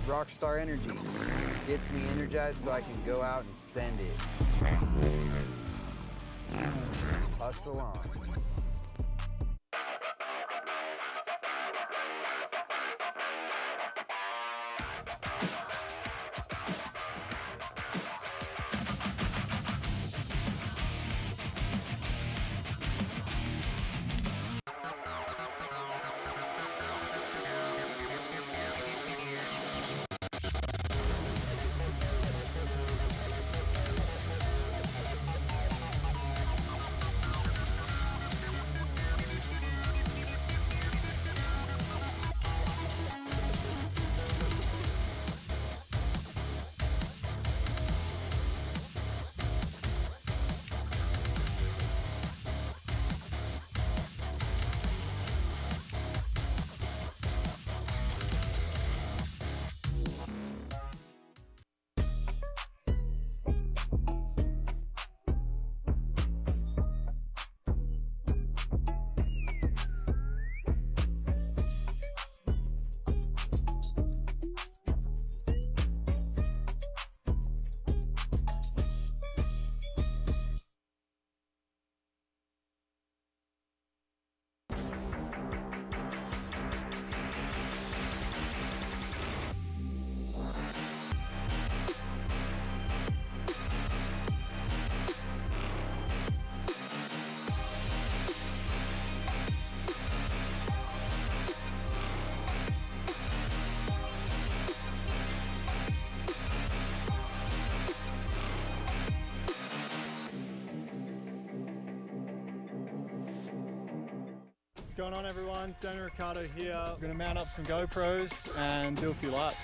Rockstar energy. Gets me energized so I can go out and send it. Hustle on. What's going on, everyone? Danny Ricardo here. I'm going to mount up some GoPros and do a few laps.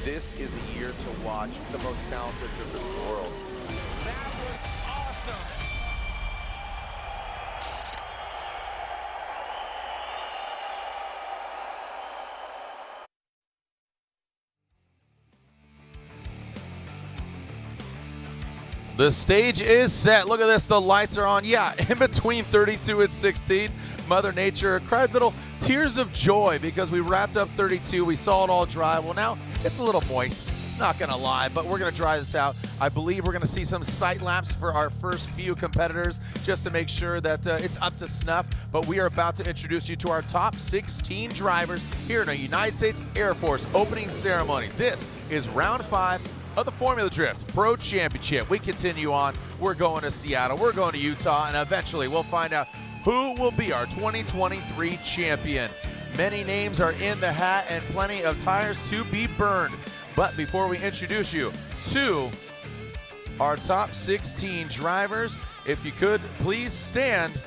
This is a year to watch the most talented drifters in the world. That was awesome. The stage is set. Look at this. The lights are on. Yeah, in between 32 and 16, Mother Nature cried little tears of joy because we wrapped up 32. We saw it all dry. Well, now it's a little moist. Not going to lie, but we're going to dry this out. I believe we're going to see some sight laps for our first few competitors just to make sure that it's up to snuff. But we are about to introduce you to our top 16 drivers here in the United States Air Force opening ceremony. This is round 5 of the Formula Drift Pro Championship. We continue on. We're going to Seattle. We're going to Utah, and eventually we'll find out who will be our 2023 champion. Many names are in the hat and plenty of tires to be burned. But before we introduce you to our top 16 drivers, if you could please stand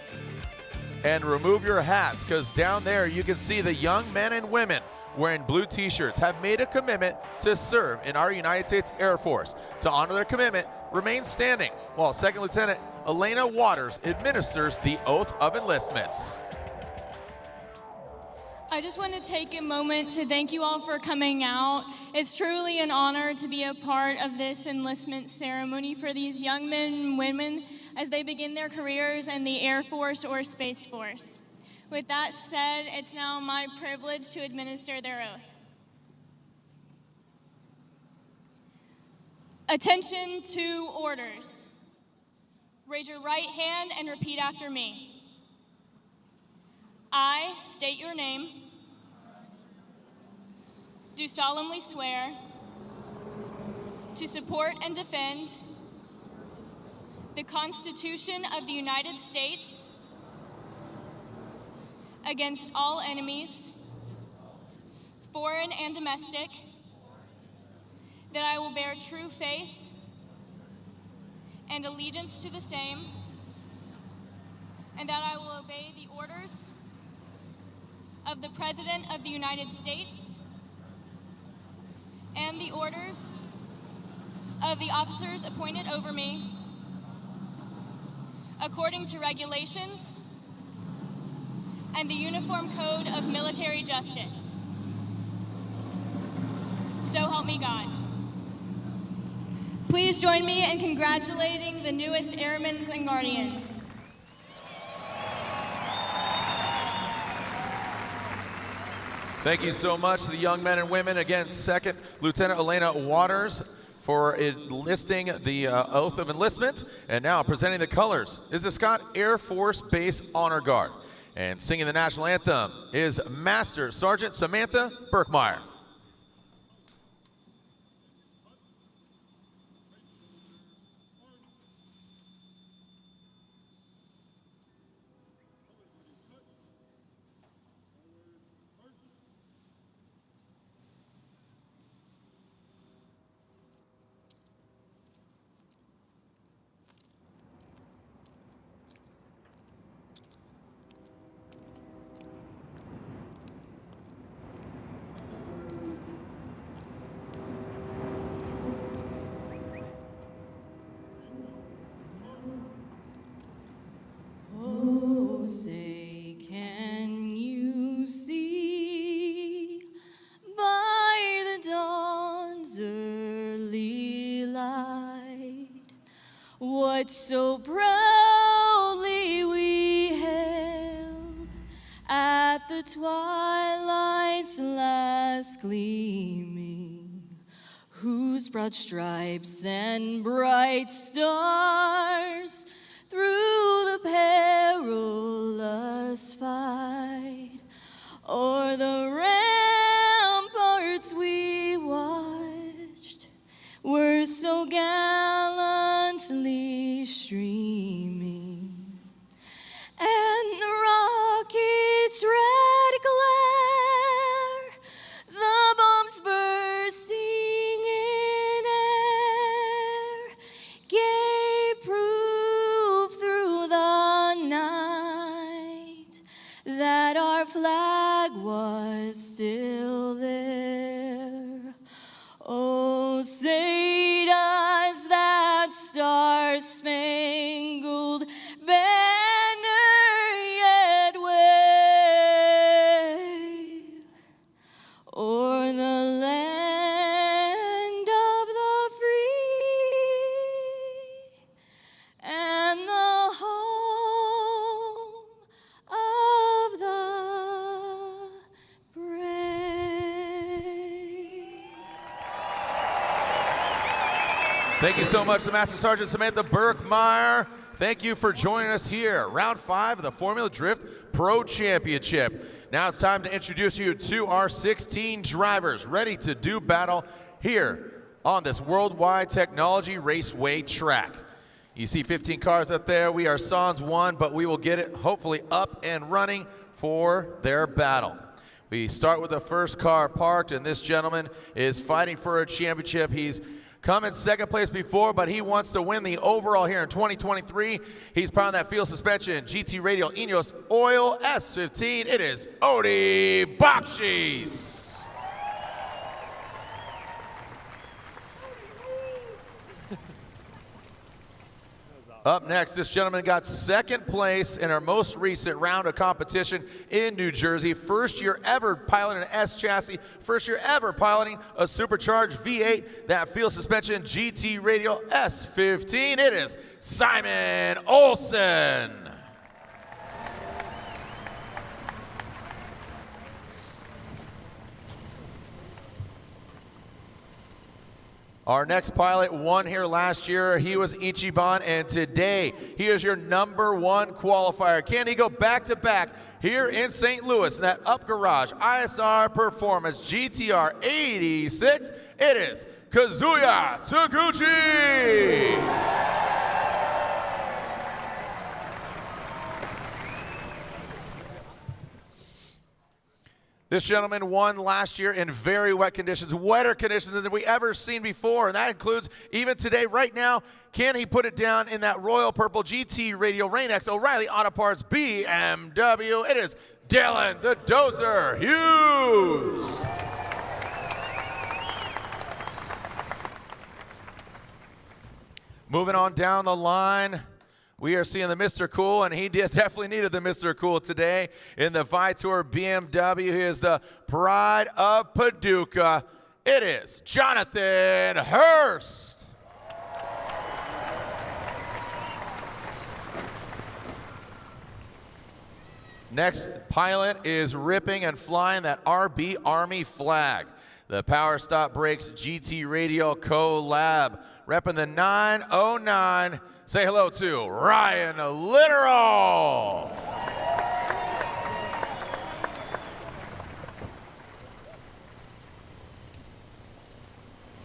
and remove your hats, because down there you can see the young men and women wearing blue t-shirts have made a commitment to serve in our United States Air Force. To honor their commitment, remain standing while Second Lieutenant Elena Waters administers the oath of enlistment. I just want to take a moment to thank you all for coming out. It's truly an honor to be a part of this enlistment ceremony for these young men and women as they begin their careers in the Air Force or Space Force. With that said, it's now my privilege to administer their oath. Attention to orders. Raise your right hand and repeat after me. I state your name, do solemnly swear to support and defend the Constitution of the United States against all enemies, foreign and domestic, that I will bear true faith and allegiance to the same, and that I will obey the orders of the President of the United States and the orders of the officers appointed over me according to regulations and the Uniform Code of Military Justice. So help me God. Please join me in congratulating the newest Airmen and Guardians. Thank you so much to the young men and women. Again, Second Lieutenant Elena Waters for enlisting the oath of enlistment. And now presenting the colors is the Scott Air Force Base Honor Guard. And singing the national anthem is Master Sergeant Samantha Burkmeyer. Say, can you see by the dawn's early light what so proudly we hailed at the twilight's last gleaming, whose broad stripes and bright stars through the perilous fight o'er the ramparts we watched were so gallantly streaming, and the rocket's red glare, the bombs bursting in air, gave proof through the night that our flag was still there. Oh, say does that star-spangled banner yet wave o'er the land of the free and the home of the brave? Thank you so much to Master Sergeant Samantha Burkmeyer. Thank you for joining us here. Round 5 of the Formula Drift Pro Championship. Now it's time to introduce you to our 16 drivers ready to do battle here on this Worldwide Technology Raceway track. You see 15 cars up there. We are Sans 1, but we will get it hopefully up and running for their battle. We start with the first car parked, and this gentleman is fighting for a championship. He's come in second place before, but he wants to win the overall here in 2023. He's powering that field suspension, GT Radial Ineos Oil S15. It is Odie Bakchis. Up next, this gentleman got second place in our most recent round of competition in New Jersey. First year ever piloting an S chassis. First year ever piloting a supercharged V8, that field suspension GT Radial S15. It is Simon Olsen. Our next pilot won here last year. He was Ichiban, and today he is your #1 qualifier. Can he go back-to-back here in St. Louis in that Up Garage ISR Performance GTR 86? It is Kazuya Taguchi. This gentleman won last year in very wet conditions, wetter conditions than we ever seen before, and that includes even today, right now. Can he put it down in that royal purple GT Radio Rain-X O'Reilly Auto Parts BMW? It is Dylan the Dozer Hughes. Moving on down the line, we are seeing the Mr. Cool, and he definitely needed the Mr. Cool today in the Vitor BMW. He is the pride of Paducah. It is Jonathan Hurst. Next pilot is ripping and flying that RB Army flag. The Power Stop Brakes GT Radio collab, repping the 909. Say hello to Ryan Litteral.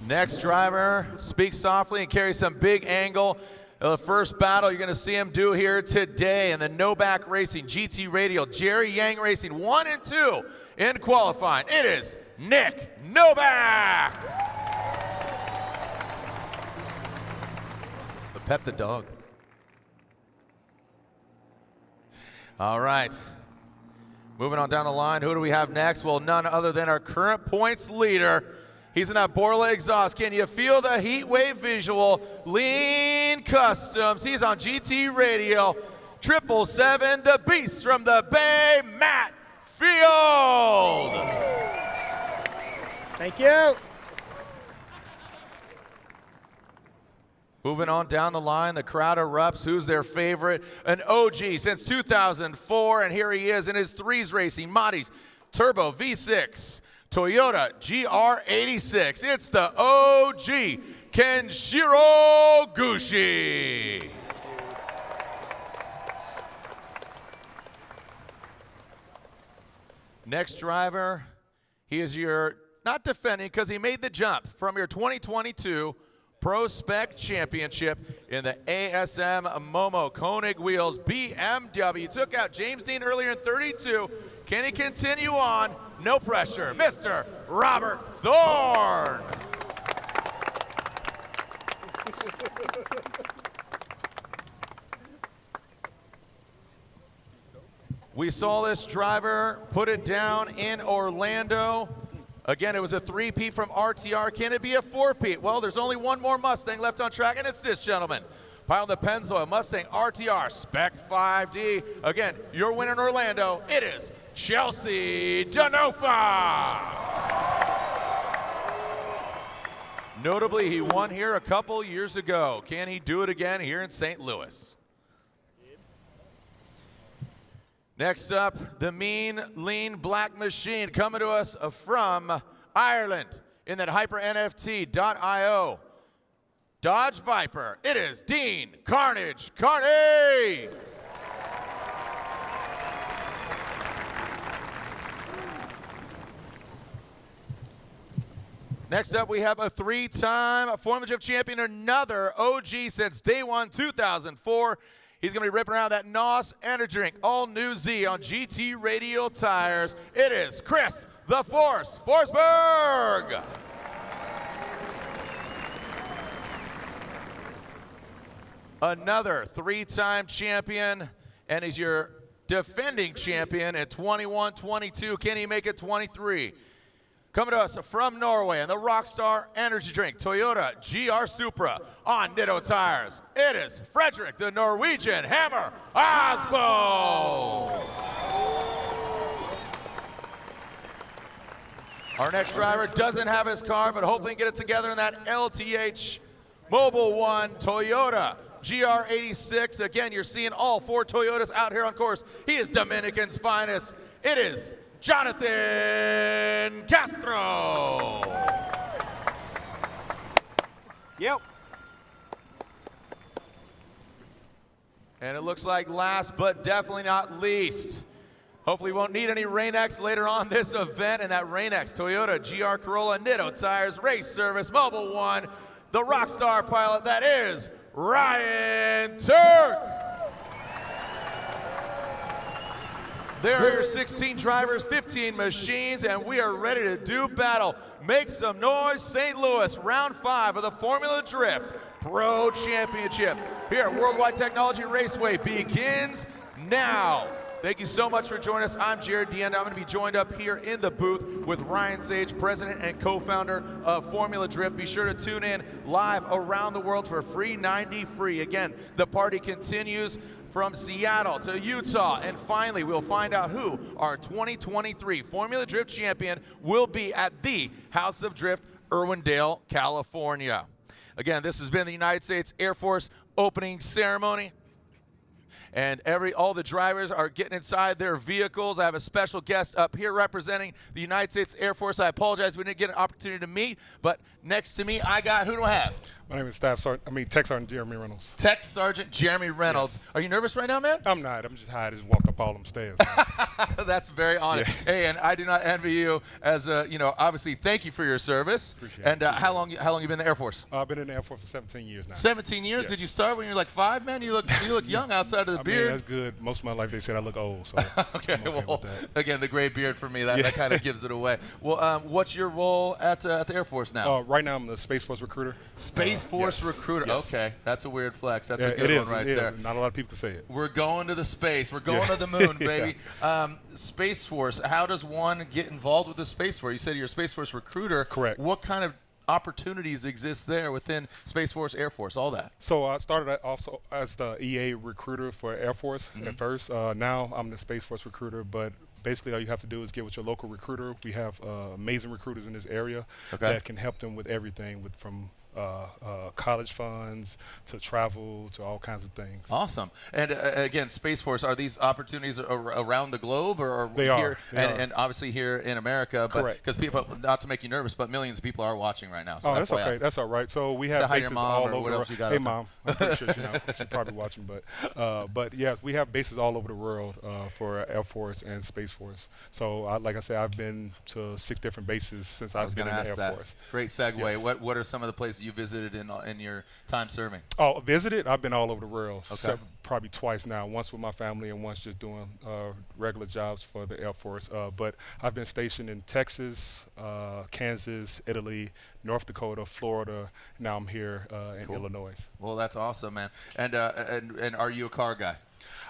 Next driver speaks softly and carries some big angle. The first battle you're going to see him do here today in the Novak Racing GT Radial Jerry Yang Racing 1 and 2 in qualifying. It is Nick Novak. Pet the dog. All right. Moving on down the line, who do we have next? Well, none other than our current points leader. He's in that Borla exhaust. Can you feel the heat wave visual? Lean Customs. He's on GT Radio. 777, the beast from the Bay, Matt Field. Thank you. Moving on down the line, the crowd erupts. Who's their favorite? An OG since 2004, and here he is in his threes racing. Madi's Turbo V6, Toyota GR86. It's the OG, Kenshiro Gushi. Next driver, he is your, not defending, because he made the jump from your 2022 Pro Spec Championship in the ASM Momo Koenig Wheels BMW. Took out James Dean earlier in 32. Can he continue on? No pressure. Mr. Robert Thorne. We saw this driver put it down in Orlando. Again, it was a three-peat from RTR. Can it be a four-peat? Well, there's only one more Mustang left on track, and it's this gentleman. Pile the Pennzoil Mustang RTR Spec 5D. Again, your win in Orlando, it is Chelsea Denofa. Notably, he won here a couple years ago. Can he do it again here in St. Louis? Next up, the mean, lean black machine coming to us from Ireland in that HyperNFT.io. Dodge Viper, it is Dean Carnage Kearney. Next up, we have a three-time Formula champion, another OG since day one, 2004. He's going to be ripping around that NOS Energy Drink, all new Z on GT Radial tires. It is Chris the Force Forsberg. Another three-time champion, and he's your defending champion at 21, 22. Can he make it 23? Coming to us from Norway and the Rockstar Energy Drink, Toyota GR Supra on Nitto tires. It is Frederick, the Norwegian Hammer Aasbo. Our next driver doesn't have his car, but hopefully can get it together in that LTH Mobile One Toyota GR86. Again, you're seeing all four Toyotas out here on course. He is Dominican's finest. It is Jonathan Castro. Yep. And it looks like last but definitely not least, hopefully we won't need any Rain-X later on this event, and that Rain-X Toyota GR Corolla Nitto Tires Race Service Mobile One, the Rockstar pilot, that is Ryan Turk. there are your 16 drivers, 15 machines, and we are ready to do battle. Make some noise, St. Louis, round 5 of the Formula Drift Pro Championship here at Worldwide Technology Raceway begins now. Thank you so much for joining us. I'm Jared Deenda. I'm going to be joined up here in the booth with Ryan Sage, president and co-founder of Formula Drift. Be sure to tune in live around the world for Free 90 Free. Again, the party continues from Seattle to Utah, and finally we'll find out who our 2023 Formula Drift champion will be at the House of Drift, Irwindale, California. Again, this has been the United States Air Force opening ceremony. And all the drivers are getting inside their vehicles. I have a special guest up here representing the United States Air Force. I apologize we didn't get an opportunity to meet, but next to me I got, who do I have? My name is Tech Sergeant Jeremy Reynolds. Tech Sergeant Jeremy Reynolds. Yes. Are you nervous right now, man? I'm not. I'm just high. I just walk up all them stairs. That's very honest. Yeah. Hey, and I do not envy you as obviously thank you for your service. Appreciate and it. How long you been in the Air Force? I've been in the Air Force for 17 years now. 17 years? Yes. Did you start when you were like 5, man? You look young outside of the beard. Mean, that's good. Most of my life they said I look old, so okay, well, again, the gray beard for me, that kind of gives it away. Well, what's your role at the Air Force now? Right now I'm the Space Force recruiter. Space Force yes. recruiter. Yes. Okay, that's a weird flex. That's a good one right there. Not a lot of people can say it. We're going to the space. We're going to the moon, baby. Space Force. How does one get involved with the Space Force? You said you're a Space Force recruiter. Correct. What kind of opportunities exist there within Space Force, Air Force, all that? So I started also as the EA recruiter for Air Force at first. Now I'm the Space Force recruiter, but basically all you have to do is get with your local recruiter. We have amazing recruiters in this area that can help them with everything, from college funds to travel to all kinds of things. Awesome. And again, Space Force, are these opportunities around the globe, or are they here are. And obviously here in America? Correct. Because people, not to make you nervous, but millions of people are watching right now. So that's okay. That's all right. So we have bases all over. What else you got? Hey, Mom. I'm pretty sure she's probably watching. But yeah, we have bases all over the world for Air Force and Space Force. So like I said, I've been to 6 different bases since I've been in the Air Force. Great segue. Yes. What are some of the places you visited in your time serving? Oh, visited? I've been all over the world. Okay. Probably twice now. Once with my family and once just doing regular jobs for the Air Force. But I've been stationed in Texas, Kansas, Italy, North Dakota, Florida. Now I'm here in Illinois. Well, that's awesome, man. And are you a car guy?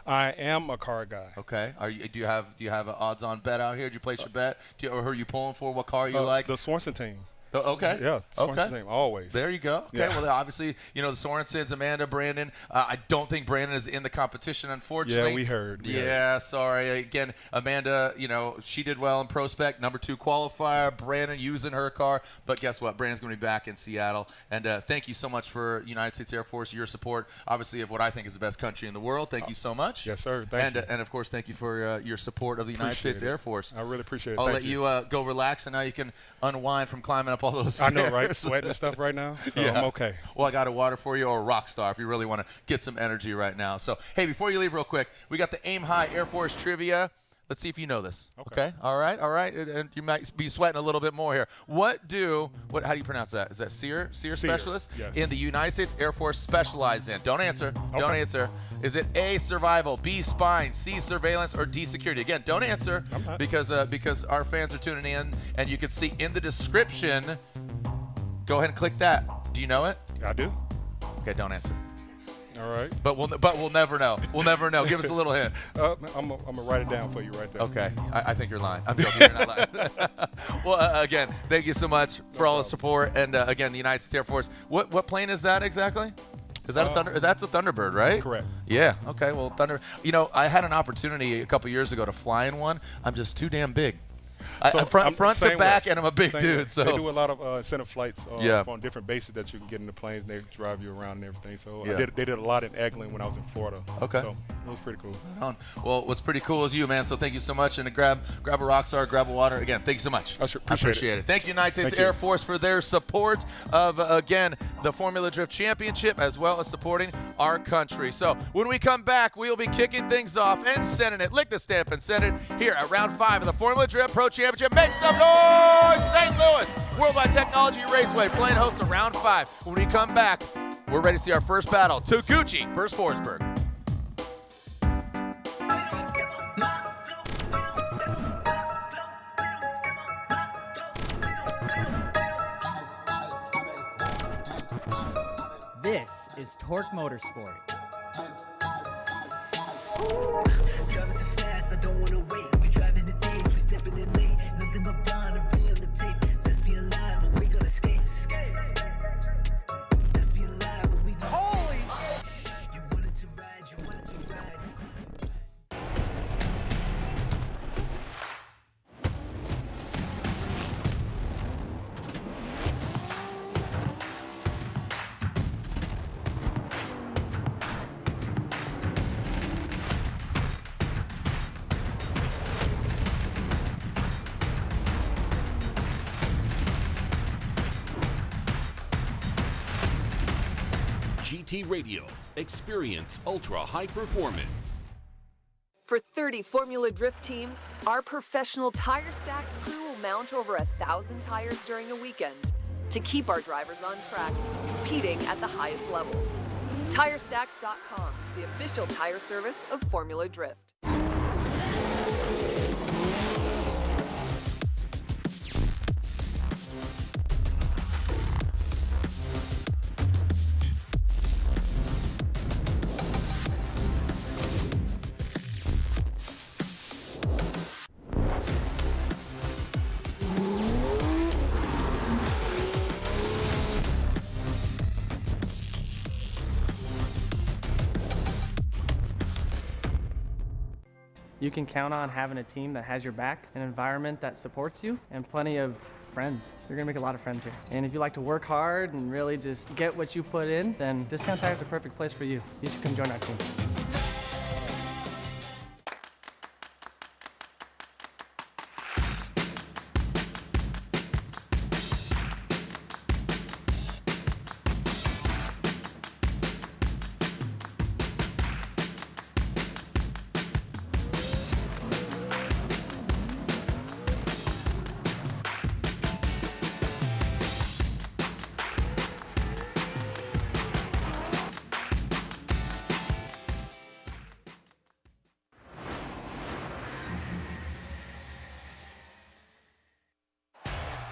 I am a car guy. Okay. Do you have an odds-on bet out here? Did you place your bet? Or who are you pulling for? What car you like? The Swanson team. Okay. Yeah, Swanson team, always. There you go. Okay, well, obviously, the Sorensens, Amanda, Brandon. I don't think Brandon is in the competition, unfortunately. Yeah, we heard. Sorry. Again, Amanda, she did well in Prospect, number 2 qualifier. Brandon using her car. But guess what? Brandon's going to be back in Seattle. And thank you so much for United States Air Force, your support, obviously, of what I think is the best country in the world. Thank you so much. Yes, sir. Thank you. And, of course, thank you for your support of the United States Air Force. I really appreciate it. I'll let you go relax, and now you can unwind from climbing up all those stairs. I know, right? Sweating and stuff right now. So I'm okay. Well, I got a water for you, or a rock star if you really want to get some energy right now. So, hey, before you leave real quick, we got the Aim High Air Force trivia. Let's see if you know this. Okay. All right. And you might be sweating a little bit more here. How do you pronounce that? Is that SEER specialist? Yes. In the United States Air Force specialize in? Don't answer. Okay. Don't answer. Is it A, survival, B, spine, C, surveillance, or D, security? Again, don't answer because our fans are tuning in, and you can see in the description. Go ahead and click that. Do you know it? I do. Okay, don't answer. All right. But we'll never know. We'll never know. Give us a little hint. I'm gonna write it down for you right there. Okay. I think you're lying. I'm joking. You're not lying. Well, again, thank you so much for all the support. And again, the United States Air Force. What plane is that exactly? Is that a Thunder? That's a Thunderbird, right? Correct. Yeah. Okay. Well, Thunder. I had an opportunity a couple years ago to fly in one. I'm just too damn big. Front to back, and I'm a big dude. So they do a lot of incentive flights on different bases that you can get in the planes, and they drive you around and everything. So they did a lot in Eglin when I was in Florida. Okay. So it was pretty cool. Well, what's pretty cool is you, man. So thank you so much. And to grab a Rockstar, grab a water. Again, thank you so much. I appreciate it. Thank you, United States Air Force, for their support of, again, the Formula Drift Championship, as well as supporting our country. So when we come back, we'll be kicking things off and sending it. Lick the stamp and send it here at round 5 of the Formula Drift Pro Championship. Make some noise, St. Louis! Worldwide Technology Raceway playing host to round 5. When we come back, we're ready to see our first battle. Taguchi versus Forsberg. is Torque Motorsport. Driving too fast, I don't wanna wait. We driving the days, we stepping in late. Nothing but blind, I'm real the tape. Let's be alive, but we gonna skate. Let's be alive, but we gonna Holy skate. You wanted to ride, you wanted to ride. GT Radio. Experience ultra high performance. For 30 Formula Drift teams, our professional tire stacks crew will mount over 1,000 tires during a weekend to keep our drivers on track, competing at the highest level. TireStacks.com, the official tire service of Formula Drift. You can count on having a team that has your back, an environment that supports you, and plenty of friends. You're gonna make a lot of friends here. And if you like to work hard and really just get what you put in, then Discount Tire is a perfect place for you. You should come join our team.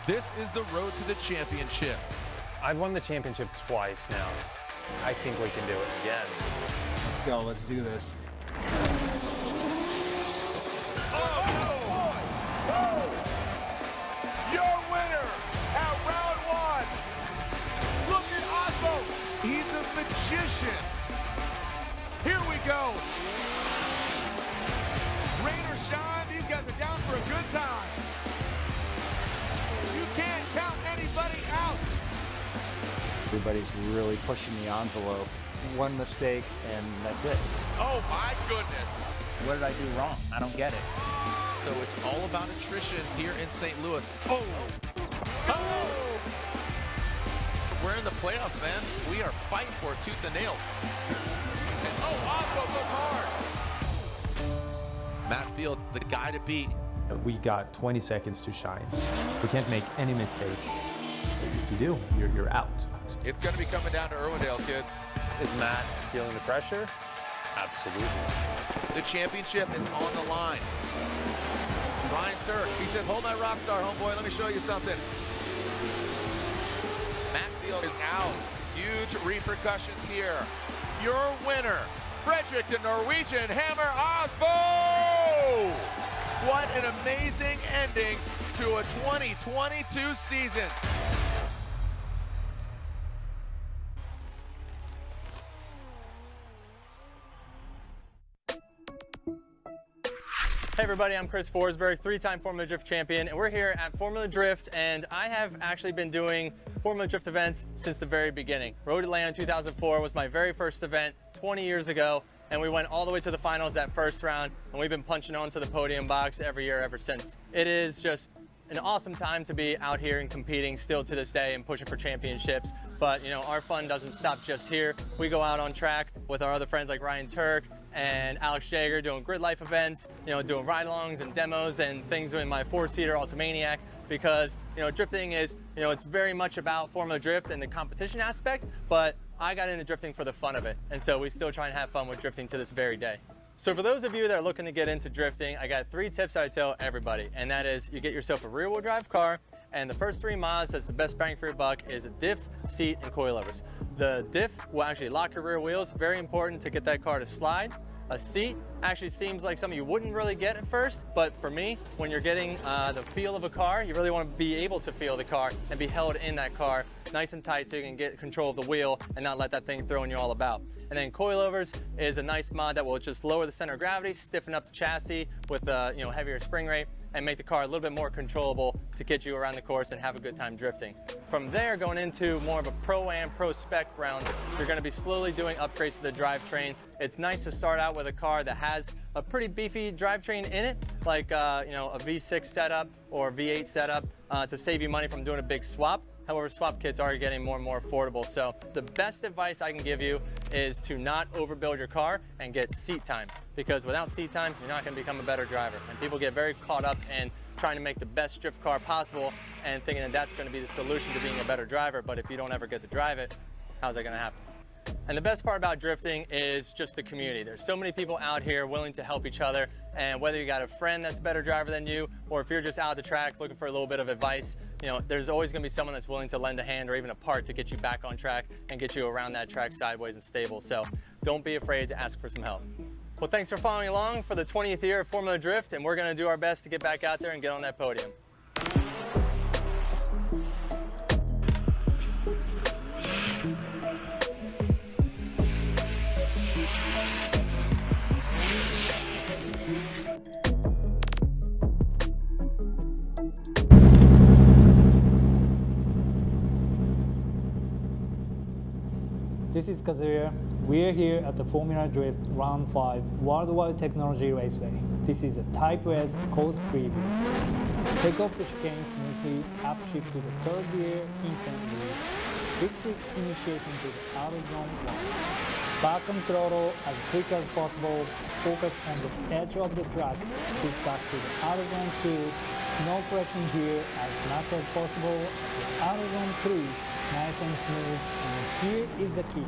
This is the road to the championship. I've won the championship twice now. I think we can do it again. Let's go, let's do this. Your winner at round one. Look at Aasbo. He's a magician. Here we go. Rain or shine, these guys are down for a good time. You can't count anybody out. Everybody's really pushing the envelope. One mistake and that's it. Oh my goodness. What did I do wrong? I don't get it. So it's all about attrition here in St. Louis. We're in the playoffs, man. We are fighting for it tooth and nail. And Aasbo goes hard. Matt Field, the guy to beat. We got 20 seconds to shine. We can't make any mistakes. If you do, you're out. It's going to be coming down to Irwindale, kids. Is Matt feeling the pressure? Absolutely. The championship is on the line. Ryan Turk, he says, hold my rock star, homeboy. Let me show you something. Matt Field is out. Huge repercussions here. Your winner, Frederick the Norwegian Hammer Aasbo! What an amazing ending to a 2022 season. Hey everybody, I'm Chris Forsberg, three-time Formula Drift champion, and we're here at Formula Drift, and I have actually been doing Formula Drift events since the very beginning. Road Atlanta 2004 was my very first event 20 years ago, and we went all the way to the finals that first round, and we've been punching on to the podium box every year ever since. It is just an awesome time to be out here and competing still to this day and pushing for championships. But you know, our fun doesn't stop just here. We go out on track with our other friends like Ryan Turk and Alex Jager doing grid life events, you know, doing ride-alongs and demos and things in my four-seater Ultimaniac, because you know, drifting is, you know, it's very much about Formula Drift and the competition aspect, but I got into drifting for the fun of it, and so we still try and have fun with drifting to this very day. So for those of you that are looking to get into drifting, I got 3 tips I tell everybody, and that is you get yourself a rear-wheel drive car, and the first 3 miles, that's the best bang for your buck, is a diff, seat, and coilovers. The diff will actually lock your rear wheels. Very important to get that car to slide. A seat actually seems like something you wouldn't really get at first, but for me, when you're getting the feel of a car, you really want to be able to feel the car and be held in that car nice and tight so you can get control of the wheel and not let that thing throwing you all about. And then coilovers is a nice mod that will just lower the center of gravity, stiffen up the chassis with a heavier spring rate, and make the car a little bit more controllable to get you around the course and have a good time drifting. From there, going into more of a Pro-Am, Pro-Spec round, you're gonna be slowly doing upgrades to the drivetrain. It's nice to start out with a car that has a pretty beefy drivetrain in it, like a V6 setup or V8 setup to save you money from doing a big swap. However, swap kits are getting more and more affordable. So the best advice I can give you is to not overbuild your car and get seat time. Because without seat time, you're not going to become a better driver. And people get very caught up in trying to make the best drift car possible and thinking that that's going to be the solution to being a better driver. But if you don't ever get to drive it, how's that going to happen? And the best part about drifting is just the community. There's so many people out here willing to help each other, and whether you got a friend that's a better driver than you, or if you're just out at the track looking for a little bit of advice, there's always gonna be someone that's willing to lend a hand or even a part to get you back on track and get you around that track sideways and stable. So don't be afraid to ask for some help. Well, thanks for following along for the 20th year of Formula Drift, and we're gonna do our best to get back out there and get on that podium. This is Kazuya. We're here at the Formula Drift Round 5 Worldwide Technology Raceway. This is a Type S course preview. Take off the chicane smoothly, upshift to the third gear instantly. Quick initiation to the outer zone 1. Back on throttle as quick as possible. Focus on the edge of the track. Shift back to the outer zone 2. No correction here as much as possible. The outer zone 3. Nice and smooth, and here is the key.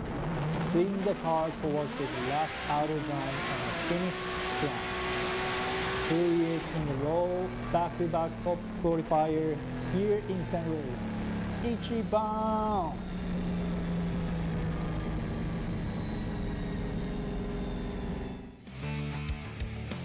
Swing the car towards the last outer zone and finish strong. 2 years in a row, back-to-back top qualifier here in St. Louis. Ichiban!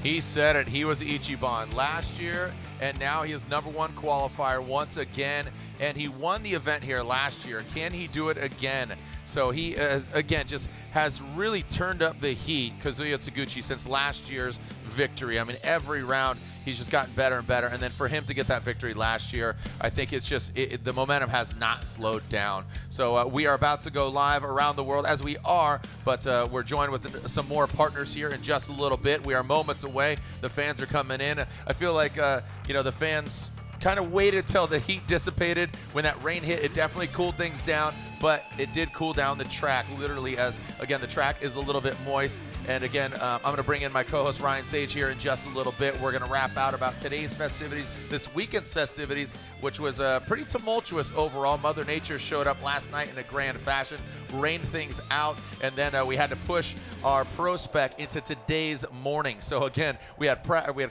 He said it. He was Ichiban last year, and now he is #1 qualifier once again, and he won the event here last year. Can he do it again? So he, just has really turned up the heat, Kazuya Taguchi, since last year's victory. I mean, every round he's just gotten better and better, and then for him to get that victory last year, I think it's just, the momentum has not slowed down. So we are about to go live around the world, as we are, but we're joined with some more partners here in just a little bit. We are moments away. The fans are coming in. I feel like, the fans kind of waited till the heat dissipated. When that rain hit, it definitely cooled things down, but it did cool down the track, literally, as, again, the track is a little bit moist. And again, I'm going to bring in my co-host Ryan Sage here in just a little bit. We're going to wrap out about today's festivities, this weekend's festivities, which was pretty tumultuous overall. Mother Nature showed up last night in a grand fashion, rained things out, and then we had to push our Pro Spec into today's morning. So again, we had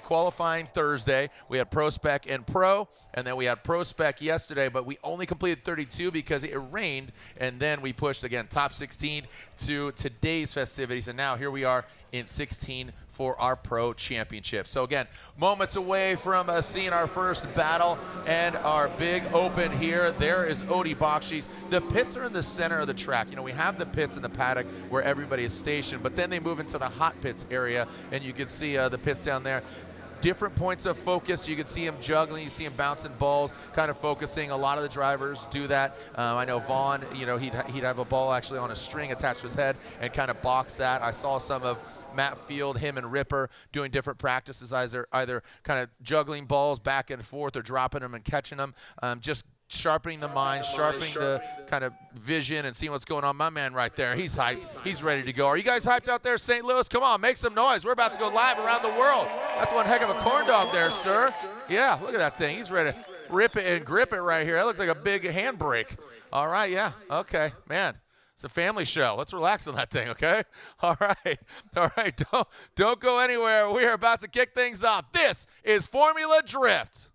qualifying Thursday, we had Pro Spec and Pro, and then we had Pro Spec yesterday, but we only completed 32 because it rained, and then we pushed, again, top 16 to today's festivities, and now here we are in 16 for our Pro Championship. So again, moments away from seeing our first battle and our big open here. There is Odi Bakchis. The pits are in the center of the track. We have the pits in the paddock where everybody is stationed, but then they move into the hot pits area, and you can see the pits down there. Different points of focus. You can see him juggling, you see him bouncing balls, kind of focusing. A lot of the drivers do that. I know Vaughn, he'd have a ball actually on a string attached to his head and kind of box that. I saw some of Matt Field, him and Ripper doing different practices, either kind of juggling balls back and forth or dropping them and catching them. Just sharpening the mind, sharpening the kind of vision and seeing what's going on. My man right there, he's hyped. He's ready to go. Are you guys hyped out there, St. Louis? Come on, make some noise. We're about to go live around the world. That's one heck of a corn dog there, sir. Yeah, look at that thing. He's ready to rip it and grip it right here. That looks like a big handbrake. All right, yeah, okay, man. It's a family show. Let's relax on that thing, okay? All right. Don't go anywhere. We are about to kick things off. This is Formula Drift.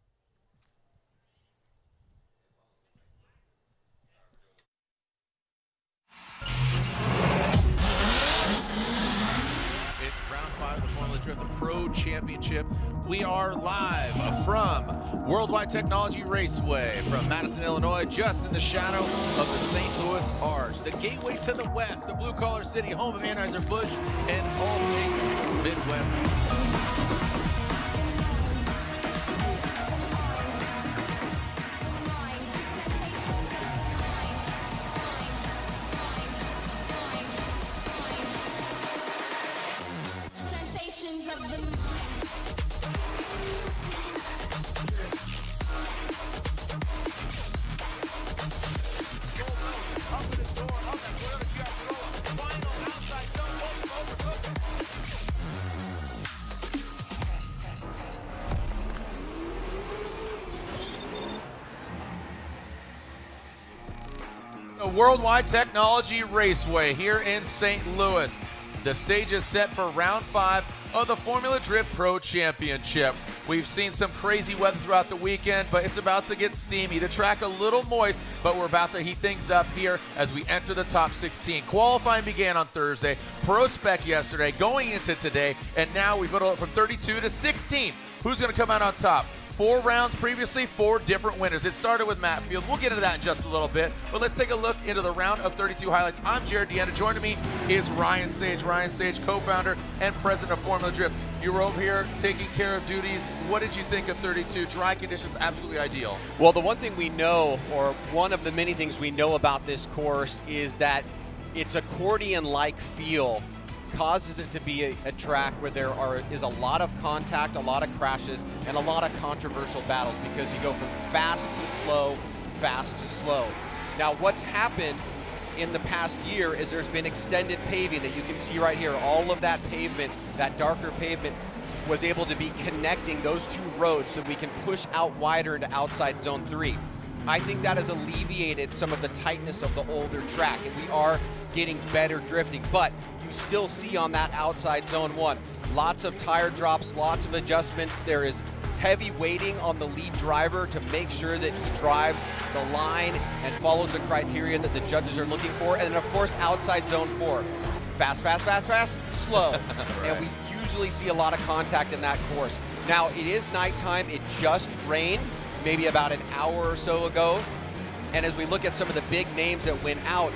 Pro Championship. We are live from Worldwide Technology Raceway from Madison, Illinois, just in the shadow of the St. Louis Arch, the gateway to the west, the blue-collar city, home of Anheuser-Busch, and all things Midwest. Worldwide Technology Raceway here in St. Louis. The stage is set for round 5 of the Formula Drift Pro Championship. We've seen some crazy weather throughout the weekend, but it's about to get steamy. The track a little moist, but we're about to heat things up here as we enter the top 16. Qualifying began on Thursday, Pro Spec yesterday, going into today, and now we put it from 32 to 16. Who's going to come out on top? 4 rounds previously, 4 different winners. It started with Matt Field. We'll get into that in just a little bit, but let's take a look into the round of 32 highlights. I'm Jared Deanna. Joining me is Ryan Sage. Ryan Sage, co-founder and president of Formula Drift. You were over here taking care of duties. What did you think of 32? Dry conditions, absolutely ideal. Well, the one thing we know, or one of the many things we know about this course, is that it's accordion-like feel causes it to be a track where there is a lot of contact, a lot of crashes, and a lot of controversial battles because you go from fast to slow, fast to slow. Now, what's happened in the past year is there's been extended paving that you can see right here. All of that pavement, that darker pavement, was able to be connecting those 2 roads so we can push out wider into outside zone 3. I think that has alleviated some of the tightness of the older track, and we are getting better drifting, but you still see on that outside zone 1 lots of tire drops, lots of adjustments. There is heavy weighting on the lead driver to make sure that he drives the line and follows the criteria that the judges are looking for. And then of course outside zone 4, fast, fast, fast, fast, slow. Right. And we usually see a lot of contact in that course. Now it is nighttime, it just rained maybe about an hour or so ago. And as we look at some of the big names that went out,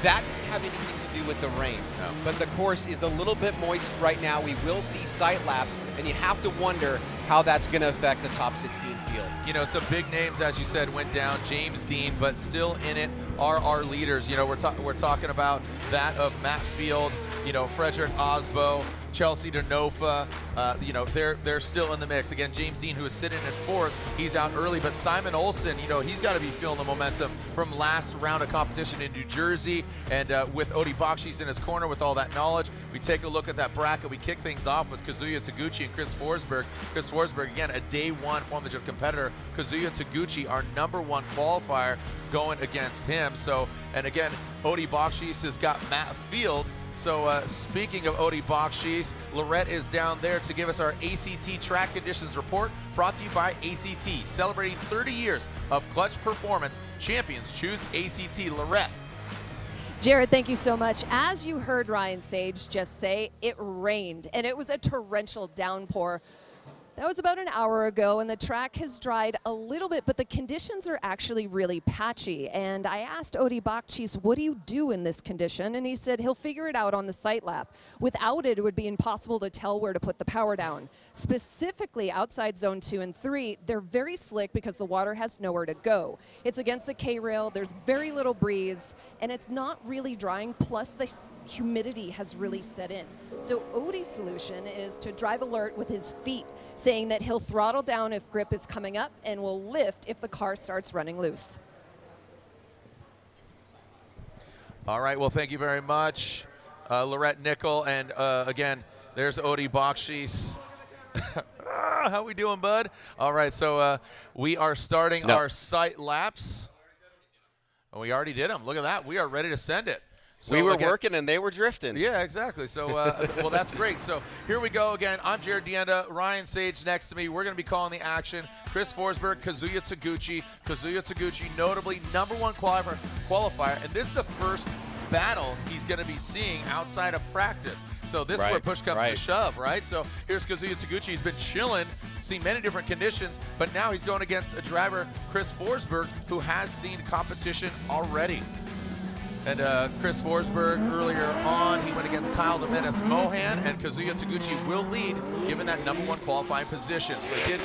that didn't have anything to do with the rain. No. But the course is a little bit moist right now. We will see sight laps, and you have to wonder how that's going to affect the top 16 field. You know, some big names, as you said, went down. James Dean, but still in it are our leaders. You know, we're talking about that of Matt Field, you know, Frederick Aasbo, Chelsea Denofa, you know, they're still in the mix. Again, James Dean, who is sitting in 4th, he's out early, but Simon Olsen, you know, he's got to be feeling the momentum from last round of competition in New Jersey, and with Bakchis in his corner with all that knowledge. We take a look at that bracket. We kick things off with Kazuya Taguchi and Chris Forsberg. Chris Forsberg, again, a day 1 Formula Drift competitor. Kazuya Taguchi, our #1 qualifier, going against him. So, and again, Bakchis has got Matt Field. So speaking of Bakchis, Lorette is down there to give us our ACT track conditions report, brought to you by ACT, celebrating 30 years of clutch performance. Champions choose ACT. Lorette. Jared, thank you so much. As you heard Ryan Sage just say, it rained, and it was a torrential downpour. That was about an hour ago, and the track has dried a little bit, but the conditions are actually really patchy. And I asked Bakchis, what do you do in this condition? And he said he'll figure it out on the sight lap. Without it, it would be impossible to tell where to put the power down. Specifically, outside zone 2 and 3, they're very slick because the water has nowhere to go. It's against the K-rail, there's very little breeze, and it's not really drying, plus the humidity has really set in. So Odie's solution is to drive alert with his feet, saying that he'll throttle down if grip is coming up and will lift if the car starts running loose. All right, well, thank you very much, Lorette Nickel. And again, there's Bakchis. How we doing, bud? All right, so we are starting our sight laps. And we already did them. Look at that. We are ready to send it. So we were working and they were drifting. Yeah, exactly. So, well, that's great. So here we go again. I'm Jared Deanda. Ryan Sage next to me. We're going to be calling the action. Chris Forsberg, Kazuya Taguchi. Kazuya Taguchi, notably #1 qualifier. And this is the first battle he's going to be seeing outside of practice. So this is where push comes to shove, right? So here's Kazuya Taguchi. He's been chilling, seen many different conditions, but now he's going against a driver, Chris Forsberg, who has seen competition already. And Chris Forsberg earlier on, he went against Kyle Dominus Mohan, and Kazuya Taguchi will lead, given that #1 qualifying position. So they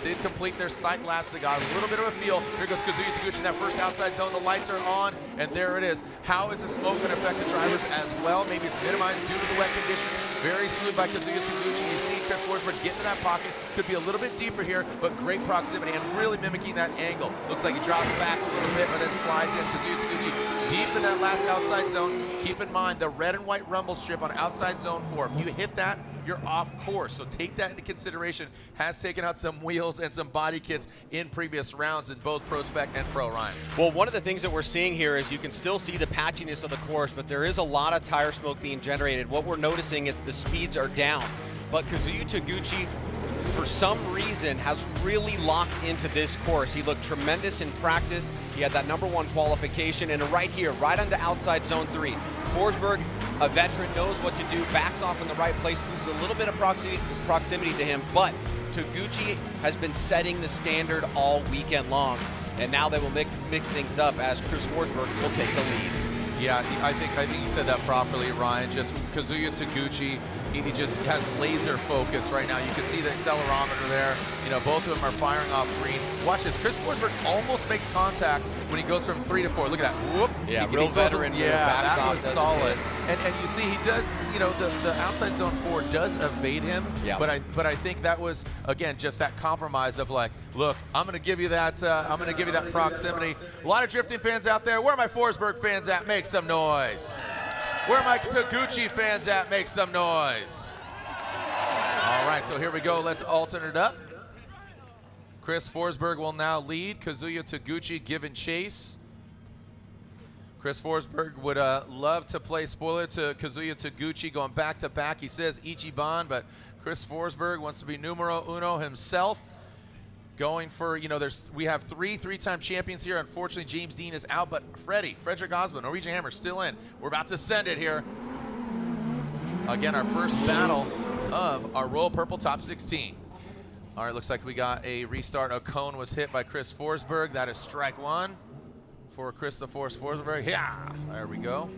did complete their sight laps. They got a little bit of a feel. Here goes Kazuya Taguchi in that first outside zone. The lights are on, and there it is. How is the smoke going to affect the drivers as well? Maybe it's minimized due to the wet conditions. Very smooth by Kazuya Taguchi. You see Chris Forsberg get into that pocket. Could be a little bit deeper here, but great proximity and really mimicking that angle. Looks like he drops back a little bit, but then slides in. Kazuya Taguchi deep in that last outside zone. Keep in mind the red and white rumble strip on outside zone 4. If you hit that, you're off course. So take that into consideration. Has taken out some wheels and some body kits in previous rounds in both Pro Spec and Pro Ryan. Well, one of the things that we're seeing here is you can still see the patchiness of the course, but there is a lot of tire smoke being generated. What we're noticing is the speeds are down. But Kazuya Taguchi, for some reason, has really locked into this course. He looked tremendous in practice. He had that #1 qualification, and right here, right on the outside zone 3. Forsberg, a veteran, knows what to do, backs off in the right place, loses a little bit of proximity to him, but Taguchi has been setting the standard all weekend long, and now they will mix things up as Chris Forsberg will take the lead. Yeah, I think you said that properly, Ryan. Just Kazuya Taguchi, he just has laser focus right now. You can see the accelerometer there. You know, both of them are firing off green. Watch this. Chris Forsberg almost makes contact when he goes from 3 to 4. Look at that. Whoop. Yeah, real veteran. Yeah, that was solid. And you see, he does, you know, the outside zone 4 does evade him. Yeah. But I think that was, again, just that compromise of like, look, I'm going to give you that. Proximity. A lot of drifting fans out there. Where are my Forsberg fans at? Make some noise. Where are my Taguchi fans at? Make some noise. All right, so here we go. Let's alternate up. Chris Forsberg will now lead. Kazuya Taguchi giving chase. Chris Forsberg would love to play spoiler to Kazuya Taguchi going back to back. He says Ichiban, but Chris Forsberg wants to be numero uno himself. Going for, you know, we have three-time champions here. Unfortunately, James Dean is out, but Frederick Aasbo, Norwegian Hammer, still in. We're about to send it here. Again, our first battle of our Royal Purple Top 16. All right, looks like we got a restart. A cone was hit by Chris Forsberg. That is strike 1 for Chris the Force Forsberg. Yeah, there we go.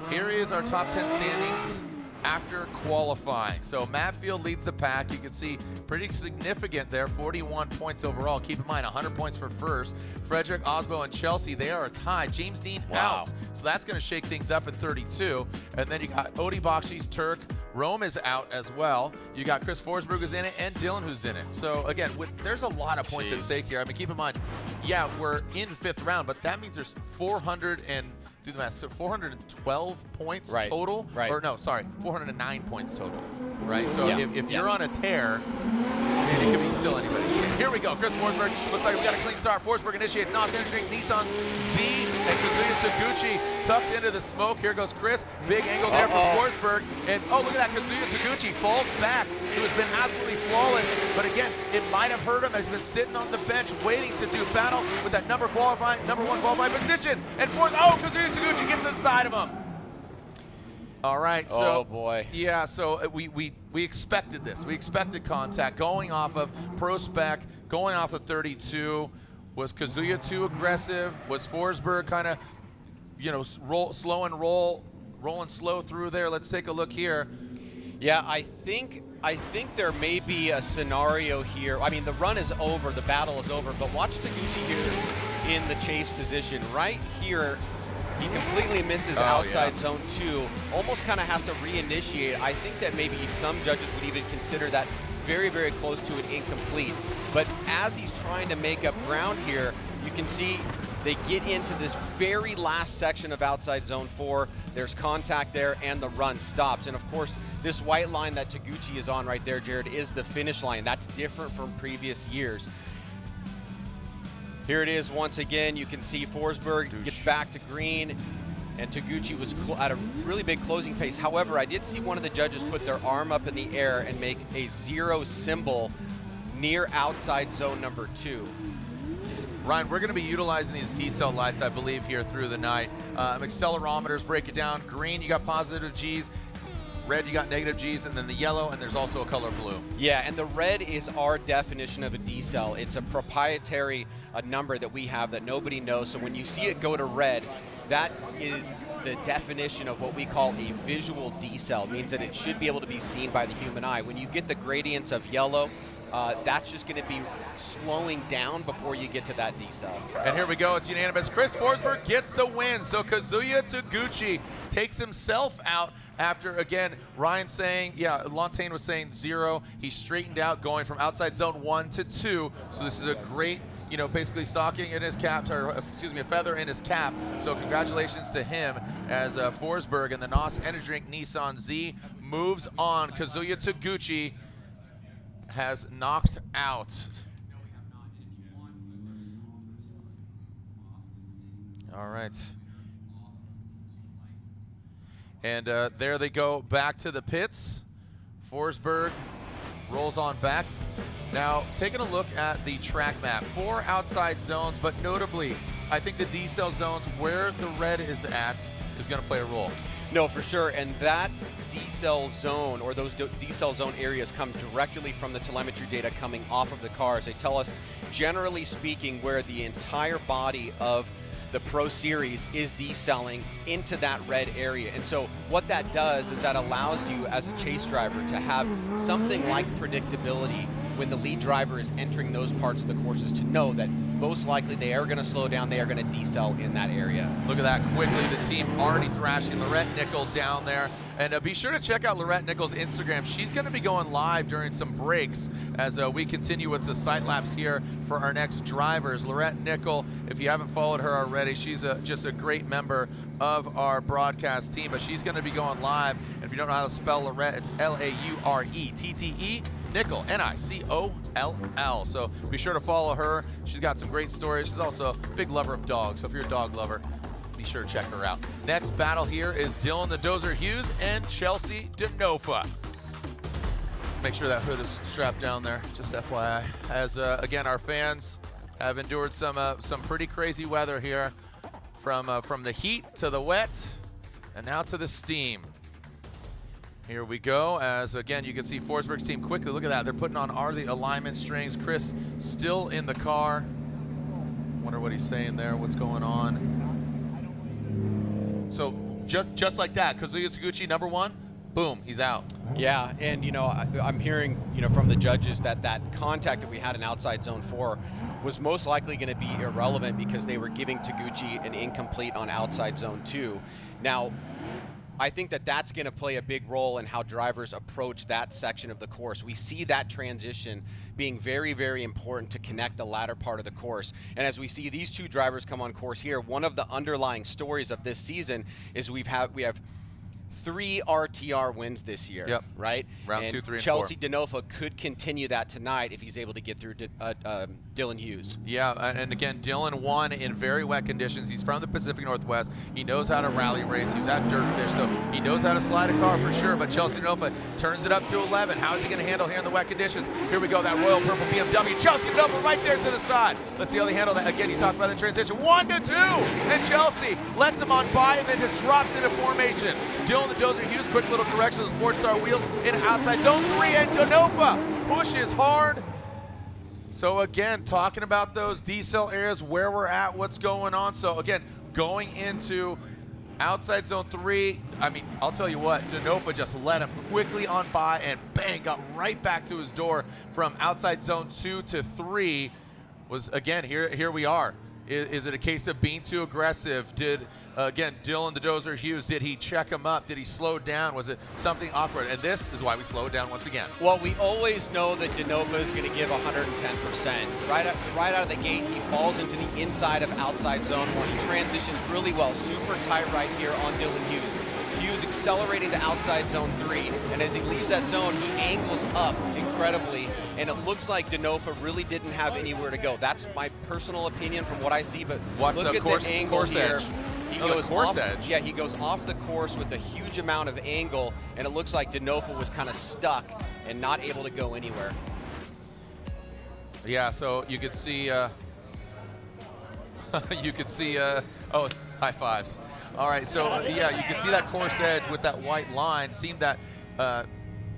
Here is our top 10 standings after qualifying. So Matfield leads the pack. You can see pretty significant there, 41 points overall. Keep in mind, 100 points for first. Frederick, Aasbo, and Chelsea, they are tied. James Dean out. So that's going to shake things up in 32. And then you got Odie Bakchis, Turk, Rome is out as well. You got Chris Forsberg who's in it, and Dylan who's in it. So again, there's a lot of points at stake here. I mean, keep in mind, yeah, we're in 5th round, but that means there's 412 points total. Right. Or no, sorry, 409 points total. Right. So if you're on a tear, it could be still anybody. Here we go. Chris Forsberg. Looks like we got a clean start. Forsberg initiates. Nos Energy Drink, Nissan Z, and Kazuya Taguchi tucks into the smoke. Here goes Chris. Big angle there from Forsberg. And oh, look at that. Kazuya Taguchi falls back. He has been absolutely flawless. But again, it might have hurt him. He's been sitting on the bench waiting to do battle with that #1 qualifying position. And Kazuya Taguchi gets inside of him. All right, so oh boy. Yeah, so we expected this. We expected contact going off of Pro Spec, going off of 32. Was Kazuya too aggressive? Was Forsberg kind of, you know, rolling slow through there? Let's take a look here. Yeah, I think there may be a scenario here. I mean, the run is over, the battle is over, but watch Taguchi here in the chase position. Right here, he completely misses outside zone 2, almost kind of has to reinitiate. I think that maybe some judges would even consider that very, very close to an incomplete. But as he's trying to make up ground here, you can see they get into this very last section of outside zone 4. There's contact there, and the run stops. And of course, this white line that Taguchi is on right there, Jared, is the finish line. That's different from previous years. Here it is once again. You can see Forsberg gets back to green, and Taguchi was at a really big closing pace. However, I did see one of the judges put their arm up in the air and make a 0 symbol near outside zone number 2. Ryan, we're going to be utilizing these D-cell lights, I believe, here through the night. Accelerometers break it down. Green, you got positive G's. Red, you got negative G's, and then the yellow, and there's also a color blue. Yeah, and the red is our definition of a D-cell. It's a proprietary number that we have that nobody knows. So when you see it go to red, that is the definition of what we call a visual D-cell. It means that it should be able to be seen by the human eye. When you get the gradients of yellow, that's just going to be slowing down before you get to that D-cell. And here we go, it's unanimous. Chris Forsberg gets the win, so Kazuya Taguchi takes himself out after, again, Ryan saying, yeah, Lantain was saying 0. He straightened out going from outside zone 1 to 2, so this is a great, you know, basically stocking in his cap, or excuse me, a feather in his cap. So congratulations to him as Forsberg and the NOS Energy Drink Nissan Z moves on. Kazuya Taguchi has knocked out. All right. And there they go back to the pits. Forsberg rolls on back. Now, taking a look at the track map, 4 outside zones, but notably, I think the D-cell zones where the red is at is going to play a role. No, for sure, and that D-cell zone, or those D-cell zone areas, come directly from the telemetry data coming off of the cars. They tell us, generally speaking, where the entire body of the Pro Series is decelling into that red area. And so what that does is that allows you as a chase driver to have something like predictability when the lead driver is entering those parts of the courses, to know that most likely they are going to slow down, they are going to decel in that area. Look at that quickly, the team already thrashing Lorette Nickel down there. And be sure to check out Lorette Nickel's Instagram. She's going to be going live during some breaks as we continue with the sight laps here for our next drivers. Lorette Nickel, if you haven't followed her already, she's just a great member of our broadcast team, but she's going to be going live. And if you don't know how to spell Lorette, it's L-A-U-R-E-T-T-E. Nickel, N-I-C-O-L-L. So be sure to follow her. She's got some great stories. She's also a big lover of dogs, so if you're a dog lover, be sure to check her out. Next battle here is Dylan the Dozer Hughes and Chelsea Denofa. Let's make sure that hood is strapped down there, just FYI. As again, our fans have endured some pretty crazy weather here, from the heat to the wet, and now to the steam. Here we go, as again, you can see Forsberg's team quickly. Look at that, they're putting on the alignment strings. Chris still in the car. Wonder what he's saying there, what's going on. So just like that, Kazuya Taguchi, number 1, boom, he's out. Yeah, and you know, I'm hearing, you know, from the judges that contact that we had in outside zone 4 was most likely going to be irrelevant because they were giving Taguchi an incomplete on outside zone 2. Now, I think that's going to play a big role in how drivers approach that section of the course. We see that transition being very, very important to connect the latter part of the course. And as we see these two drivers come on course here, one of the underlying stories of this season is we have 3 RTR wins this year. Yep. Right? Round 2, 3, and 4. Chelsea Denofa could continue that tonight if he's able to get through Dylan Hughes. Yeah, and again, Dylan won in very wet conditions. He's from the Pacific Northwest. He knows how to rally race. He was at Dirtfish, so he knows how to slide a car for sure. But Chelsea Denofa turns it up to 11. How is he going to handle here in the wet conditions? Here we go, that royal purple BMW. Chelsea Denofa right there to the side. Let's see how they handle that. Again, you talked about the transition. 1 to 2, and Chelsea lets him on by and then just drops into formation. Dylan the Dozer Hughes, quick little correction, those 4-star wheels in outside zone 3, and Denofa pushes hard. So again, talking about those D-cell areas, where we're at, what's going on. So again, going into outside zone 3, I mean, I'll tell you what, Denofa just let him quickly on by and bang, got right back to his door from outside zone 2 to 3. Was, again, here we are. Is it a case of being too aggressive? Did, again, Dylan the Dozer Hughes, did he check him up? Did he slow down? Was it something awkward? And this is why we slowed down once again. Well, we always know that Denofa is going to give 110%. Right out of the gate, he falls into the inside of outside zone 1. He transitions really well, super tight right here on Dylan Hughes. Hughes accelerating to outside zone 3, and as he leaves that zone, he angles up incredibly, and it looks like Denofa really didn't have anywhere to go. That's my personal opinion from what I see, but watch look the at course, the angle here. He goes course off, edge. Yeah, he goes off the course with a huge amount of angle, and it looks like Denofa was kind of stuck and not able to go anywhere. Yeah, so you could see You could see, oh, high fives. All right, so yeah, you can see that course edge with that white line. Seemed that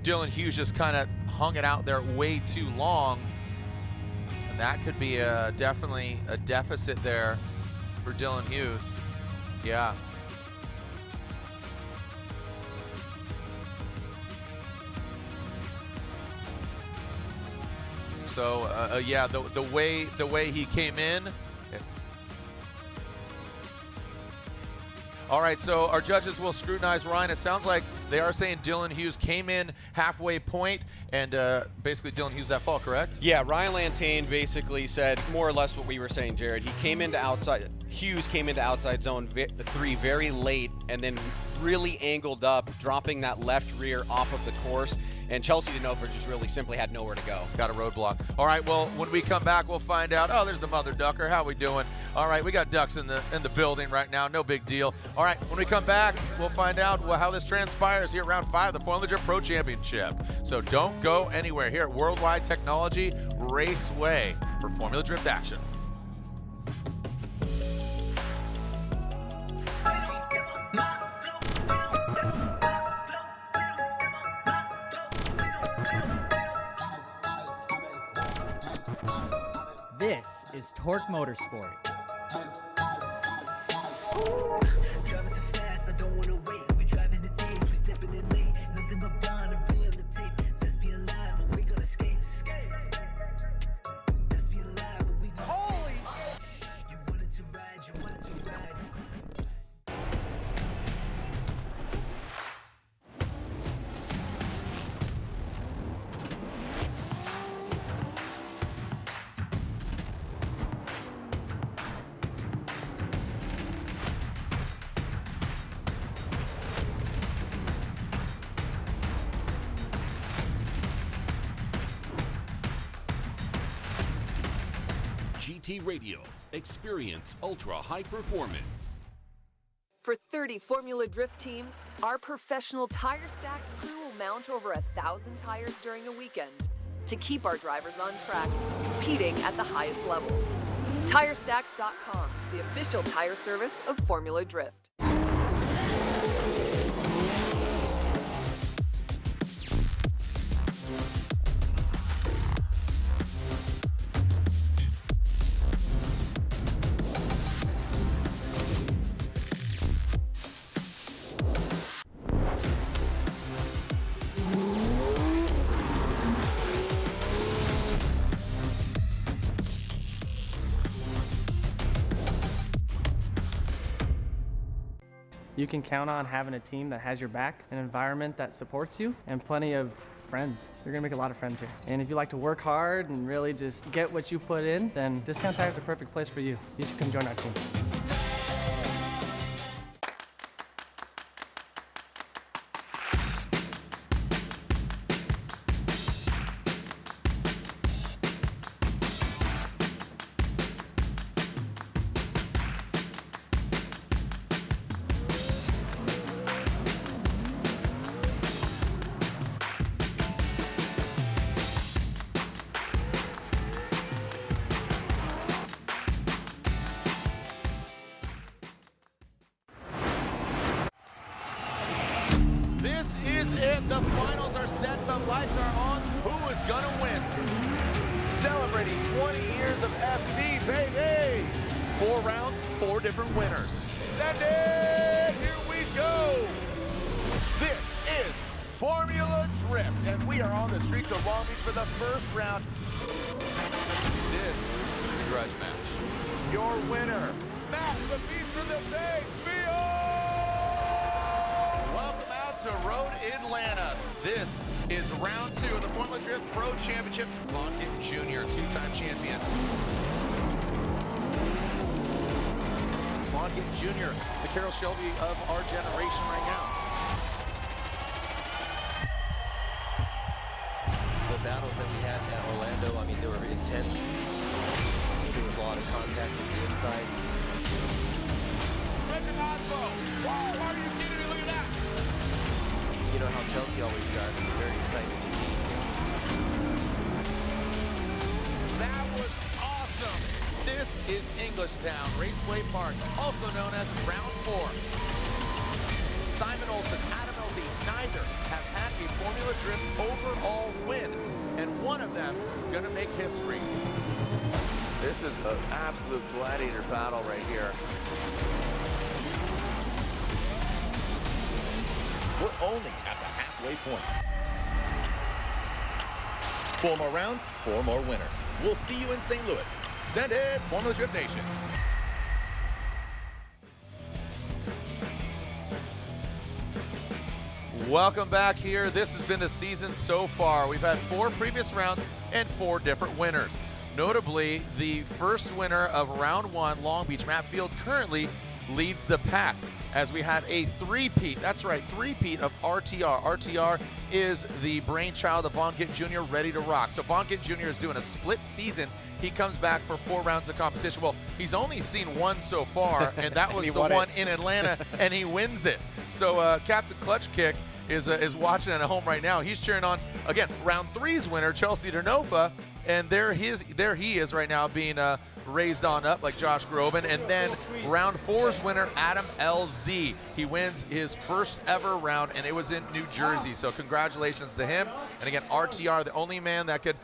Dylan Hughes just kind of hung it out there way too long. And that could be definitely a deficit there for Dylan Hughes. Yeah. So yeah, the way he came in. All right, so our judges will scrutinize Ryan. It sounds like they are saying Dylan Hughes came in halfway point, and basically Dylan Hughes at fault, correct? Yeah, Ryan Lantane basically said more or less what we were saying, Jared. He came into outside, Hughes came into outside zone 3 very late, and then really angled up, dropping that left rear off of the course. And Chelsea Denofa just really simply had nowhere to go. Got a roadblock. All right, well, when we come back, we'll find out. Oh, there's the mother ducker. How we doing? All right, we got ducks in the building right now. No big deal. All right, when we come back, we'll find out how this transpires here at round 5 of the Formula Drift Pro Championship. So don't go anywhere here at Worldwide Technology Raceway for Formula Drift action. This is Torque Motorsport. Driving too fast, I don't wanna wait. We driving the days, we stepping in late. Nothing but blind and real the tape. Let's be alive, but we gonna skate. Let's be alive, but we gonna skate. You wanted to ride, you wanted to ride. GT Radio. Experience ultra high performance. For 30 Formula Drift teams, our professional tire stacks crew will mount over 1,000 tires during a weekend to keep our drivers on track, competing at the highest level. TireStacks.com, the official tire service of Formula Drift. You can count on having a team that has your back, an environment that supports you, and plenty of friends. You're gonna make a lot of friends here. And if you like to work hard and really just get what you put in, then Discount Tire is a perfect place for you. You should come join our team. The finals are set, the lights are on. Who is gonna win? Celebrating 20 years of FD, baby! 4 rounds, 4 different winners. Send it! Here we go! This is Formula Drift, and we are on the streets of Long Beach for the first round. This is a grudge match. Your winner, Matt the Beast from the Bay, Welcome out to Road Atlanta. This is round 2 of the Formula Drift Pro Championship. Bakchis Jr., 2-time champion. Bakchis Jr., the Carroll Shelby of our generation right now. The battles that we had at Orlando, I mean, they were intense. There was a lot of contact with the inside. Aasbo! Wow, are you kidding me? Look at that! You know how Chelsea always drives. It's very exciting to see. That was awesome. This is English. Englishtown Raceway Park, also known as Round 4. Simon Olsen, Adam LZ, neither have had a Formula Drift overall win, and one of them is going to make history. This is an absolute gladiator battle right here. We're only at the halfway point. 4 more rounds, 4 more winners. We'll see you in St. Louis. Send it, Formula Drift Nation. Welcome back here. This has been the season so far. We've had 4 previous rounds and 4 different winners. Notably, the first winner of round 1, Long Beach, Matt Field, currently leads the pack as we had a three-peat. That's right, three-peat of RTR. RTR is the brainchild of Von Gitt Jr., ready to rock. So Von Gitt Jr. is doing a split season. He comes back for 4 rounds of competition. Well, he's only seen 1 so far, and that was the one in Atlanta, and he wins it. So Captain Clutch Kick is watching at home right now. He's cheering on, again, round 3's winner, Chelsea Denofa, and there he is right now being raised on up like Josh Groban. And then round 4's winner, Adam LZ. He wins his first ever round, and it was in New Jersey. So congratulations to him. And again, RTR, the only man that could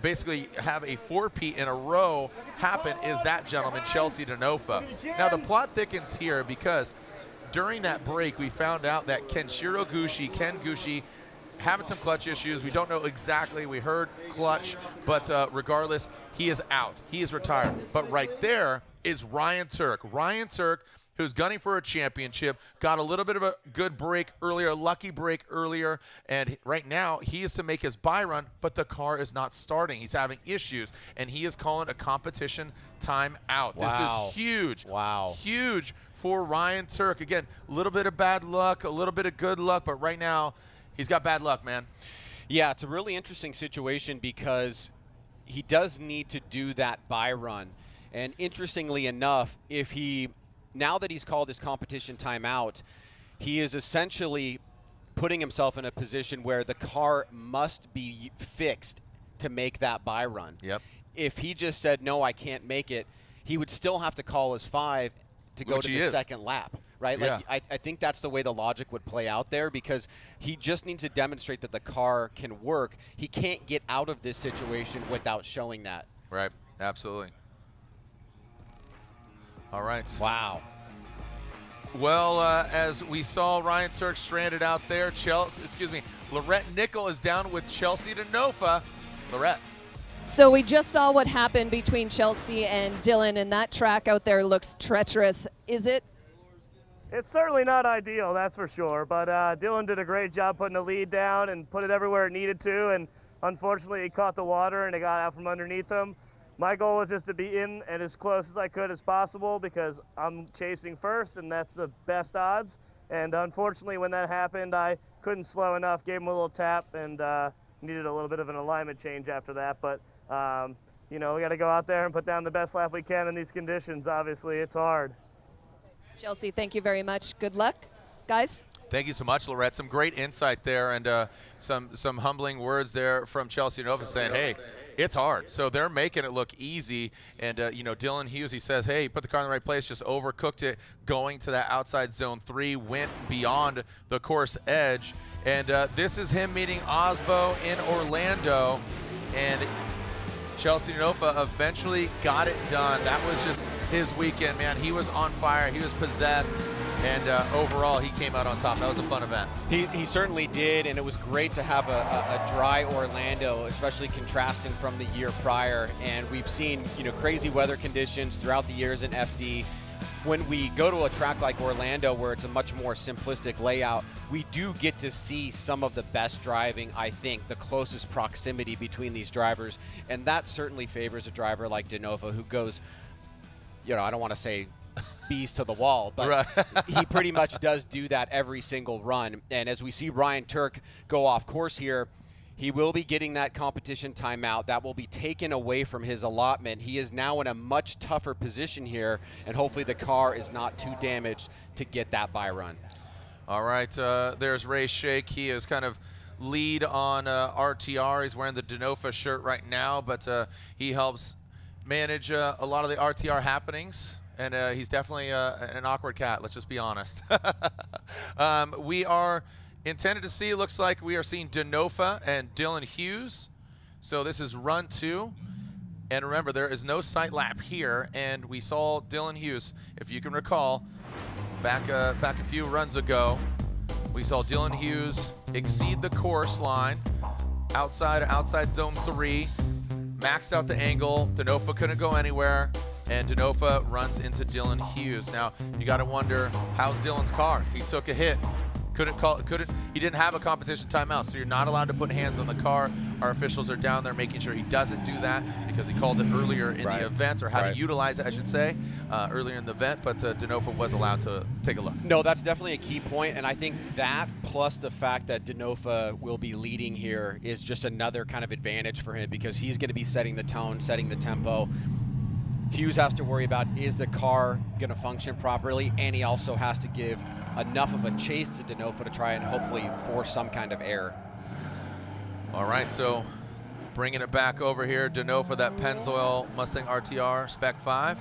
basically have a 4-peat in a row happen is that gentleman, Chelsea Denofa. Now the plot thickens here because during that break, we found out that Ken Gushi, having some clutch issues. We don't know exactly. We heard clutch, but regardless, he is out. He is retired. But right there is Ryan Turk. Ryan Turk, who's gunning for a championship, got a little bit of a good break earlier, a lucky break earlier, and right now he is to make his buy run, but the car is not starting. He's having issues, and he is calling a competition timeout. Wow. This is huge. Wow. Huge for Ryan Turk. Again, a little bit of bad luck, a little bit of good luck, but right now he's got bad luck, man. Yeah, it's a really interesting situation because he does need to do that buy run. And interestingly enough, now that he's called his competition timeout, he is essentially putting himself in a position where the car must be fixed to make that buy run. Yep. If he just said, no, I can't make it, he would still have to call his 5 to go to the second lap. Right? Yeah. Like I think that's the way the logic would play out there, because he just needs to demonstrate that the car can work. He can't get out of this situation without showing that. Right. Absolutely. All right. Wow. Well, as we saw Ryan Turk stranded out there, Lorette Nickel is down with Chelsea Denofa. Lorette. So we just saw what happened between Chelsea and Dylan, and that track out there looks treacherous. Is it? It's certainly not ideal, that's for sure, but Dylan did a great job putting the lead down and put it everywhere it needed to, and unfortunately he caught the water and it got out from underneath him. My goal was just to be in and as close as I could as possible because I'm chasing first and that's the best odds, and unfortunately when that happened I couldn't slow enough, gave him a little tap, and needed a little bit of an alignment change after that, but you know, we got to go out there and put down the best lap we can in these conditions. Obviously it's hard. Chelsea, thank you very much. Good luck, guys. Thank you so much, Lorette. Some great insight there, and some humbling words there from Chelsea Denofa saying, hey, it's hard. So they're making it look easy. And, you know, Dylan Hughes, he says, hey, put the car in the right place, just overcooked it, going to that outside zone 3, went beyond the course edge. And this is him meeting Aasbo in Orlando. And Chelsea Denofa eventually got it done. That was just his weekend, man. He was on fire. He was possessed. And overall, he came out on top. That was a fun event. He certainly did, and it was great to have a dry Orlando, especially contrasting from the year prior. And we've seen, you know, crazy weather conditions throughout the years in FD. When we go to a track like Orlando, where it's a much more simplistic layout, we do get to see some of the best driving, I think, the closest proximity between these drivers. And that certainly favors a driver like Denofa, who goes, you know, I don't want to say bees to the wall, but he pretty much does do that every single run. And as we see Ryan Turk go off course here, he will be getting that competition timeout. That will be taken away from his allotment. He is now in a much tougher position here, and hopefully the car is not too damaged to get that buy run. All right, there's Ray Shake. He is kind of lead on RTR. He's wearing the Denofa shirt right now, but he helps manage a lot of the RTR happenings, and he's definitely an awkward cat, let's just be honest. We are intended to see, looks like we are seeing Denofa and Dylan Hughes. So this is run 2. And remember, there is no sight lap here, and we saw Dylan Hughes, if you can recall, back a few runs ago, we saw Dylan Hughes exceed the course line outside zone 3, maxed out the angle. Denofa couldn't go anywhere, and Denofa runs into Dylan Hughes. Now you got to wonder, how's Dylan's car? He took a hit. He didn't have a competition timeout, so you're not allowed to put hands on the car. Our officials are down there making sure he doesn't do that because he called it earlier in the event, or how to utilize it, I should say, earlier in the event, but Denofa was allowed to take a look. No, that's definitely a key point, and I think that plus the fact that Denofa will be leading here is just another kind of advantage for him because he's going to be setting the tone, setting the tempo. Hughes has to worry about, is the car going to function properly, and he also has to give enough of a chase to Denofa to try and hopefully force some kind of error. All right, so bringing it back over here, Denofa, that Pennzoil Mustang RTR Spec 5.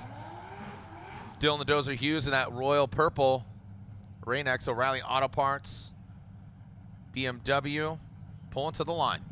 Dylan the Dozer Hughes in that royal purple Rain-X O'Reilly Auto Parts BMW, pulling to the line.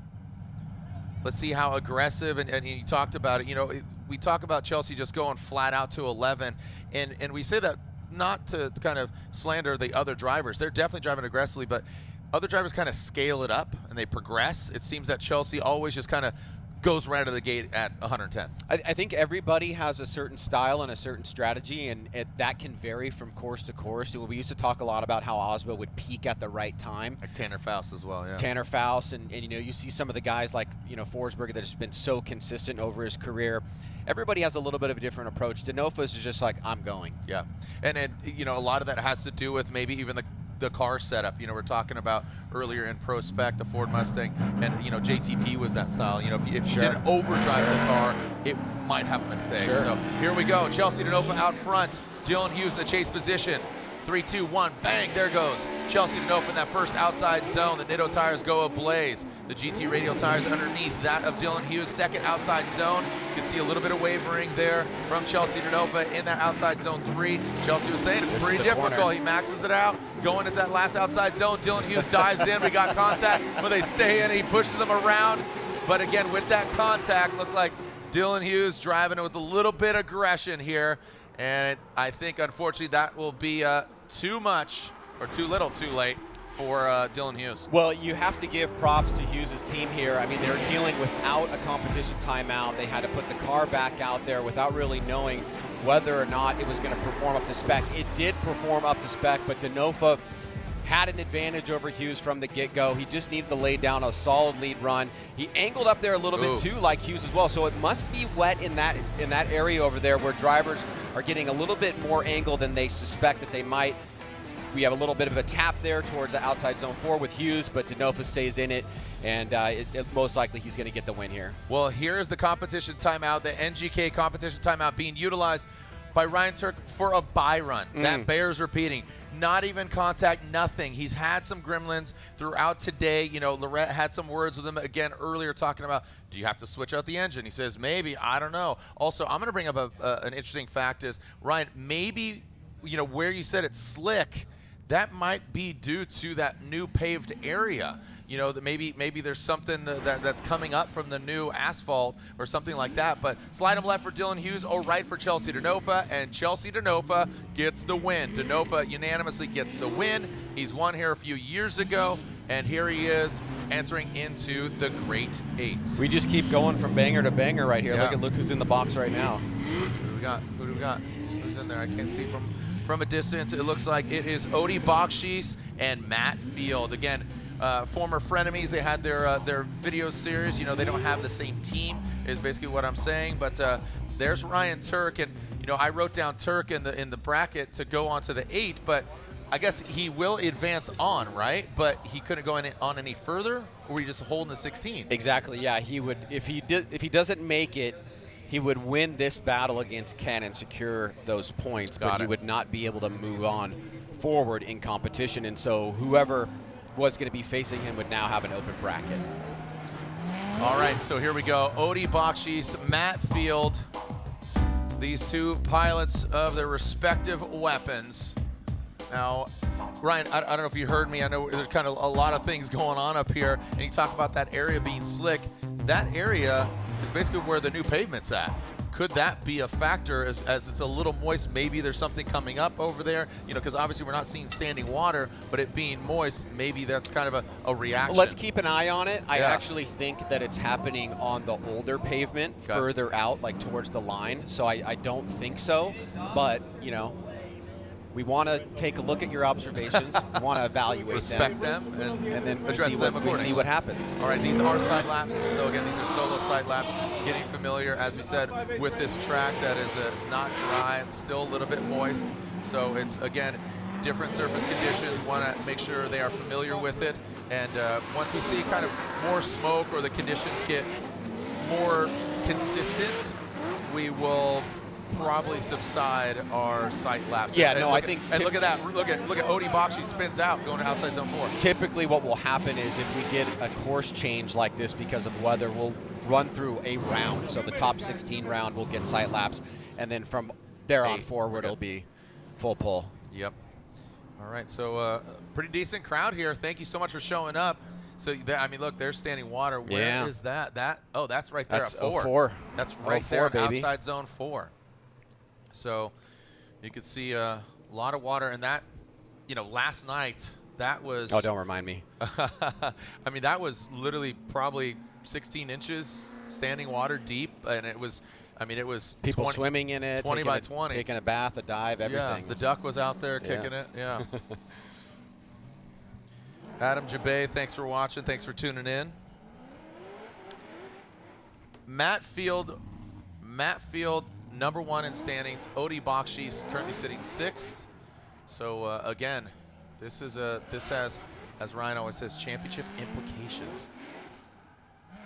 Let's see how aggressive, and you talked about it, you know, we talk about Chelsea just going flat out to 11, and we say that not to kind of slander the other drivers. They're definitely driving aggressively, but other drivers kind of scale it up and they progress. It seems that Chelsea always just kind of goes right out of the gate at 110. I think everybody has a certain style and a certain strategy, and that can vary from course to course. We used to talk a lot about how Aasbo would peak at the right time. Like Tanner Faust as well, yeah. Tanner Faust, and you know, you see some of the guys like, you know, Forsberg that has been so consistent over his career. Everybody has a little bit of a different approach. Denofa is just like, I'm going. Yeah, and you know, a lot of that has to do with maybe even the car setup. You know, we're talking about earlier in Pro Spec, the Ford Mustang, and you know, JTP was that style. You know, if you didn't overdrive the car, it might have a mistake. So here we go. Chelsea Denofa out front. Dylan Hughes in the chase position. 3, 2, 1, bang, there goes Chelsea Denofa in that first outside zone. The Nitto tires go ablaze. The GT radial tires underneath that of Dylan Hughes, second outside zone. You can see a little bit of wavering there from Chelsea Denofa in that outside zone 3. Chelsea was saying it's pretty difficult. Corner. He maxes it out, going at that last outside zone. Dylan Hughes dives in. We got contact, but they stay in. He pushes them around. But again, with that contact, looks like Dylan Hughes driving it with a little bit of aggression here. And I think, unfortunately, that will be too much or too little too late for Dylan Hughes. Well, you have to give props to Hughes' team here. I mean, they're dealing without a competition timeout. They had to put the car back out there without really knowing whether or not it was going to perform up to spec. It did perform up to spec, but Denofa had an advantage over Hughes from the get-go. He just needed to lay down a solid lead run. He angled up there a little bit too, like Hughes as well. So it must be wet in that area over there where drivers are getting a little bit more angle than they suspect that they might. We have a little bit of a tap there towards the outside zone 4 with Hughes, but Denofa stays in it, and most likely he's going to get the win here. Well, here's the competition timeout, the NGK competition timeout being utilized by Ryan Turk for a bye run. That bears repeating. Not even contact, nothing. He's had some gremlins throughout today. You know, Lorette had some words with him again earlier talking about, do you have to switch out the engine? He says, maybe, I don't know. Also, I'm going to bring up an interesting fact is, Ryan, maybe, you know, where you said it's slick, that might be due to that new paved area. You know, that maybe there's something that's coming up from the new asphalt or something like that. But slide him left for Dylan Hughes or right for Chelsea Denofa, and Chelsea Denofa gets the win. Denofa unanimously gets the win. He's won here a few years ago, and here he is entering into the Great 8. We just keep going from banger to banger right here. Yeah. Look who's in the box right now. Who do we got? Who do we got? Who's in there? I can't see from a distance. It looks like it is Odie Bakchis and Matt Field. Again, former frenemies. They had their video series. You know, they don't have the same team is basically what I'm saying. But there's Ryan Turk, and you know, I wrote down Turk in the bracket to go on to the 8, but I guess he will advance on, right? But he couldn't go on any further, or were you just holding the 16? Exactly. Yeah, he would if he doesn't make it. He would win this battle against Ken and secure those points, but he would not be able to move on forward in competition. And so whoever was going to be facing him would now have an open bracket. All right, so here we go. Odie Bakchis, Matt Field. these two pilots of their respective weapons. Now, Ryan, I don't know if you heard me. I know there's kind of a lot of things going on up here, and you talk about that area being slick. That area is basically where the new pavement's at. Could that be a factor as it's a little moist? Maybe there's something coming up over there, you know, because obviously we're not seeing standing water, but it being moist, maybe that's kind of a reaction. Let's keep an eye on it. I actually think that it's happening on the older pavement further out, like towards the line. So I don't think so, but, you know, we want to take a look at your observations, we want to evaluate respect them, and then address them accordingly. We see what happens. All right, these are side laps. So again, these are solo side laps. Getting familiar, as we said, with this track that is not dry, still a little bit moist. So it's, again, different surface conditions. Want to make sure they are familiar with it. And once we see kind of more smoke or the conditions get more consistent, we will probably subside our sight laps. Yeah, and no, I think. And look at that. Look at Odi Bakchis spins out going to outside zone 4. Typically, what will happen is if we get a course change like this because of weather, we'll run through a round. So the top 16 round will get sight laps, and then from there on forward, it'll be full pull. Yep. All right. So pretty decent crowd here. Thank you so much for showing up. So, I mean, look, there's standing water. Where is that? Oh, that's right there that's at 4. 4. That's right there, baby. outside zone 4. So you could see a lot of water, and that, you know, last night, that was... Oh, don't remind me. I mean, that was literally probably 16 inches standing water deep, and it was, I mean, it was... People swimming in it. 20 by 20. Taking a bath, a dive, everything. Yeah, the duck was out there kicking it, yeah. Adam Jabay, thanks for watching. Thanks for tuning in. Matt Field, number 1 in standings. Odi Bakchis currently sitting 6th. So again, this has, as Ryan always says, championship implications.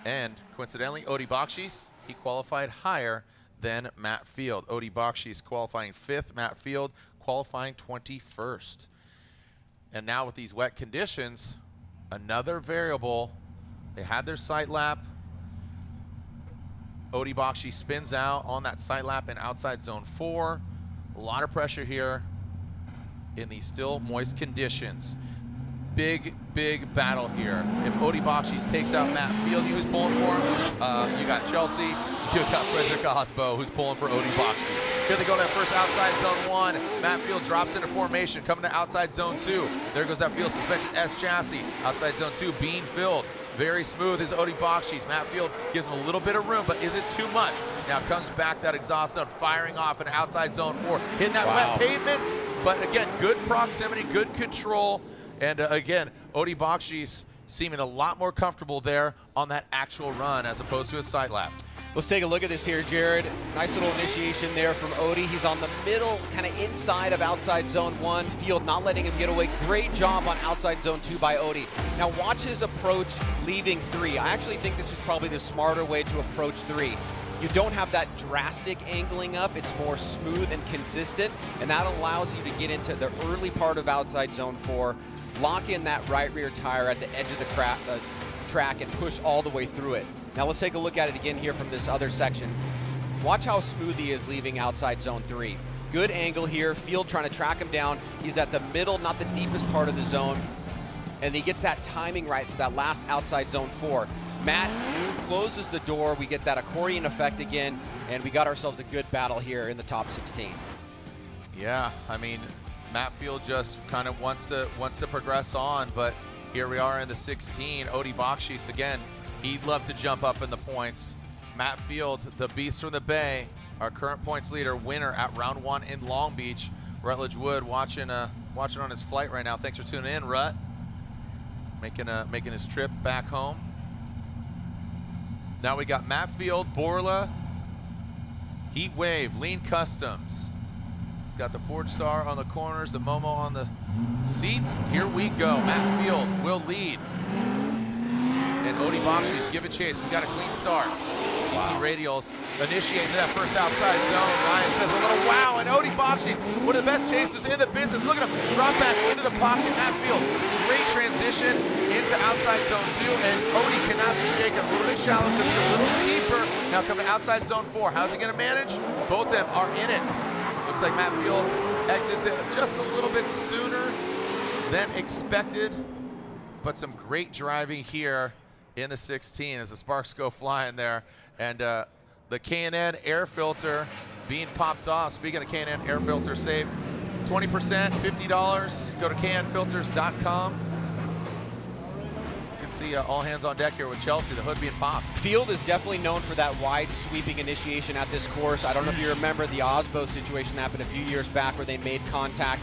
And coincidentally, Odi Bakchis, he qualified higher than Matt Field. Odi Bakchis qualifying 5th, Matt Field qualifying 21st. And now with these wet conditions, another variable. They had their sight lap. Odi Bakchis spins out on that sight lap in outside zone 4. A lot of pressure here in these still moist conditions. Big, big battle here. If Odi Bakchis takes out Matt Field, who's pulling for him? You got Chelsea, you got Frederick Aasbo, who's pulling for Odi Bakchis. Here they go, that first outside zone 1. Matt Field drops into formation, coming to outside zone 2. There goes that Field suspension S chassis. Outside zone 2 being filled. Very smooth is Odi Bakchis. Matt Field gives him a little bit of room, but isn't too much. Now comes back that exhaust note, firing off in outside zone 4. Hitting that wet pavement, but again, good proximity, good control. And again, Odi Bakchis seeming a lot more comfortable there on that actual run as opposed to a sight lap. Let's take a look at this here, Jared. Nice little initiation there from Odi. He's on the middle, kind of inside of outside zone 1. Field not letting him get away. Great job on outside zone 2 by Odi. Now watch his approach leaving 3. I actually think this is probably the smarter way to approach 3. You don't have that drastic angling up. It's more smooth and consistent, and that allows you to get into the early part of outside zone 4, lock in that right rear tire at the edge of the track, and push all the way through it. Now let's take a look at it again here from this other section. Watch how smooth he is leaving outside zone 3. Good angle here. Field trying to track him down. He's at the middle, not the deepest part of the zone. And he gets that timing right for that last outside zone 4. Matt closes the door. We get that accordion effect again, and we got ourselves a good battle here in the top 16. Yeah, I mean, Matt Field just kind of wants to progress on, but here we are in the 16. Odi Bakchis again. He'd love to jump up in the points. Matt Field, the beast from the Bay, our current points leader, winner at round 1 in Long Beach. Rutledge Wood watching on his flight right now. Thanks for tuning in, Rut. Making his trip back home. Now we got Matt Field, Borla, Heat Wave, Lean Customs. He's got the Ford Star on the corners, the Momo on the seats. Here we go. Matt Field will lead. And Odi Bakchis giving chase. We got a clean start. GT Radials initiating that first outside zone. Ryan says a little wow, and Odi Bakchis, one of the best chasers in the business. Look at him drop back into the pocket. Matt Field, great transition into outside zone 2, and Odi cannot be shaken. A little bit shallow, just a little deeper, Now coming outside zone 4. How's he going to manage? Both of them are in it. Looks like Matt Field exits it just a little bit sooner than expected. But some great driving here in the 16 as the sparks go flying there. And the K&N air filter being popped off. Speaking of K&N air filter, save 20%, $50. Go to knfilters.com. You can see all hands on deck here with Chelsea, the hood being popped. Field is definitely known for that wide sweeping initiation at this course. I don't know if you remember the Aasbo situation that happened a few years back where they made contact.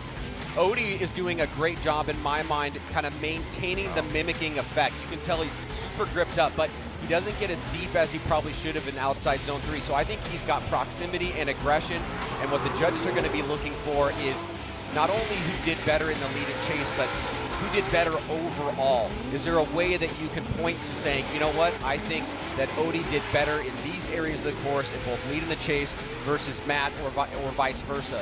Odie is doing a great job, in my mind, kind of maintaining the mimicking effect. You can tell he's super gripped up, but he doesn't get as deep as he probably should have in outside zone 3. So I think he's got proximity and aggression, and what the judges are going to be looking for is not only who did better in the lead and chase, but who did better overall. Is there a way that you can point to saying, you know what, I think that Odie did better in these areas of the course in both lead and the chase versus Matt or vice versa?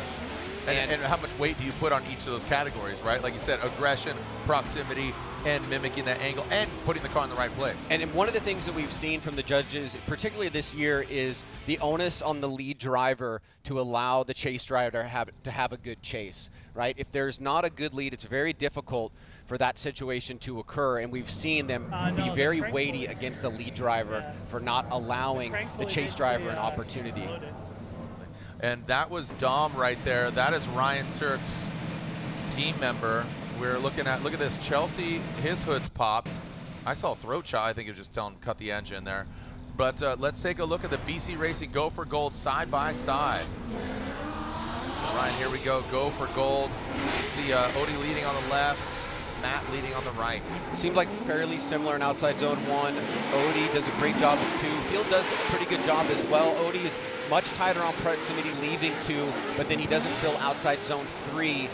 And how much weight do you put on each of those categories, right? Like you said, aggression, proximity, and mimicking that angle, and putting the car in the right place. And one of the things that we've seen from the judges, particularly this year, is the onus on the lead driver to allow the chase driver to have a good chase, right? If there's not a good lead, it's very difficult for that situation to occur, and we've seen them be very weighty against the lead driver for not allowing the chase driver an opportunity. And that was Dom right there. That is Ryan Turk's team member. We're looking at, look at this, Chelsea, his hood's popped. I saw a throat shot. I think he was just telling him to cut the engine there. But let's take a look at the BC Racing Go for Gold side by side. Ryan, here we go, Go for Gold. See Odie leading on the left, Matt leading on the right. Seems like fairly similar in outside zone 1. Odie does a great job in 2. Field does a pretty good job as well. Odie is much tighter on proximity leaving 2, but then he doesn't fill outside zone 3.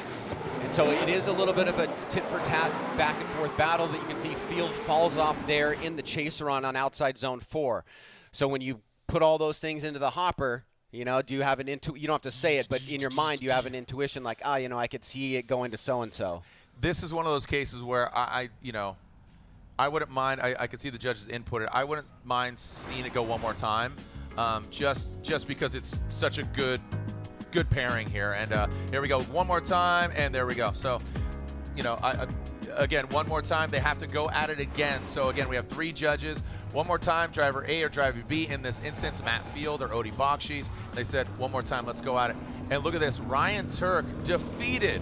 And so it is a little bit of a tit-for-tat back and forth battle that you can see Field falls off there in the chase run on outside zone 4. So when you put all those things into the hopper, you know, do you have an you don't have to say it, but in your mind you have an intuition like, you know, I could see it going to so-and-so. This is one of those cases where I wouldn't mind, I could see the judges input it. I wouldn't mind seeing it go one more time, just because it's such a good pairing here. And here we go, one more time, and there we go. So, you know, again, one more time, they have to go at it again. So again, we have 3 judges. One more time, driver A or driver B, in this instance, Matt Field or Odie Bakchis. They said, one more time, let's go at it. And look at this, Ryan Turk defeated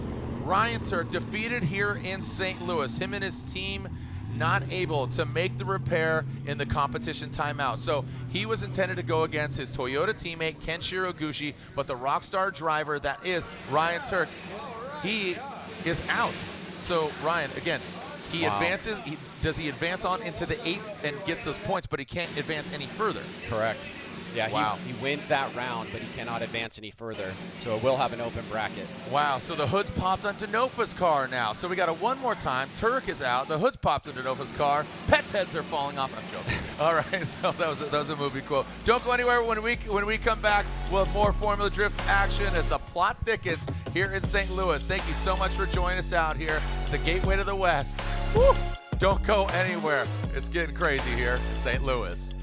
here in St. Louis. Him and his team not able to make the repair in the competition timeout. So he was intended to go against his Toyota teammate, Kenshiro Gushi, but the Rockstar driver, that is Ryan Turk, he is out. So Ryan, again, he advances, does he advance on into the 8 and gets those points, but he can't advance any further? Correct. Yeah, he wins that round, but he cannot advance any further. So it will have an open bracket. Wow, so the hood's popped on Denofa's car now. So we got a one more time. Turk is out. The hood's popped on Denofa's car. Pets' heads are falling off. I'm joking. All right, so that was a movie quote. Don't go anywhere. When we come back, we'll have more Formula Drift action as the plot thickens here in St. Louis. Thank you so much for joining us out here, the gateway to the West. Woo! Don't go anywhere. It's getting crazy here in St. Louis.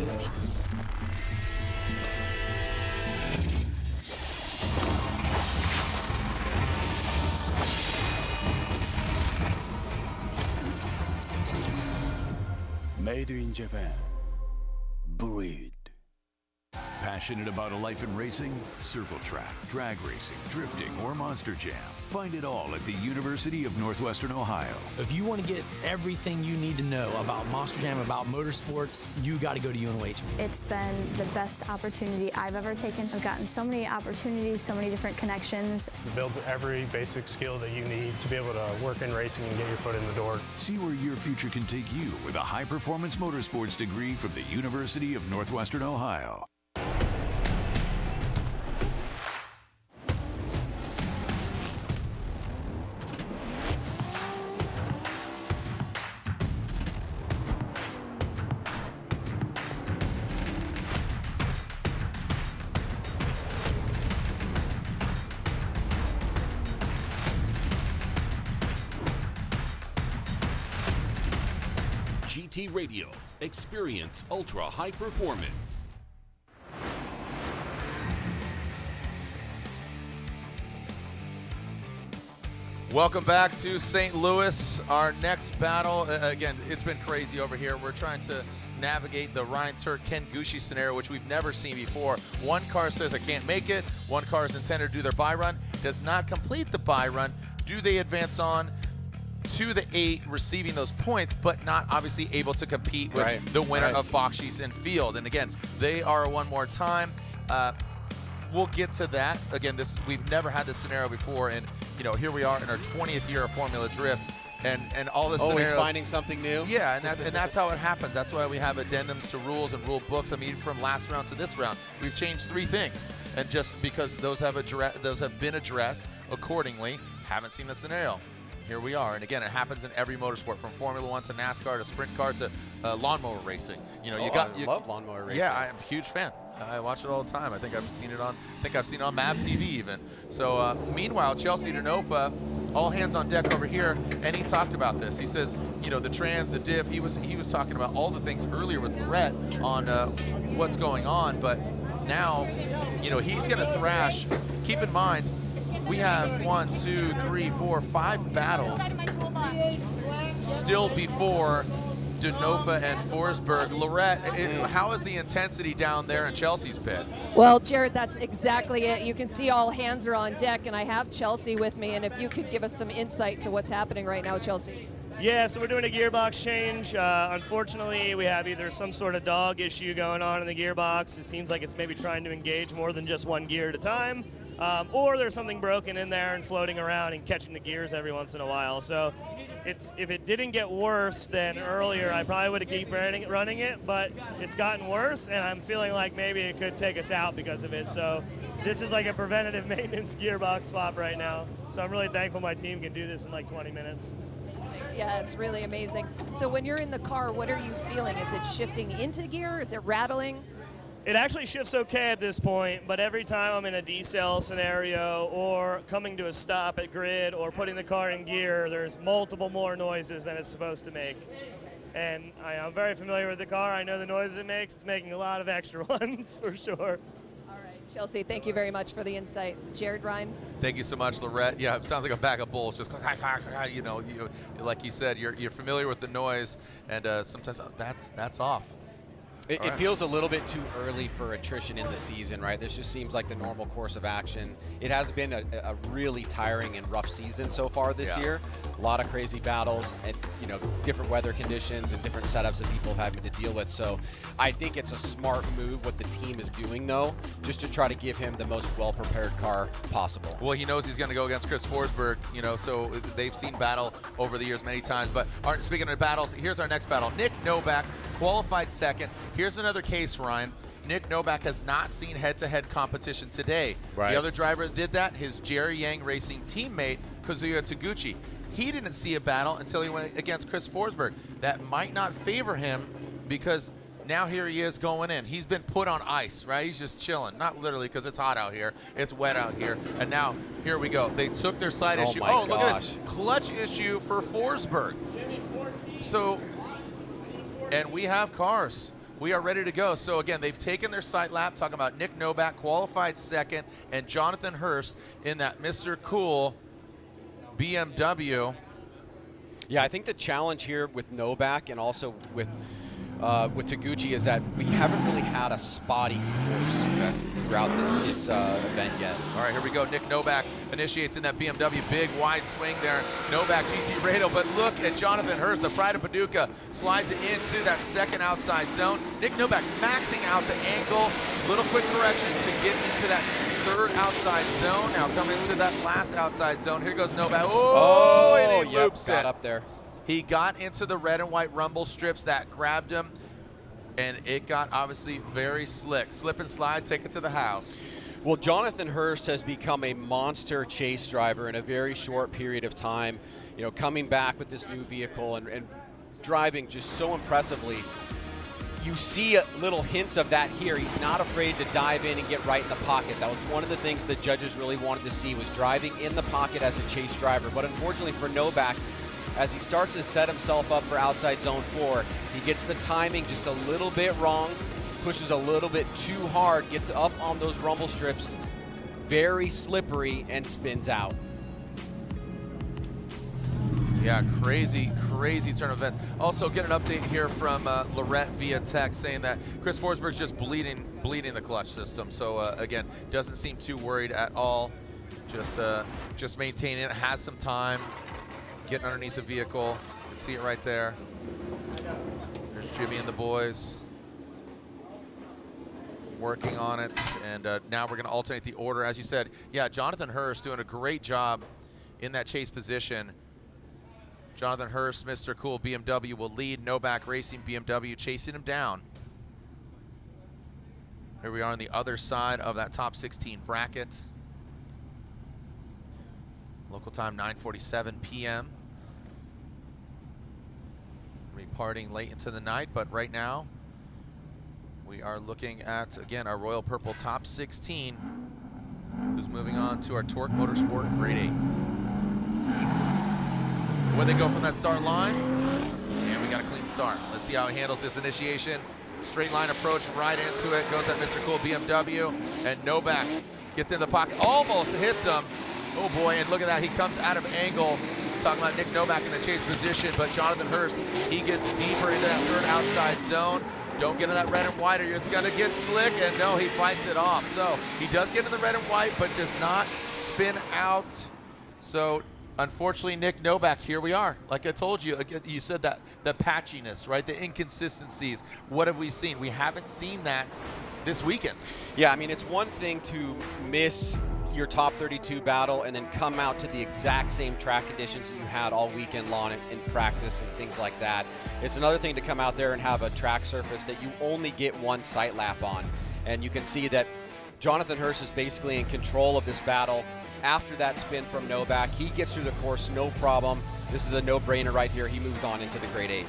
Made in Japan. Breed. Passionate about a life in racing? Circle track, drag racing, drifting, or Monster Jam. Find it all at the University of Northwestern Ohio. If you want to get everything you need to know about Monster Jam, about motorsports, you got to go to UNOH. It's been the best opportunity I've ever taken. I've gotten so many opportunities, so many different connections. Build every basic skill that you need to be able to work in racing and get your foot in the door. See where your future can take you with a high-performance motorsports degree from the University of Northwestern Ohio. GT Radio. Experience ultra high performance. Welcome back to St. Louis. Our next battle, again, it's been crazy over here. We're trying to navigate the Ryan Turk Ken Gucci scenario, which we've never seen before. One car says I can't make it. One car is intended to do their buy run, does not complete the buy run. Do they advance on to the 8, receiving those points, but not obviously able to compete with the winner of Bakchis and Field? And again, they are one more time. We'll get to that. Again, we've never had this scenario before, and here we are in our 20th year of Formula Drift, and all this always scenarios, finding something new. Yeah, and that's how it happens. That's why we have addendums to rules and rule books. I mean, from last round to this round, we've changed 3 things, and just because those have been addressed accordingly, haven't seen the scenario. Here we are, and again, it happens in every motorsport, from Formula 1 to NASCAR to sprint car to lawnmower racing. You love lawnmower racing. Yeah, I'm a huge fan. I watch it all the time. I think I've seen it on MAV TV even. So meanwhile, Chelsea Denofa, all hands on deck over here, and he talked about this. He says, the trans, the diff. He was talking about all the things earlier with Lorette on what's going on, but now, he's going to thrash. Keep in mind, we have 1, 2, 3, 4, 5 battles still before Denofa and Forsberg. Lorette, how is the intensity down there in Chelsea's pit? Well, Jared, that's exactly it. You can see all hands are on deck, and I have Chelsea with me, and if you could give us some insight to what's happening right now, Chelsea. Yeah, so we're doing a gearbox change. Unfortunately, we have either some sort of dog issue going on in the gearbox. It seems like it's maybe trying to engage more than just one gear at a time. Or there's something broken in there and floating around and catching the gears every once in a while. So if it didn't get worse than earlier, I probably would have kept running it, but it's gotten worse, and I'm feeling like maybe it could take us out because of it. So this is like a preventative maintenance gearbox swap right now. So I'm really thankful my team can do this in like 20 minutes. Yeah, it's really amazing. So when you're in the car, what are you feeling? Is it shifting into gear? Is it rattling? It actually shifts okay at this point, but every time I'm in a decel scenario or coming to a stop at grid or putting the car in gear, there's multiple more noises than it's supposed to make. And I'm very familiar with the car. I know the noises it makes. It's making a lot of extra ones for sure. All right, Chelsea, thank you very much for the insight. Jared, Ryan? Thank you so much, Lorette. Yeah, it sounds like a bag of bulls. Just like you said, you're familiar with the noise, and sometimes that's off. It feels a little bit too early for attrition in the season, right? This just seems like the normal course of action. It has been a really tiring and rough season so far this year. A lot of crazy battles and, different weather conditions and different setups that people have had to deal with. So I think it's a smart move what the team is doing, though, just to try to give him the most well-prepared car possible. Well, he knows he's going to go against Chris Forsberg, so they've seen battle over the years many times. But speaking of battles, here's our next battle. Nick Novak, qualified second. Here's another case, Ryan. Nick Novak has not seen head-to-head competition today. Right. The other driver that did that, his Jerry Yang Racing teammate, Kazuya Taguchi. He didn't see a battle until he went against Chris Forsberg. That might not favor him because now here he is going in. He's been put on ice, right? He's just chilling. Not literally because it's hot out here. It's wet out here. And now, here we go. They took their side issue. Oh, look at this. Clutch issue for Forsberg. So, and we have cars. we are ready to go. So again, they've taken their sight lap, talking about Nick Novak qualified second and Jonathan Hurst in that Mr. Cool BMW. Yeah, I think the challenge here with Novak and also with Taguchi is that we haven't really had a spotty course throughout this event yet. All right, here we go. Nick Novak initiates in that BMW. Big wide swing there. Novak GT radio, but look at Jonathan Hurst, the pride of Paducah, slides it into that second outside zone. Nick Novak maxing out the angle. Little quick correction to get into that third outside zone. Now coming into that last outside zone. Here goes Novak. Oh, and he loops got it. up there. He got into the red and white rumble strips that grabbed him, and it got obviously very slick. Slip and slide, take it to the house. Well, Jonathan Hurst has become a monster chase driver in a very short period of time. You know, coming back with this new vehicle and driving just so impressively. You see little hints of that here. He's not afraid to dive in and get right in the pocket. That was one of the things the judges really wanted to see, was driving in the pocket as a chase driver. But unfortunately for Novak, as he starts to set himself up for outside zone 4, he gets the timing just a little bit wrong, pushes a little bit too hard, gets up on those rumble strips, very slippery, and spins out. Yeah, crazy turn of events. Also, get an update here from Lorette via text saying that Chris Forsberg's just bleeding the clutch system. So again, doesn't seem too worried at all. Just maintaining it, has some time. Getting underneath the vehicle. You can see it right there. There's Jimmy and the boys working on it. And now we're going to alternate the order. As you said, yeah, Jonathan Hurst doing a great job in that chase position. Jonathan Hurst, Mr. Cool BMW, will lead. Novak Racing BMW chasing him down. Here we are on the other side of that top 16 bracket. Local time 9:47 p.m. Reparting late into the night, but right now we are looking at, again, our Royal Purple top 16, who's moving on to our Torque Motorsport Grade 8. When they go from that start line, and we got a clean start. Let's see how he handles this initiation. Straight line approach right into it. Goes at Mr. Cool BMW, and Novak gets in the pocket, almost hits him. Oh boy, and look at that, he comes out of angle. Talking about Nick Novak in the chase position, but Jonathan Hurst, he gets deeper into that third outside zone. Don't get in that red and white or it's gonna get slick, and no, he fights it off. So he does get in the red and white, but does not spin out. So unfortunately, Nick Novak, here we are. Like I told you, you said that the patchiness, right? The inconsistencies. What have we seen? We haven't seen that this weekend. Yeah, I mean, it's one thing to miss your top 32 battle and then come out to the exact same track conditions that you had all weekend long in practice and things like that. It's another thing to come out there and have a track surface that you only get one sight lap on. And you can see that Jonathan Hurst is basically in control of this battle. After that spin from Novak, he gets through the course, no problem. This is a no-brainer right here. He moves on into the Grade 8.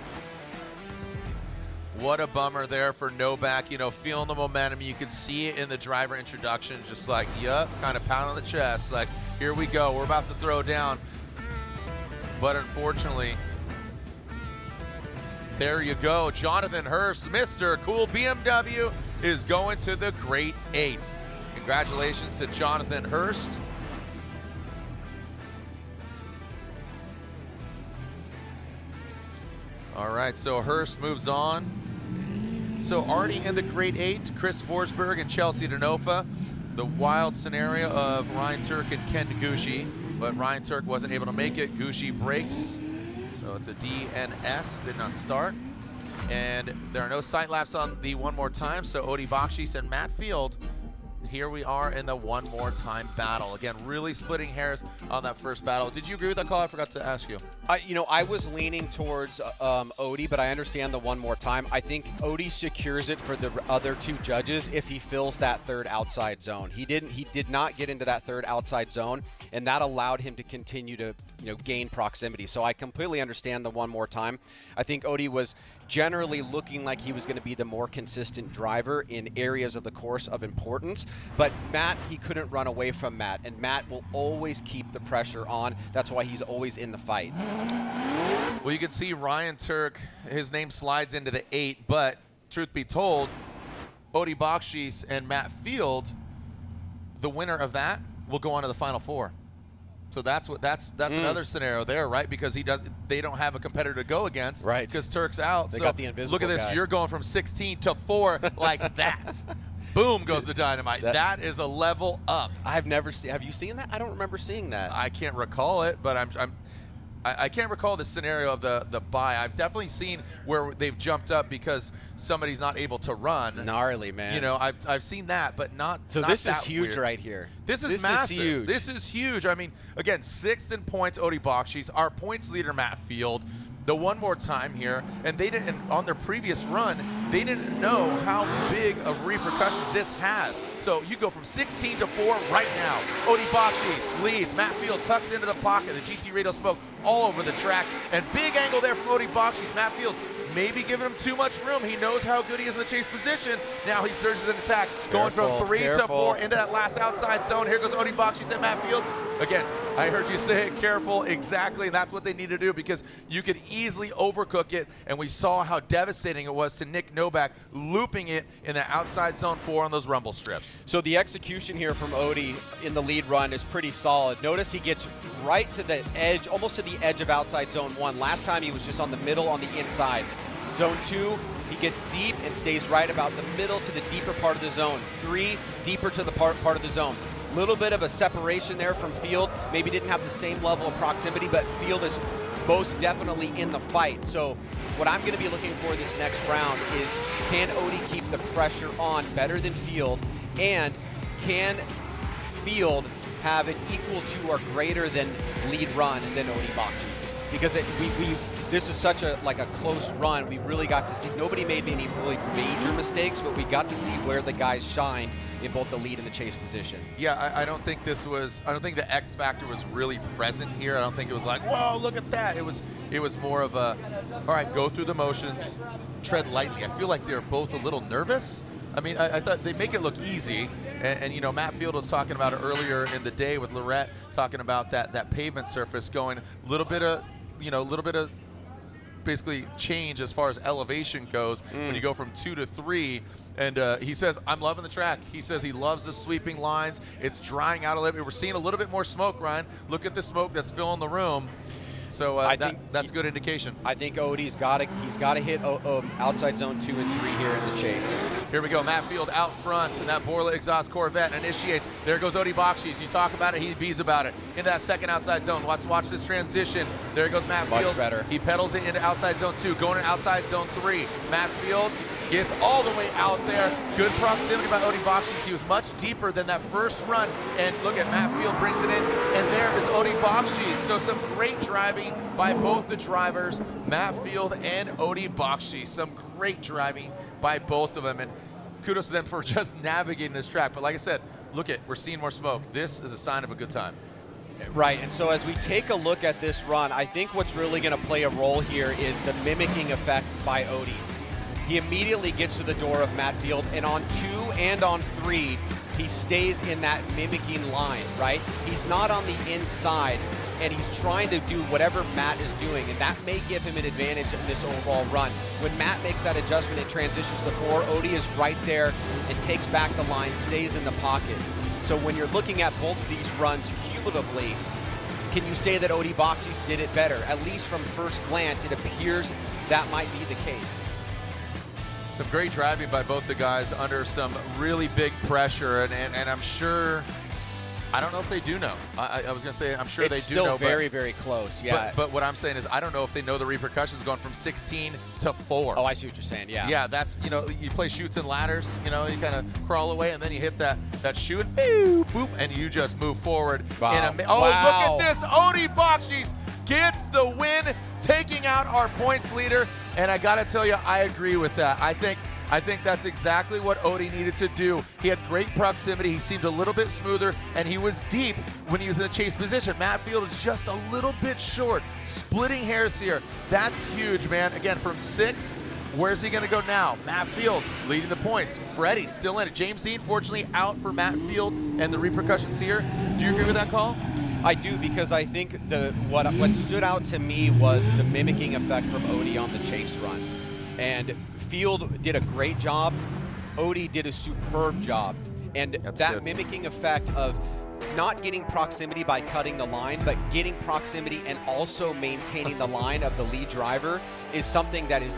What a bummer there for Novak, you know, feeling the momentum. You can see it in the driver introduction, just like, yup, kind of pound on the chest, like, here we go, we're about to throw down. But unfortunately, there you go. Jonathan Hurst, Mr. Cool BMW, is going to the Grade 8. Congratulations to Jonathan Hurst. All right, so Hurst moves on. So already in the Grade 8, Chris Forsberg and Chelsea Denofa. The wild scenario of Ryan Turk and Ken Taguchi, but Ryan Turk wasn't able to make it. Gucci breaks, so it's a DNS, did not start. And there are no sight laps on the one more time, so Odie Bakchis and Matt Field, here we are in the one more time battle. Again, really splitting hairs on that first battle. Did you agree with that call? I forgot to ask you. I was leaning towards Odie, but I understand the one more time. I think Odie secures it for the other two judges if he fills that third outside zone. He did not get into that third outside zone, and that allowed him to continue to gain proximity. So I completely understand the one more time. I think Odie was generally looking like he was going to be the more consistent driver in areas of the course of importance. But Matt, he couldn't run away from Matt, and Matt will always keep the pressure on. That's why he's always in the fight. Well, you can see Ryan Turk, his name slides into the 8, but truth be told, Odie Bakchis and Matt Field, the winner of that will go on to the Final Four. So that's another scenario there, right? Because they don't have a competitor to go against, right? Because Turk's out. They so got the invisible look at this. guy. You're going from 16 to 4 like that. Boom goes the dynamite. That is a level up. I've never seen. Have you seen that? I don't remember seeing that. I can't recall it, but I can't recall the scenario of the buy. I've definitely seen where they've jumped up because somebody's not able to run. Gnarly, man. You know, I've seen that, but not. So not this that is huge weird. right here. This is massive. Is huge. This is huge. I mean, again, 6th in points, Odie Bakchis. Our points leader, Matt Field. The one more time here, and they didn't. On their previous run, they didn't know how big of repercussions this has. So you go from 16 to 4 right now. Odie Bakchis leads. Matt Field tucks into the pocket. The GT radio smoke all over the track, and big angle there from Odie Bakchis. Matt Field maybe giving him too much room. He knows how good he is in the chase position. Now he surges in attack, going from 3 to 4 into that last outside zone. Here goes Odie Bakchis and Matt Field. Again, I heard you say it, careful, exactly, and that's what they need to do because you could easily overcook it, and we saw how devastating it was to Nick Novak looping it in the outside zone 4 on those rumble strips. So the execution here from Odie in the lead run is pretty solid. Notice he gets right to the edge, almost to the edge of outside zone 1. Last time he was just on the middle on the inside. Zone 2, he gets deep and stays right about the middle to the deeper part of the zone. 3, deeper to the part of the zone. Little bit of a separation there from Field. Maybe didn't have the same level of proximity, but Field is most definitely in the fight. So what I'm going to be looking for this next round is, can Odie keep the pressure on better than Field, and can Field have an equal to or greater than lead run than Odie Bakchis? Because this is such a close run. We really got to see, nobody made any really major mistakes, but we got to see where the guys shine in both the lead and the chase position. Yeah, I don't think the X factor was really present here. I don't think it was like, whoa, look at that. It was more of a, all right, go through the motions, tread lightly. I feel like they're both a little nervous. I mean, I thought they make it look easy. And you know, Matt Field was talking about it earlier in the day with Lorette, talking about that pavement surface going a little bit of basically change as far as elevation goes when you go from 2 to 3. And he says, I'm loving the track. He says he loves the sweeping lines. It's drying out a little bit. We're seeing a little bit more smoke, Ryan. Look at the smoke that's filling the room. So that's a good indication. I think Odie's got to hit outside zone 2 and 3 here in the chase. Here we go. Matt Field out front, and that Borla exhaust Corvette initiates. There goes Odie Bakchis. You talk about it, he bees about it. Into that second outside zone. Watch this transition. There goes Matt Field. Much better. He pedals it into outside zone 2, going to outside zone 3. Matt Field gets all the way out there. Good proximity by Odie Bakchis. He was much deeper than that first run. And look at Matt Field brings it in, and there is Odie Bakchis. So some great driving by both the drivers, Matt Field and Odie Bakchis. Some great driving by both of them, and kudos to them for just navigating this track. But like I said, we're seeing more smoke. This is a sign of a good time. Right, and so as we take a look at this run, I think what's really going to play a role here is the mimicking effect by Odie. He immediately gets to the door of Matt Field, and on 2 and on 3, he stays in that mimicking line, right? He's not on the inside, and he's trying to do whatever Matt is doing, and that may give him an advantage in this overall run. When Matt makes that adjustment and transitions to 4, Odie is right there and takes back the line, stays in the pocket. So when you're looking at both of these runs cumulatively, can you say that Odie Bakchis did it better? At least from first glance, it appears that might be the case. Some great driving by both the guys under some really big pressure, and I'm sure, I don't know if they do know. I was going to say, I'm sure they do know. It's still very, very close, yeah. But what I'm saying is, I don't know if they know the repercussions going from 16 to 4. Oh, I see what you're saying, yeah. Yeah, that's, you play chutes and ladders, you kind of crawl away, and then you hit that chute, and boop, boop, and you just move forward. Wow. Wow. Look at this, Odie Bakchis gets the win, taking out our points leader, and I gotta tell you, I agree with that. I think that's exactly what Odie needed to do. He had great proximity, he seemed a little bit smoother, and he was deep when he was in the chase position. Matt Field is just a little bit short, splitting hairs here. That's huge, man. Again, from 6th, where's he gonna go now? Matt Field leading the points. Freddie still in it. James Dean, fortunately, out for Matt Field and the repercussions here. Do you agree with that call? I do, because I think what stood out to me was the mimicking effect from Odie on the chase run. And Field did a great job. Odie did a superb job. And that mimicking effect of not getting proximity by cutting the line, but getting proximity and also maintaining the line of the lead driver is something that is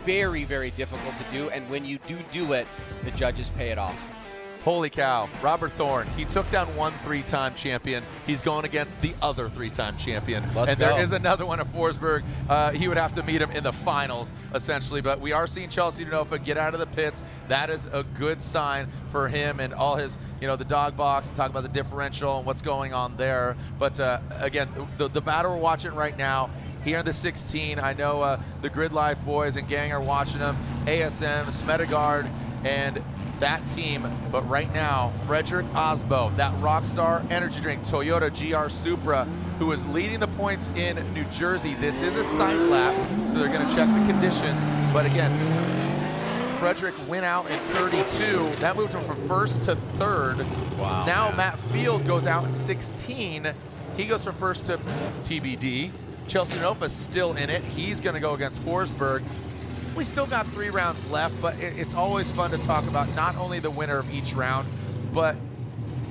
very, very difficult to do. And when you do it, the judges pay it off. Holy cow. Robert Thorne, he took down one 3-time champion. He's going against the other 3-time champion. Let's go. There is another one of Forsberg. He would have to meet him in the finals, essentially. But we are seeing Chelsea Denofa get out of the pits. That is a good sign for him and all his, the dog box, talk about the differential and what's going on there. But again, the battle we're watching right now, here in the 16, I know the Grid Life boys and gang are watching them. ASM, Smedegard, and that team. But right now, Frederick Aasbo, that Rockstar energy drink, Toyota GR Supra, who is leading the points in New Jersey. This is a site lap, so they're going to check the conditions. But again, Frederick went out in 32. That moved him from first to third. Wow. Now Matt Field goes out in 16. He goes from first to TBD. Chelsea Denofa's still in it. He's going to go against Forsberg. We still got 3 rounds left, but it's always fun to talk about not only the winner of each round, but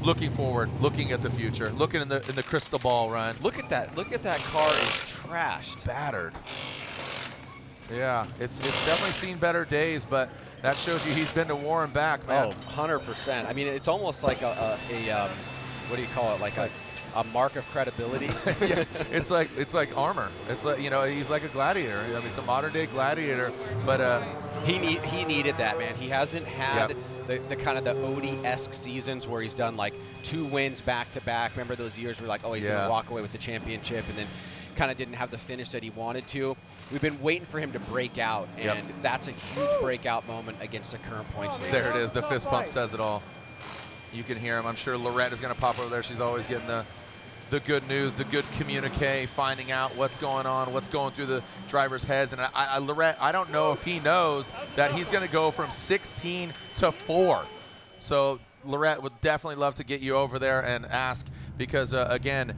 looking forward, looking at the future, looking in the crystal ball run. Look at that. Look at that car is trashed. Battered. Yeah, it's definitely seen better days, but that shows you he's been to war and back, man. Oh, 100%. I mean, it's almost like a what do you call it? Like a mark of credibility. Yeah, it's like armor. It's like, he's like a gladiator. I mean, it's a modern day gladiator, but he needed that, man. He hasn't had the kind of the Odie-esque seasons where he's done like 2 wins back to back. Remember those years where like, oh, he's going to walk away with the championship, and then kind of didn't have the finish that he wanted to. We've been waiting for him to break out, and that's a huge breakout moment against the current points leader. There it is. The fist pump says it all. You can hear him. I'm sure Lorette is going to pop over there. She's always getting the good news, the good communique, finding out what's going on, what's going through the drivers' heads. And Lorette, I don't know if he knows that he's going to go from 16 to 4. So Lorette would definitely love to get you over there and ask, because again,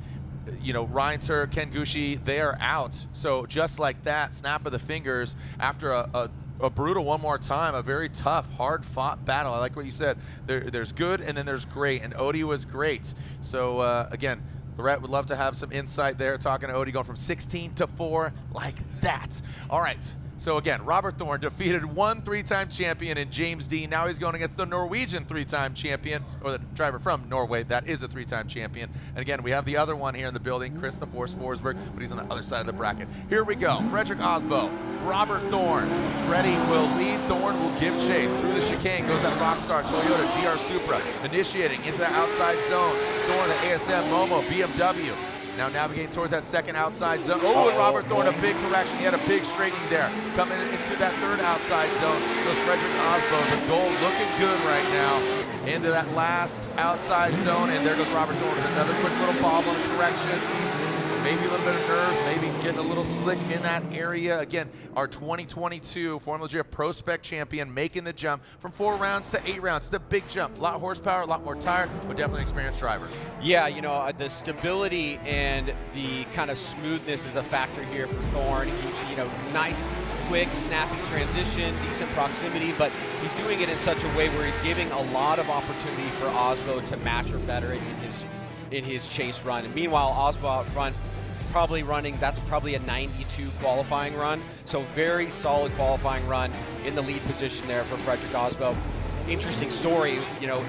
Reinter, Ken Gucci, they are out. So just like that, snap of the fingers after a brutal one more time, a very tough, hard-fought battle. I like what you said. There's good and then there's great, and Odie was great. So again, Lorette would love to have some insight there, talking to Odie going from 16 to 4 like that. All right. So again, Robert Thorne defeated one 3-time champion in James Dean. Now he's going against the Norwegian 3-time champion, or the driver from Norway that is a 3-time champion. And again, we have the other one here in the building, Chris the Force Forsberg, but he's on the other side of the bracket. Here we go. Frederick Aasbo, Robert Thorne. Freddie will lead. Thorne will give chase. Through the chicane goes that Rockstar Toyota GR Supra, initiating into the outside zone. Thorne, the ASM Momo BMW. Now navigating towards that second outside zone. Oh, and Robert Thorne, a big correction. He had a big straightening there. Coming into that third outside zone goes Frederick Aasbo. The goal looking good right now. Into that last outside zone, and there goes Robert Thorne with another quick little problem correction. Maybe a little bit of nerves, maybe getting a little slick in that area. Again, our 2022 Formula Drift Prospect champion making the jump from 4 rounds to 8 rounds. It's a big jump. A lot of horsepower, a lot more tire, but definitely experienced driver. Yeah, the stability and the kind of smoothness is a factor here for Thorne. Nice, quick, snappy transition, decent proximity, but he's doing it in such a way where he's giving a lot of opportunity for Aasbo to match or better in his chase run. And meanwhile, Aasbo out front, that's probably a 92 qualifying run. So very solid qualifying run in the lead position there for Frederick Aasbo. Interesting story, you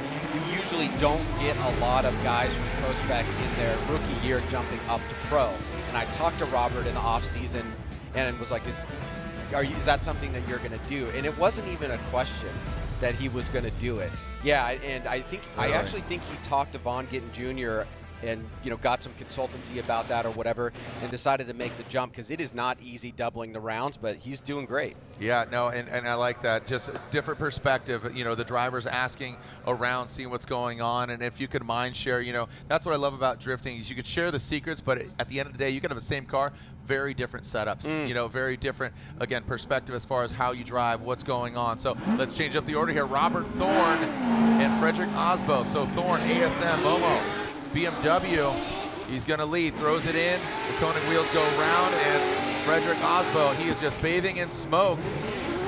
usually don't get a lot of guys from Prospect in their rookie year jumping up to pro. And I talked to Robert in the off season and was like, is that something that you're gonna do? And it wasn't even a question that he was gonna do it. Yeah, and I actually think he talked to Vaughn Gittin Jr. and got some consultancy about that or whatever, and decided to make the jump, because it is not easy doubling the rounds, but he's doing great. Yeah, no, and I like that. Just a different perspective. The drivers asking around, seeing what's going on, and if you could mind share, that's what I love about drifting, is you could share the secrets, but at the end of the day, you can have the same car, very different setups, very different, again, perspective as far as how you drive, what's going on. So let's change up the order here. Robert Thorne and Frederick Aasbo. So Thorne, ASM, Momo, BMW, he's going to lead, throws it in, the Koenig wheels go round, and Frederick Aasbo, he is just bathing in smoke.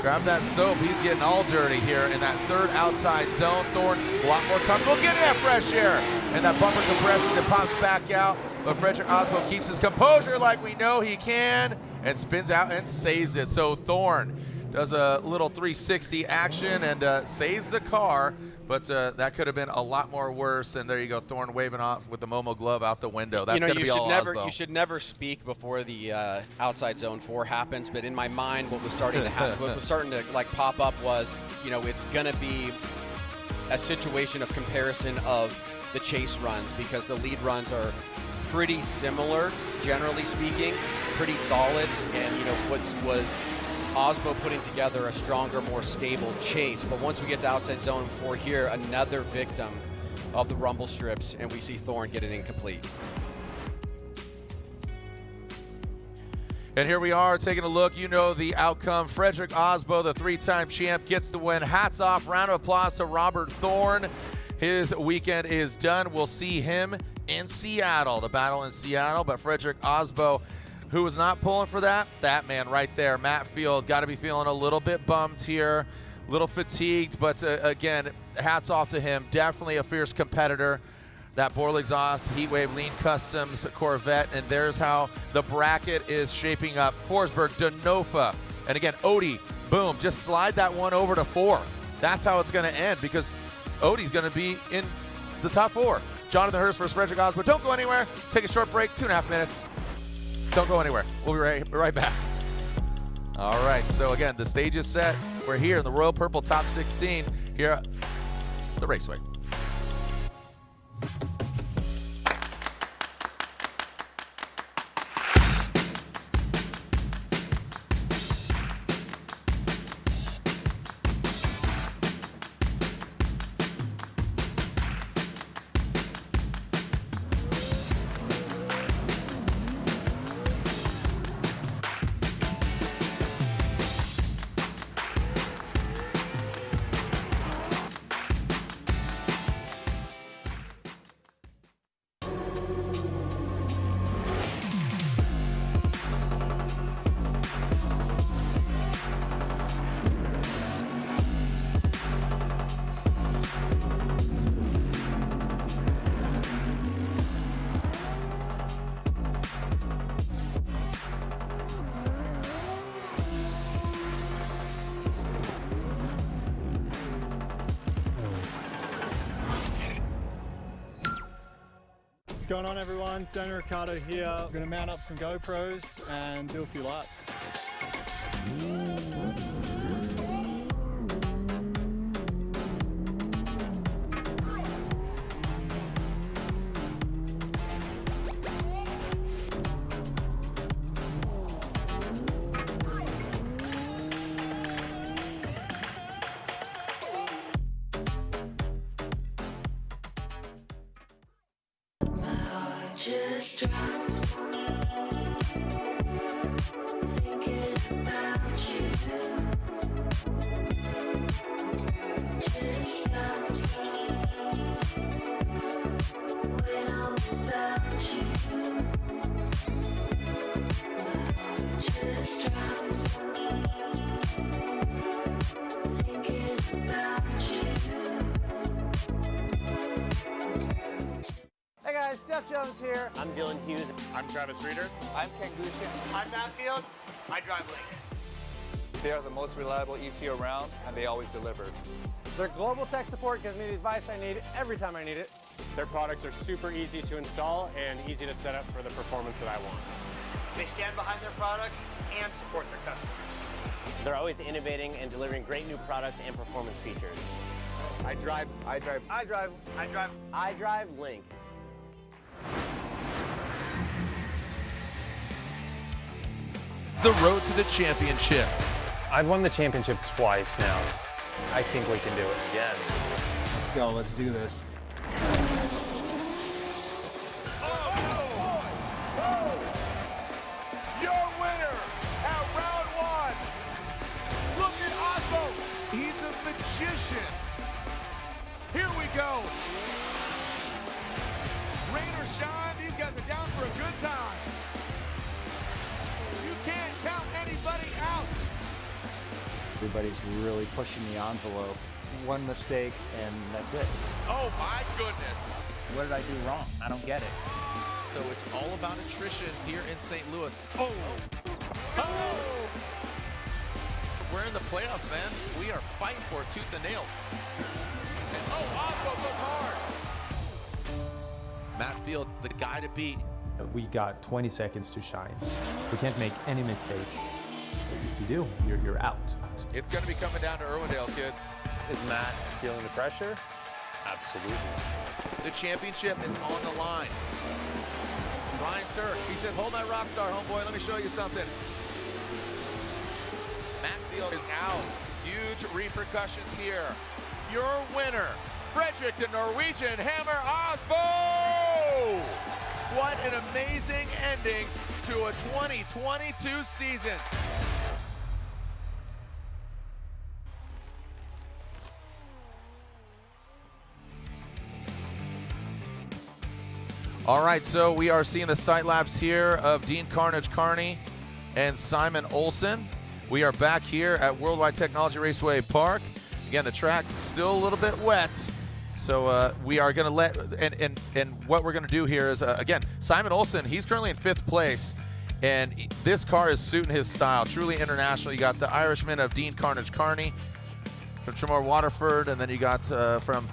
Grab that soap. He's getting all dirty here in that third outside zone. Thorne, a lot more comfortable getting that fresh air. And that bumper compresses and pops back out. But Frederick Aasbo keeps his composure like we know he can and spins out and saves it. So Thorne does a little 360 action and saves the car. But that could have been a lot more worse. And there you go, Thorne waving off with the Momo glove out the window. That's going to be all Aasbo. You should never speak before the outside zone 4 happens. But in my mind, what was starting to happen, what was starting to like pop up was, it's going to be a situation of comparison of the chase runs, because the lead runs are pretty similar, generally speaking, pretty solid. And what was Aasbo putting together a stronger, more stable chase. But once we get to outside zone 4 here, another victim of the rumble strips, and we see Thorne get it incomplete. And here we are taking a look. You know the outcome. Frederick Aasbo, the 3-time champ, gets the win. Hats off. Round of applause to Robert Thorne. His weekend is done. We'll see him in Seattle, the battle in Seattle. But Frederick Aasbo, who was not pulling for that man right there, Matt Field, got to be feeling a little bit bummed here, a little fatigued, but again, hats off to him. Definitely a fierce competitor. That Borla exhaust, Heatwave Lean Customs Corvette, and there's how the bracket is shaping up. Forsberg, Denofa, and again, Odie, boom, just slide that one over to 4. That's how it's going to end, because Odie's going to be in the top 4. Jonathan Hurst versus Frederick Aasbo. Don't go anywhere. Take a short break, 2.5 minutes. Don't go anywhere. We'll be right back. All right, so again, the stage is set. We're here in the Royal Purple Top 16 here at the Raceway. What's going on, everyone? Daniel Ricciardo here. I'm going to mount up some GoPros and do a few laps. Just dropped, thinking about you. Just stops when I'm without you. My heart just dropped, thinking about you. Hey guys, Jeff Jones here. I'm Dylan Hughes. I'm Travis Reeder. I'm Ken Gucci. I'm Matt Field. I drive Link. They are the most reliable EC around, and they always deliver. Their global tech support gives me the advice I need every time I need it. Their products are super easy to install and easy to set up for the performance that I want. They stand behind their products and support their customers. They're always innovating and delivering great new products and performance features. I drive Link. The road to the championship. I've won the championship twice now. I think we can do it again. Let's go. Let's do this. Your winner at round 1. Look at Aasbo. He's a magician. Here we go. Rain or shine, these guys are down for a good time. You can't count anybody out. Everybody's really pushing the envelope. One mistake and that's it. Oh my goodness. What did I do wrong? I don't get it. So it's all about attrition here in St. Louis. Oh! We're in the playoffs, man. We are fighting for it tooth and nail. And Aasbo goes hard. Matt Field, the guy to beat. We got 20 seconds to shine. We can't make any mistakes. If you do, you're out. It's going to be coming down to Irwindale, kids. Is Matt feeling the pressure? Absolutely. The championship is on the line. Ryan Turk, he says, hold my rock star, homeboy. Let me show you something. Matt Field is out. Huge repercussions here. Your winner, Frederick the Norwegian Hammer Aasbo! What an amazing ending to a 2022 season. All right, so we are seeing the sight laps here of Dean Carnage Kearney and Simon Olsen. We are back here at Worldwide Technology Raceway Park. Again, the track is still a little bit wet, so we are going to let, and what we're going to do here is, again, Simon Olsen, he's currently in 5th place, and this car is suiting his style. Truly international. You got the Irishman of Dean Carnage Kearney from Tremor Waterford, and then you got from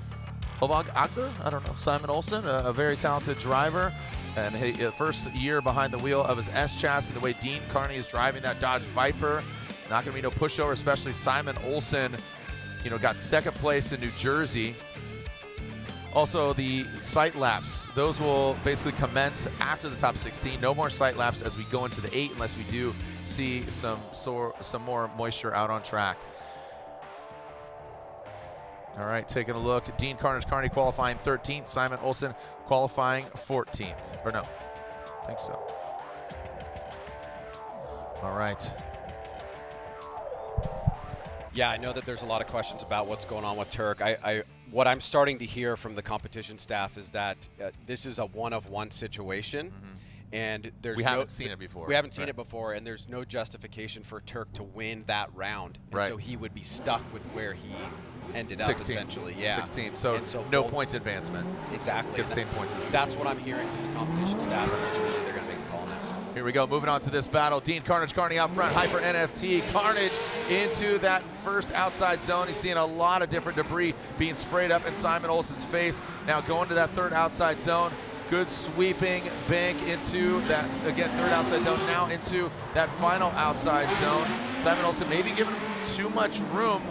Agder, I don't know, Simon Olsen, a very talented driver, and first year behind the wheel of his S chassis. The way Dean Kearney is driving that Dodge Viper, not going to be no pushover, especially Simon Olsen, you know, got 2nd place in New Jersey. Also, the sight laps, those will basically commence after the top 16. No more sight laps as we go into the 8 unless we do see some more moisture out on track. All right, taking a look. Dean Carnage Kearney qualifying 13th. Simon Olsen qualifying 14th. Or no, I think so. All right. Yeah, I know that there's a lot of questions about what's going on with Turk. What I'm starting to hear from the competition staff is that this is a one-of-one situation. And we haven't seen it before. We haven't seen it before, and there's no justification for Turk to win that round. And so he would be stuck with where he ended up, 16, essentially. Yeah. 16. So no points advancement. Exactly. Get the same points. That's what I'm hearing from the competition staff. They're going to make a call now. Here we go, moving on to this battle. Dean Carnage Kearney out front, Hyper NFT. Carnage into that first outside zone. He's seeing a lot of different debris being sprayed up in Simon Olsen's face. Now going to that 3rd outside zone. Good sweeping bank into that, again, 3rd outside zone, now into that final outside zone. Simon Olsen maybe giving too much room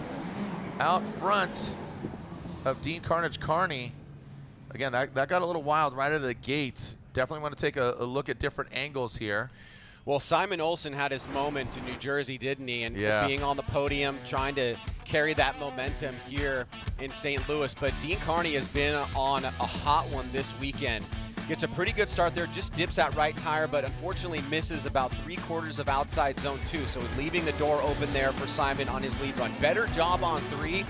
out front of Dean Carnage Kearney. Again, that got a little wild right out of the gate. Definitely want to take a look at different angles here. Well, Simon Olsen had his moment in New Jersey, didn't he? And being on the podium, trying to carry that momentum here in St. Louis. But Dean Kearney has been on a hot one this weekend. Gets a pretty good start there, just dips that right tire, but unfortunately misses about 3/4 of outside zone 2. So leaving the door open there for Simon on his lead run. Better job on 3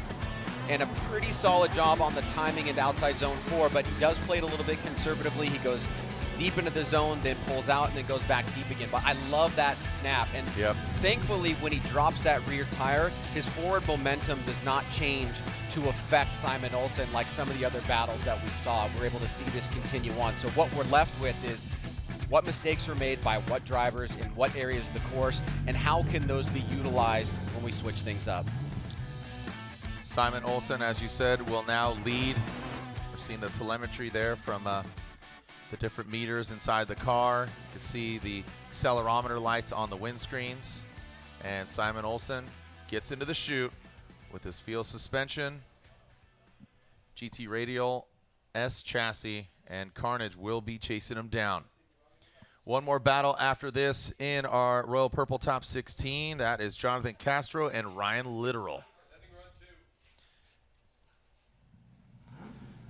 and a pretty solid job on the timing and outside zone 4, but he does play it a little bit conservatively. He goes deep into the zone, then pulls out, and then goes back deep again. But I love that snap. And thankfully, when he drops that rear tire, his forward momentum does not change to affect Simon Olsen like some of the other battles that we saw. We're able to see this continue on. So what we're left with is what mistakes were made by what drivers in what areas of the course, and how can those be utilized when we switch things up. Simon Olsen, as you said, will now lead. We're seeing the telemetry there from the different meters inside the car. You can see the accelerometer lights on the windscreens. And Simon Olsen gets into the chute with his field suspension, GT Radial S chassis, and Carnage will be chasing him down. One more battle after this in our Royal Purple Top 16. That is Jonathan Castro and Ryan Litteral.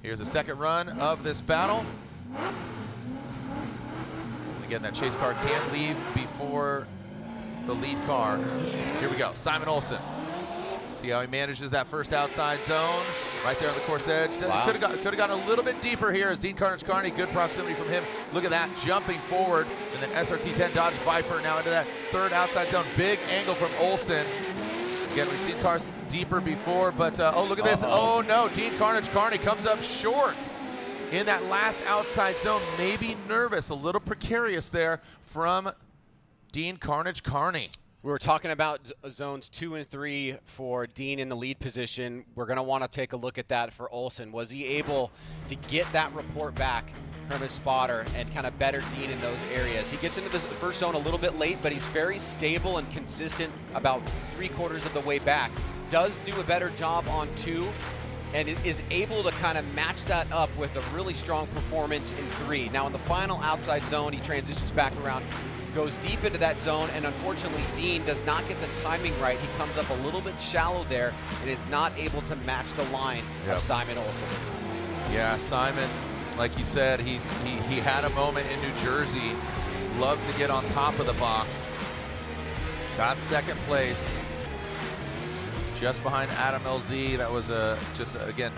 Here's a second run of this battle. Again, that chase car can't leave before the lead car. Here we go, Simon Olsen. See how he manages that first outside zone right there on the course edge. Wow. Could have gotten a little bit deeper here as Dean Carnage Kearney. Good proximity from him. Look at that, jumping forward. And then SRT10 Dodge Viper now into that 3rd outside zone. Big angle from Olsen. Again, we've seen cars deeper before, but oh, look at this. Oh no, Dean Kearney comes up short in that last outside zone. Maybe nervous, a little precarious there from Dean Kearney. We were talking about zones 2 and 3 for Dean in the lead position. We're going to want to take a look at that for Olsen. Was he able to get that report back from his spotter and kind of better Dean in those areas? He gets into the first zone a little bit late, but he's very stable and consistent about 3/4 of the way back. Does do a better job on 2 and is able to kind of match that up with a really strong performance in 3. Now in the final outside zone, he transitions back around, goes deep into that zone, and unfortunately Dean does not get the timing right. He comes up a little bit shallow there and is not able to match the line of Simon Olsen. Yeah, Simon, like you said, he had a moment in New Jersey. Loved to get on top of the box. Got second place, just behind Adam LZ. That was again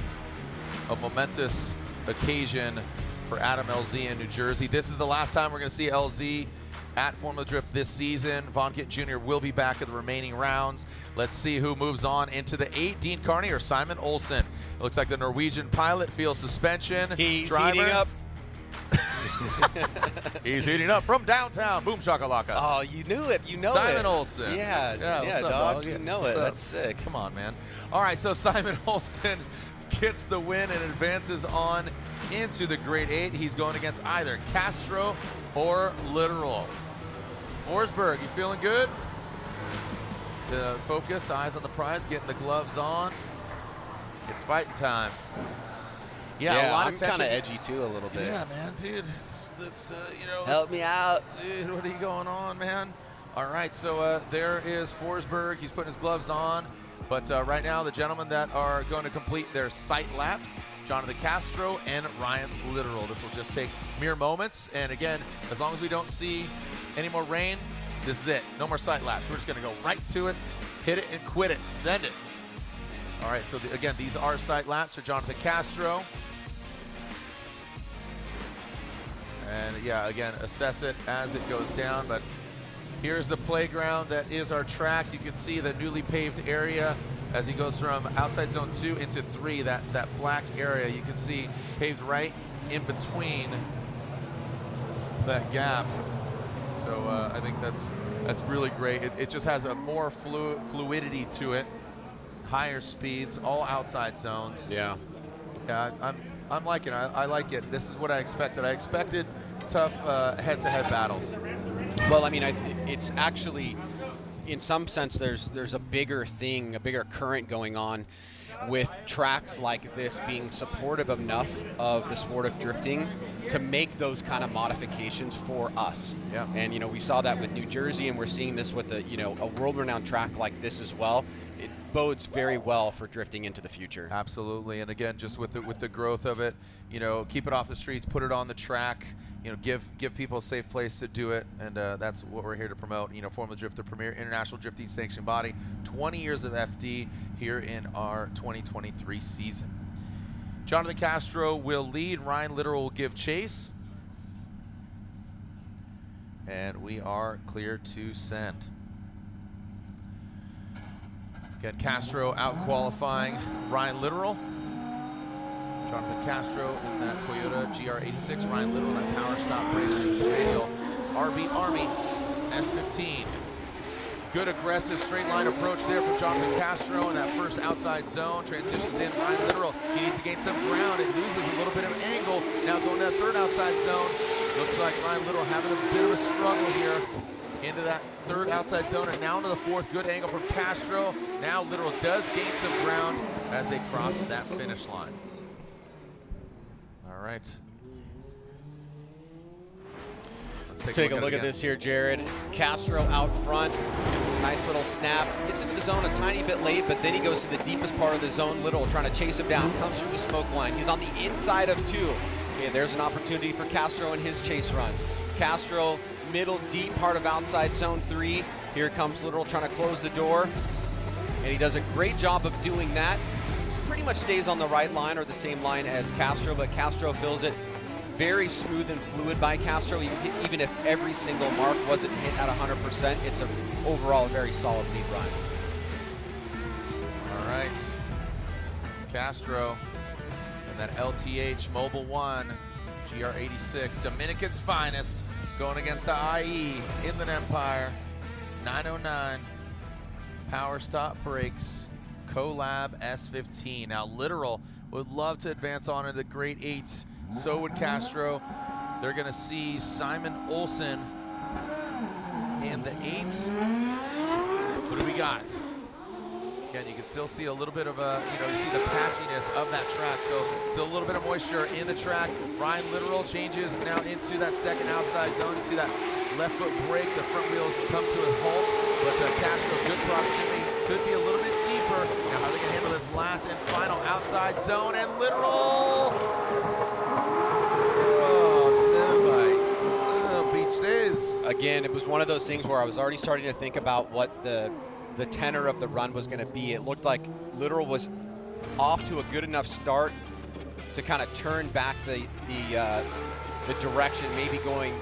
a momentous occasion for Adam LZ in New Jersey. This is the last time we're going to see LZ at Formula Drift this season. Von Gittin Jr. will be back at the remaining rounds. Let's see who moves on into the 8, Dean Kearney or Simon Olsen. It looks like the Norwegian pilot feels suspension. He's heating up. He's heating up from downtown. Boom shakalaka. Oh, you knew it. You know Simon it. Olsen. Yeah, what's up, dog. Yeah, You know what's it. up? That's sick. Come on, man. All right, so Simon Olsen gets the win and advances on into the Grade 8. He's going against either Castro or Litteral. Forsberg, you feeling good? Focused, eyes on the prize, getting the gloves on. It's fighting time. Yeah, a lot of tension. I'm kind of edgy too, a little bit. Yeah, man, dude. Let's you know. Help me out. Dude, what are you going on, man? All right, so there is Forsberg. He's putting his gloves on. But right now, the gentlemen that are going to complete their sight laps, Jonathan Castro and Ryan Litteral. This will just take mere moments. And again, as long as we don't see any more rain, this is it. No more sight laps. We're just going to go right to it, hit it, and quit it. Send it. All right, so again, these are sight laps for Jonathan Castro. And yeah, again, assess it as it goes down. But here's the playground that is our track. You can see the newly paved area as he goes from outside zone 2 into 3, that black area you can see paved right in between that gap. So I think that's really great. It just has a more fluidity to it, higher speeds, all outside zones. Yeah. Yeah, I'm liking it. I like it. This is what I expected. I expected tough head-to-head battles. Well, I mean, it's actually, in some sense, there's a bigger thing, a bigger current going on with tracks like this being supportive enough of the sport of drifting to make those kind of modifications for us. Yeah. And, you know, we saw that with New Jersey, and we're seeing this with a world-renowned track like this as well. It bodes very well for drifting into the future. Absolutely, and again, just with the growth of it, you know, keep it off the streets, put it on the track, you know, give people a safe place to do it, and that's what we're here to promote. You know, Formula Drift, the premier international drifting sanctioned body, 20 years of FD here in our 2023 season. Jonathan Castro will lead, Ryan Litteral will give chase, and we are clear to send. Again, Castro out qualifying Ryan Litteral. Jonathan Castro in that Toyota GR86. Ryan Litteral in that power stop bridge into Hill. RB Army S15. Good aggressive straight line approach there from Jonathan Castro in that first outside zone. Transitions in Ryan Litteral. He needs to gain some ground. It loses a little bit of angle. Now going to that third outside zone. Looks like Ryan Litteral having a bit of a struggle here into that third outside zone, and now into the fourth. Good angle from Castro. Now Litteral does gain some ground as they cross that finish line. All right. Let's take a look at this here, Jared. Castro out front. Nice little snap. Gets into the zone a tiny bit late, but then he goes to the deepest part of the zone. Litteral trying to chase him down. Comes through the smoke line. He's on the inside of 2. Okay, there's an opportunity for Castro in his chase run. Castro, middle deep part of outside zone 3. Here comes Litteral trying to close the door, and he does a great job of doing that. He pretty much stays on the right line or the same line as Castro, but Castro fills it very smooth and fluid by Castro. Even if every single mark wasn't hit at 100%, it's overall a very solid lead run. Castro and that LTH Mobile 1 GR86, Dominican's finest, going against the IE Inland Empire 909 Power Stop Brakes Collab S15. Now Litteral would love to advance on into the Great 8. So would Castro. They're going to see Simon Olsen in the 8. What do we got? Again, you can still see a little bit of a, you see the patchiness of that track. So still a little bit of moisture in the track. Ryan Litteral changes now into that second outside zone. You see that left foot brake, the front wheels come to a halt. But Castro, good proximity, could be a little bit deeper. Now how are they going to handle this last and final outside zone? And Litteral! Again, it was one of those things where I was already starting to think about what the tenor of the run was going to be. It looked like Litteral was off to a good enough start to kind of turn back the direction, maybe going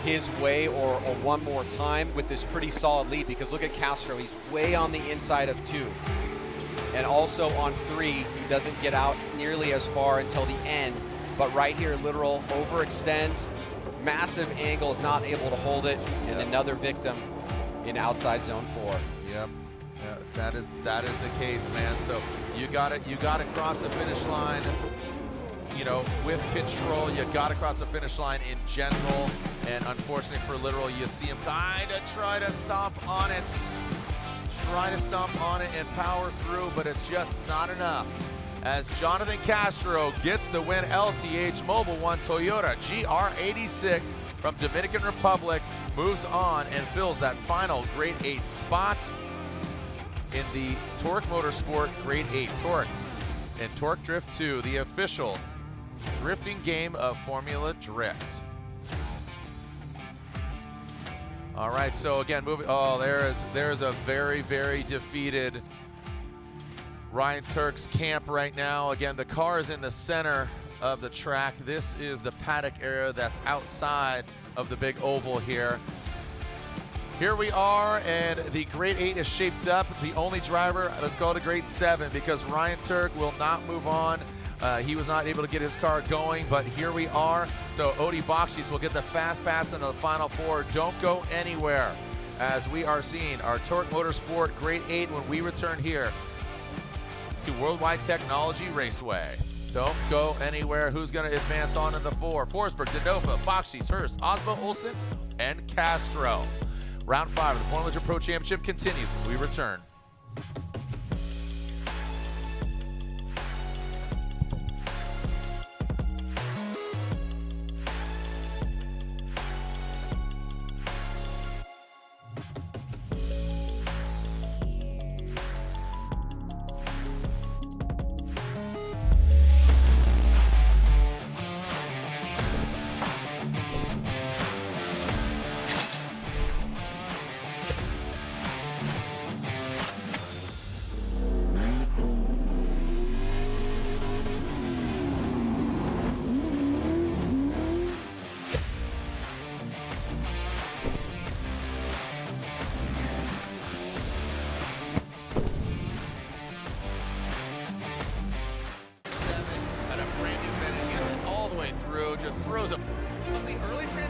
his way or one more time with this pretty solid lead, because look at Castro, he's way on the inside of 2. And also on 3, he doesn't get out nearly as far until the end. But right here, Litteral overextends, massive angle, is not able to hold it, and another victim in outside zone 4. Yep. Yeah, that is the case, man. So you got to cross the finish line, with control. You got to cross the finish line in general. And unfortunately for Litteral, you see him kind of try to stomp on it. And power through, but it's just not enough. As Jonathan Castro gets the win, LTH Mobile 1 Toyota GR86 from Dominican Republic moves on and fills that final Grade 8 spot in the Torque Motorsport Grade 8. Torque and Torque Drift 2, the official drifting game of Formula Drift. All right, so again, moving. Oh, there is a very, very defeated Ryan Turk's camp right now. Again, the car is in the center of the track. This is the paddock area that's outside of the big oval here. Here we are, and the Grade 8 is shaped up. The only driver, let's go to Grade 7, because Ryan Turk will not move on. He was not able to get his car going, but here we are. So Odi Bakchis will get the fast pass into the Final 4. Don't go anywhere, as we are seeing our Torque Motorsport Grade 8 when we return here to Worldwide Technology Raceway. Don't go anywhere. Who's going to advance on in the 4? Forsberg, Denofa, Bakchis, Hurst, Aasbo, Olsen, and Castro. Round 5 of the Formula Pro Championship continues when we return. Just throws up on the early transition.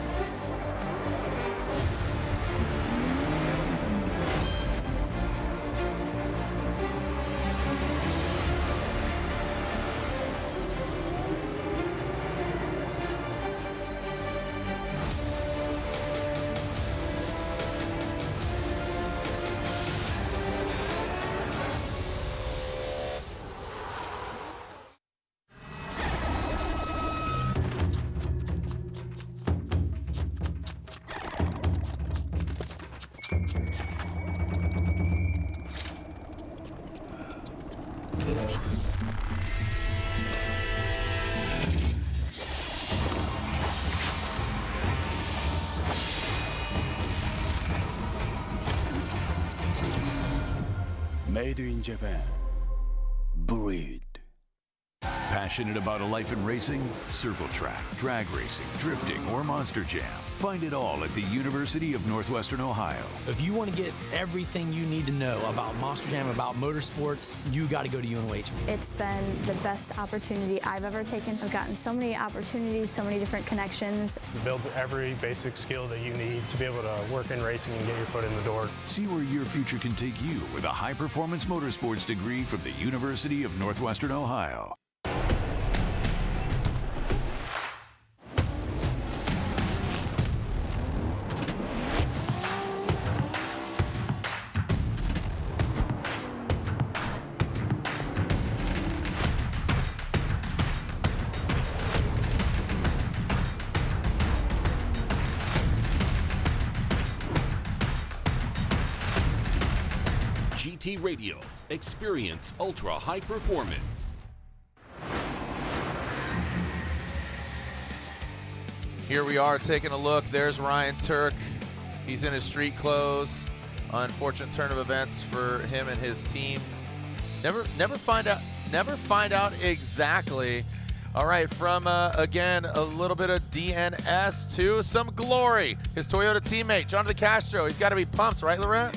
Made in Japan. Breed. Passionate about a life in racing? Circle track, drag racing, drifting, or monster jam. Find it all at the University of Northwestern Ohio. If you want to get everything you need to know about Monster Jam, about motorsports, you got to go to UNOH. It's been the best opportunity I've ever taken. I've gotten so many opportunities, so many different connections. You build every basic skill that you need to be able to work in racing and get your foot in the door. See where your future can take you with a high-performance motorsports degree from the University of Northwestern Ohio. GT Radio. Experience ultra high performance. Here we are taking a look. There's Ryan Turk. He's in his street clothes. Unfortunate turn of events for him and his team. Never find out exactly. All right, from again a little bit of DNS to some glory. His Toyota teammate Jonathan Castro. He's got to be pumped, right, Lorette?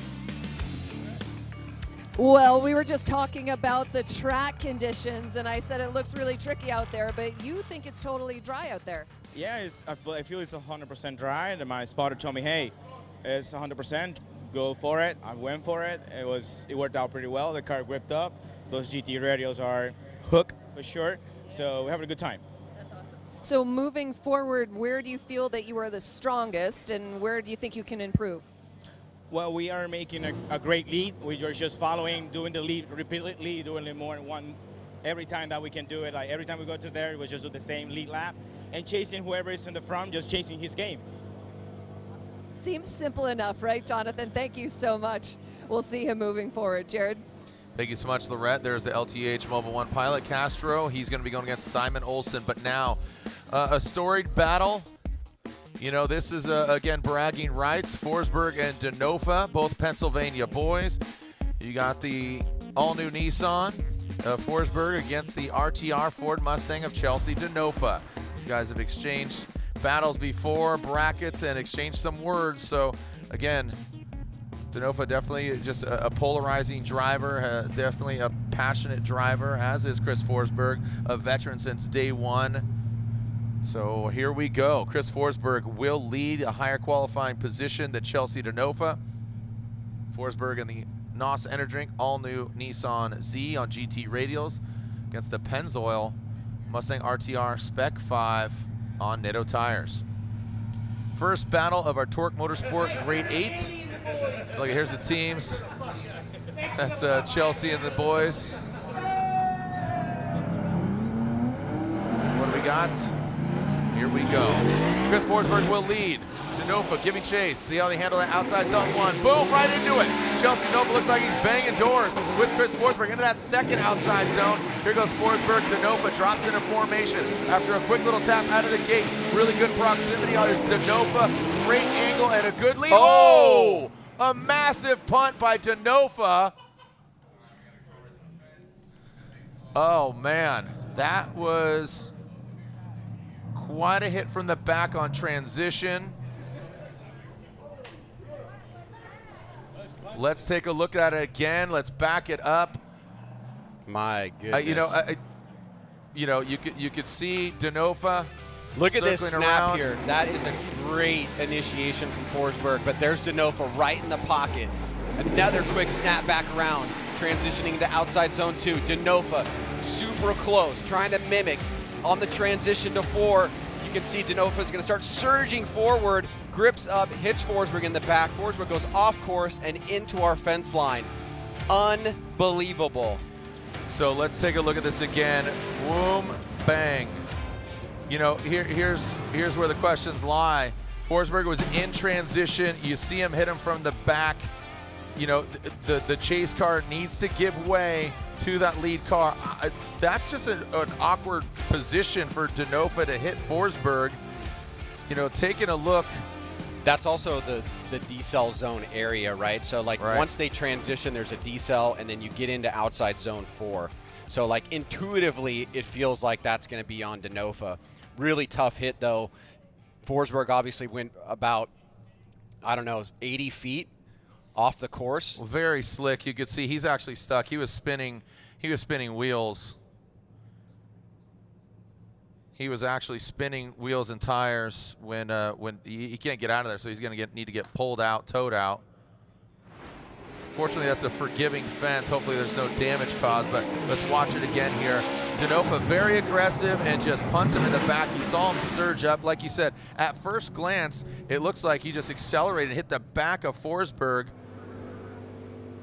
Well, we were just talking about the track conditions, and I said it looks really tricky out there, but you think it's totally dry out there. Yeah, I feel it's 100% dry, and my spotter told me, hey, it's 100%, go for it. I went for it. It worked out pretty well. The car gripped up. Those GT radials are hook for sure, so we're having a good time. That's awesome. So moving forward, where do you feel that you are the strongest, and where do you think you can improve? Well, we are making a great lead. We are just following, doing the lead repeatedly, doing it more than one every time that we can do it. Like every time we go to there, it was just do the same lead lap and chasing whoever is in the front, just chasing his game. Seems simple enough, right, Jonathan? Thank you so much. We'll see him moving forward. Jared? Thank you so much, Lorette. There's the LTH Mobile 1 pilot, Castro. He's going to be going against Simon Olsen. But now, a storied battle. You know, this is, again, bragging rights. Forsberg and Denofa, both Pennsylvania boys. You got the all-new Nissan, Forsberg against the RTR Ford Mustang of Chelsea Denofa. These guys have exchanged battles before, brackets, and exchanged some words. So, again, Denofa definitely just a polarizing driver, definitely a passionate driver, as is Chris Forsberg, a veteran since day one. So here we go. Chris Forsberg will lead a higher qualifying position than Chelsea Denofa. Forsberg in the NOS Drink all-new Nissan Z on GT radials against the Pennzoil Mustang RTR Spec 5 on Nitto tires. First battle of our Torque Motorsport Grade 8. Look, here's the teams. That's Chelsea and the boys. What do we got? Here we go. Chris Forsberg will lead. Denofa giving chase. See how they handle that outside zone one. Boom, right into it. Chelsea Denofa looks like he's banging doors with Chris Forsberg into that second outside zone. Here goes Forsberg. Denofa drops into formation after a quick little tap out of the gate. Really good proximity on his Denofa. Great angle and a good lead. Oh! A massive punt by Denofa. Oh, man. That was quite a hit from the back on transition. Let's take a look at it again. Let's back it up. My goodness. You could see Denofa. Look at this snap around here. That is a great initiation from Forsberg, but there's Denofa right in the pocket. Another quick snap back around, transitioning to outside zone 2. Denofa super close, trying to mimic on the transition to 4. You can see Denofa is going to start surging forward, grips up, hits Forsberg in the back. Forsberg goes off course and into our fence line. Unbelievable. So let's take a look at this again. Boom, bang. You know, here's where the questions lie. Forsberg was in transition. You see him hit him from the back. You know, the chase car needs to give way to that lead car. That's just an awkward position for Denofa to hit Forsberg. You know, taking a look. That's also the decel zone area, right? So like once they transition, there's a decel, and then you get into outside zone 4. So like intuitively, it feels like that's going to be on Denofa. Really tough hit though. Forsberg obviously went about, I don't know, 80 feet off the course. Well, very slick. You could see he's actually stuck. He was spinning wheels. He was actually spinning wheels and tires when he can't get out of there, so he's going to need to get pulled out, towed out. Fortunately, that's a forgiving fence. Hopefully there's no damage caused, but let's watch it again here. Denofa very aggressive and just punts him in the back. You saw him surge up. Like you said, at first glance, it looks like he just accelerated and hit the back of Forsberg.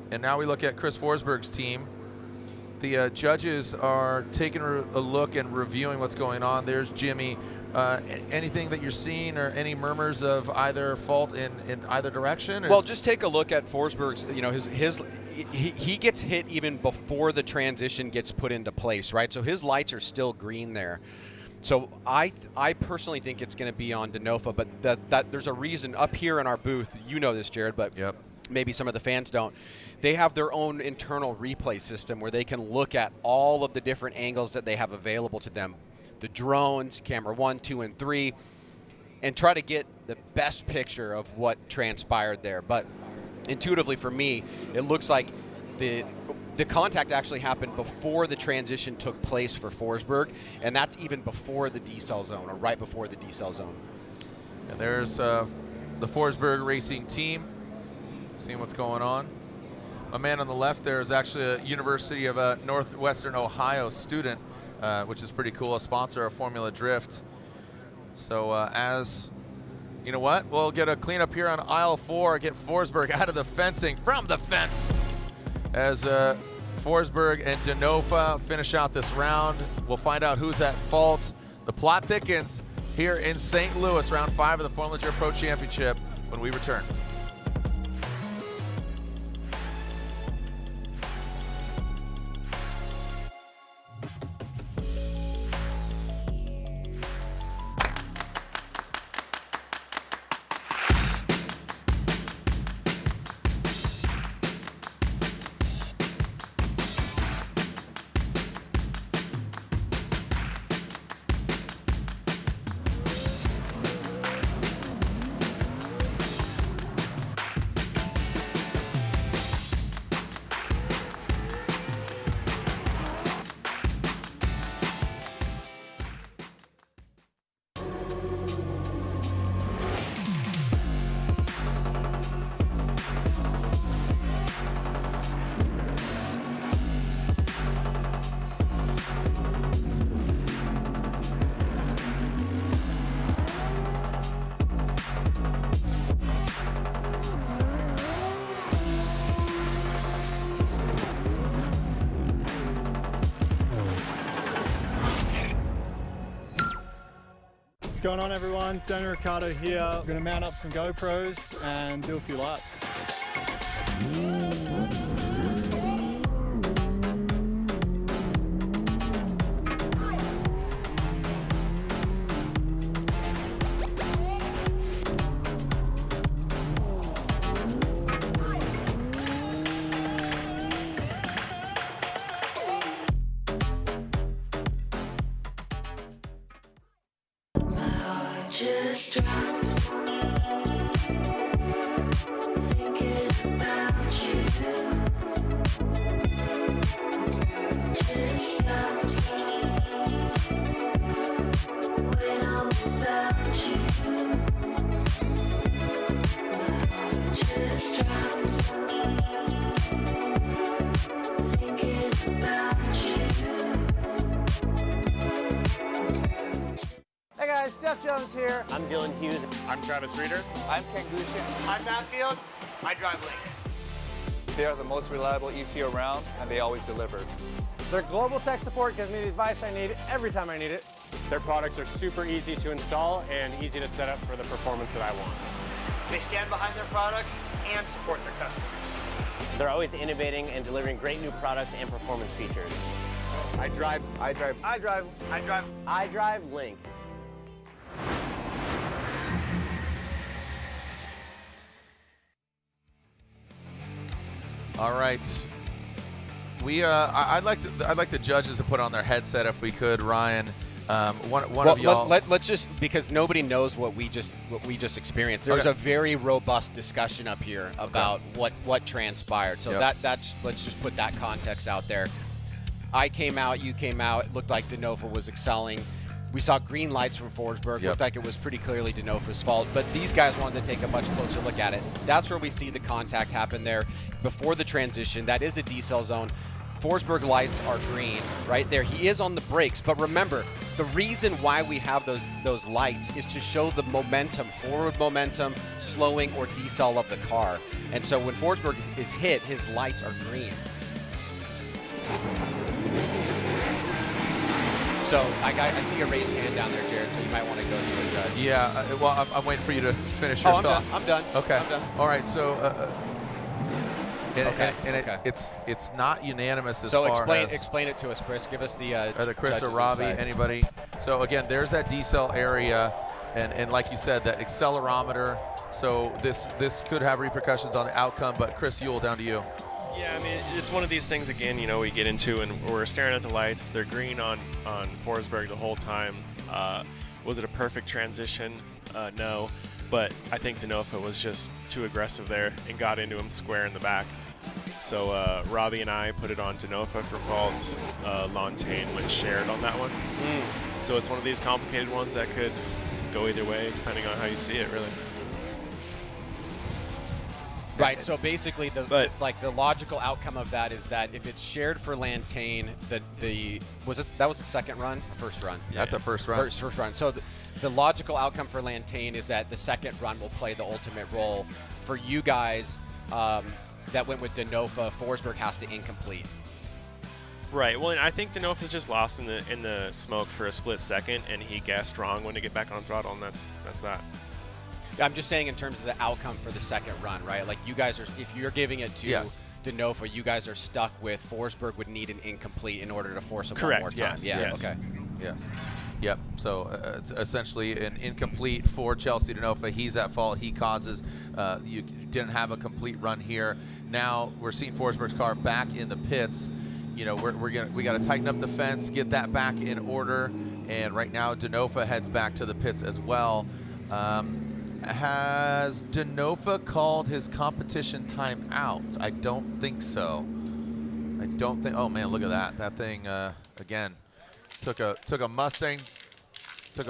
And now we look at Chris Forsberg's team. The judges are taking a look and reviewing what's going on. There's Jimmy. Anything that you're seeing or any murmurs of either fault in either direction? Well, just take a look at Forsberg's, you know, he gets hit even before the transition gets put into place, right? So his lights are still green there. So I personally think it's going to be on Denofa, but that there's a reason up here in our booth. You know this, Jared, but maybe some of the fans don't. They have their own internal replay system where they can look at all of the different angles that they have available to them, the drones, camera 1, 2, and 3, and try to get the best picture of what transpired there. But intuitively for me, it looks like the contact actually happened before the transition took place for Forsberg, and that's even before the decel zone, or right before the decel zone. And there's the Forsberg racing team, seeing what's going on. My man on the left there is actually a University of Northwestern Ohio student, which is pretty cool, a sponsor of Formula Drift. So as, you know what, we'll get a cleanup here on aisle 4, get Forsberg out of the fencing, from the fence, as Forsberg and Denofa finish out this round. We'll find out who's at fault. The plot thickens here in St. Louis, round 5 of the Formula Drift Pro Championship, when we return. What's going on, everyone? Daniel Ricciardo here. We're going to mount up some GoPros and do a few laps. Just dropped, thinking about you. Just stops when I'm without you. My heart just dropped, thinking about you. Hey guys, Jeff Jones here. I'm Dylan Hughes. I'm Travis Reeder. I'm Ken Gucci. I'm Matt Field. I drive Link. They are the most reliable ECU around, and they always deliver. Their global tech support gives me the advice I need every time I need it. Their products are super easy to install and easy to set up for the performance that I want. They stand behind their products and support their customers. They're always innovating and delivering great new products and performance features. I drive Link. All right, I'd like the judges to put on their headset if we could, Ryan. One of y'all. Let's just, because nobody knows what we just experienced. There was a very robust discussion up here about what transpired. So that's let's just put that context out there. I came out, you came out. It looked like Denofa was excelling. We saw green lights from Forsberg. Looked like it was pretty clearly Denofa's fault, but these guys wanted to take a much closer look at it. That's where we see the contact happen there before the transition. That is a decel zone. Forsberg lights are green right there. He is on the brakes, but remember, the reason why we have those lights is to show the momentum, forward momentum, slowing or decel of the car. And so when Forsberg is hit, his lights are green. So I see your raised hand down there, Jared, so you might want to go to a judge. Yeah, well, I'm waiting for you to finish your thought. I'm done. Okay. I'm done. All right, so it's not unanimous as so far as... explain it to us, Chris. Give us the either Chris or judges Robbie, inside. anybody. So again, there's that decel area, and like you said, that accelerometer. So this could have repercussions on the outcome, but Chris Ewell, down to you. Yeah, I mean, it's one of these things, again, you know, we get into and we're staring at the lights. They're green on Forsberg the whole time. Was it a perfect transition? No. But I think Denofa was just too aggressive there and got into him square in the back. So Robbie and I put it on Denofa for fault. Lantain went shared on that one. So it's one of these complicated ones that could go either way, depending on how you see it, really. Right, so basically the logical outcome of that is that if it's shared for Lantain, that was the second run or first run? Yeah. That's a first run. First run. So the logical outcome for Lantain is that the second run will play the ultimate role. For you guys that went with Denofa, Forsberg has to incomplete. Right. Well, and I think Denofa's just lost in the smoke for a split second, and he guessed wrong when to get back on throttle, and that's that. I'm just saying in terms of the outcome for the second run, right? Like you guys are, if you're giving it to Denofa, you guys are stuck with Forsberg would need an incomplete in order to force him one more time. Yes. Yeah. Yes. Okay. Yes. Yep. So it's essentially an incomplete for Chelsea Denofa. He's at fault. He causes. You didn't have a complete run here. Now we're seeing Forsberg's car back in the pits. You know, we got to tighten up the fence, get that back in order, and right now Denofa heads back to the pits as well. Has Denofa called his competition time out? I don't think so. I don't think. Oh man, look at that! That thing again took a Mustang to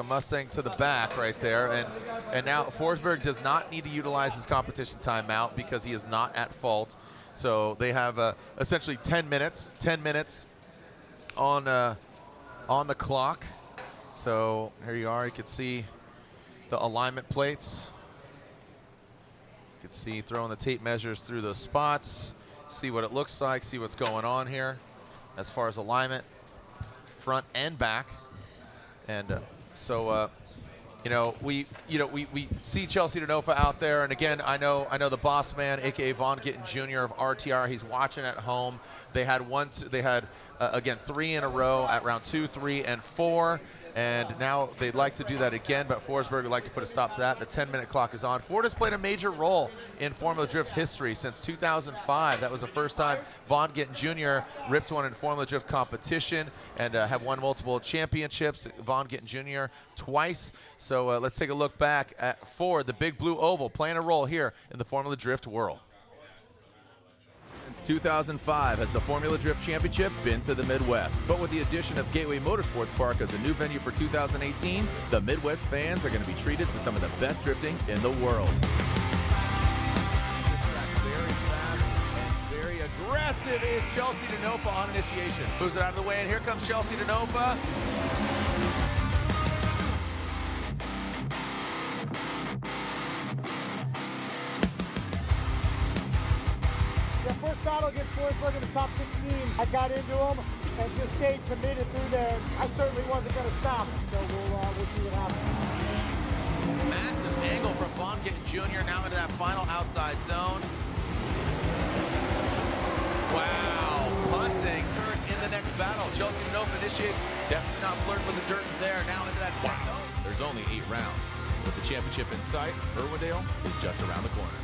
the back right there, and now Forsberg does not need to utilize his competition timeout because he is not at fault. So they have essentially 10 minutes on the clock. So here you are. You can see the alignment plates. You can see throwing the tape measures through those spots, see what it looks like, see what's going on here as far as alignment, front and back. And we see Chelsea Denofa out there, and again, I know the boss man, aka Vaughn Gittin Jr. of RTR. He's watching at home. They had again 3 in a row at round 2, 3, and 4. And now they'd like to do that again, but Forsberg would like to put a stop to that. The 10-minute clock is on. Ford has played a major role in Formula Drift history since 2005. That was the first time Vaughn Gittin Jr. ripped one in Formula Drift competition and have won multiple championships. Vaughn Gittin Jr. twice. So let's take a look back at Ford, the big blue oval, playing a role here in the Formula Drift world. Since 2005 has the Formula Drift Championship been to the Midwest. But with the addition of Gateway Motorsports Park as a new venue for 2018, the Midwest fans are going to be treated to some of the best drifting in the world. Very fast and very aggressive is Chelsea Denofa on initiation. Moves it out of the way, and here comes Chelsea Denofa. First battle against Forsberg in the top 16. I got into him and just stayed committed through there. I certainly wasn't going to stop him, so we'll see what happens. Massive angle from Vaughn Gittin Jr. now into that final outside zone. Wow, punting Kurt in the next battle. Chelsea Denofa initiates. Definitely not flirting with the dirt there. Now into that second. There's only 8 rounds. With the championship in sight, Irwindale is just around the corner.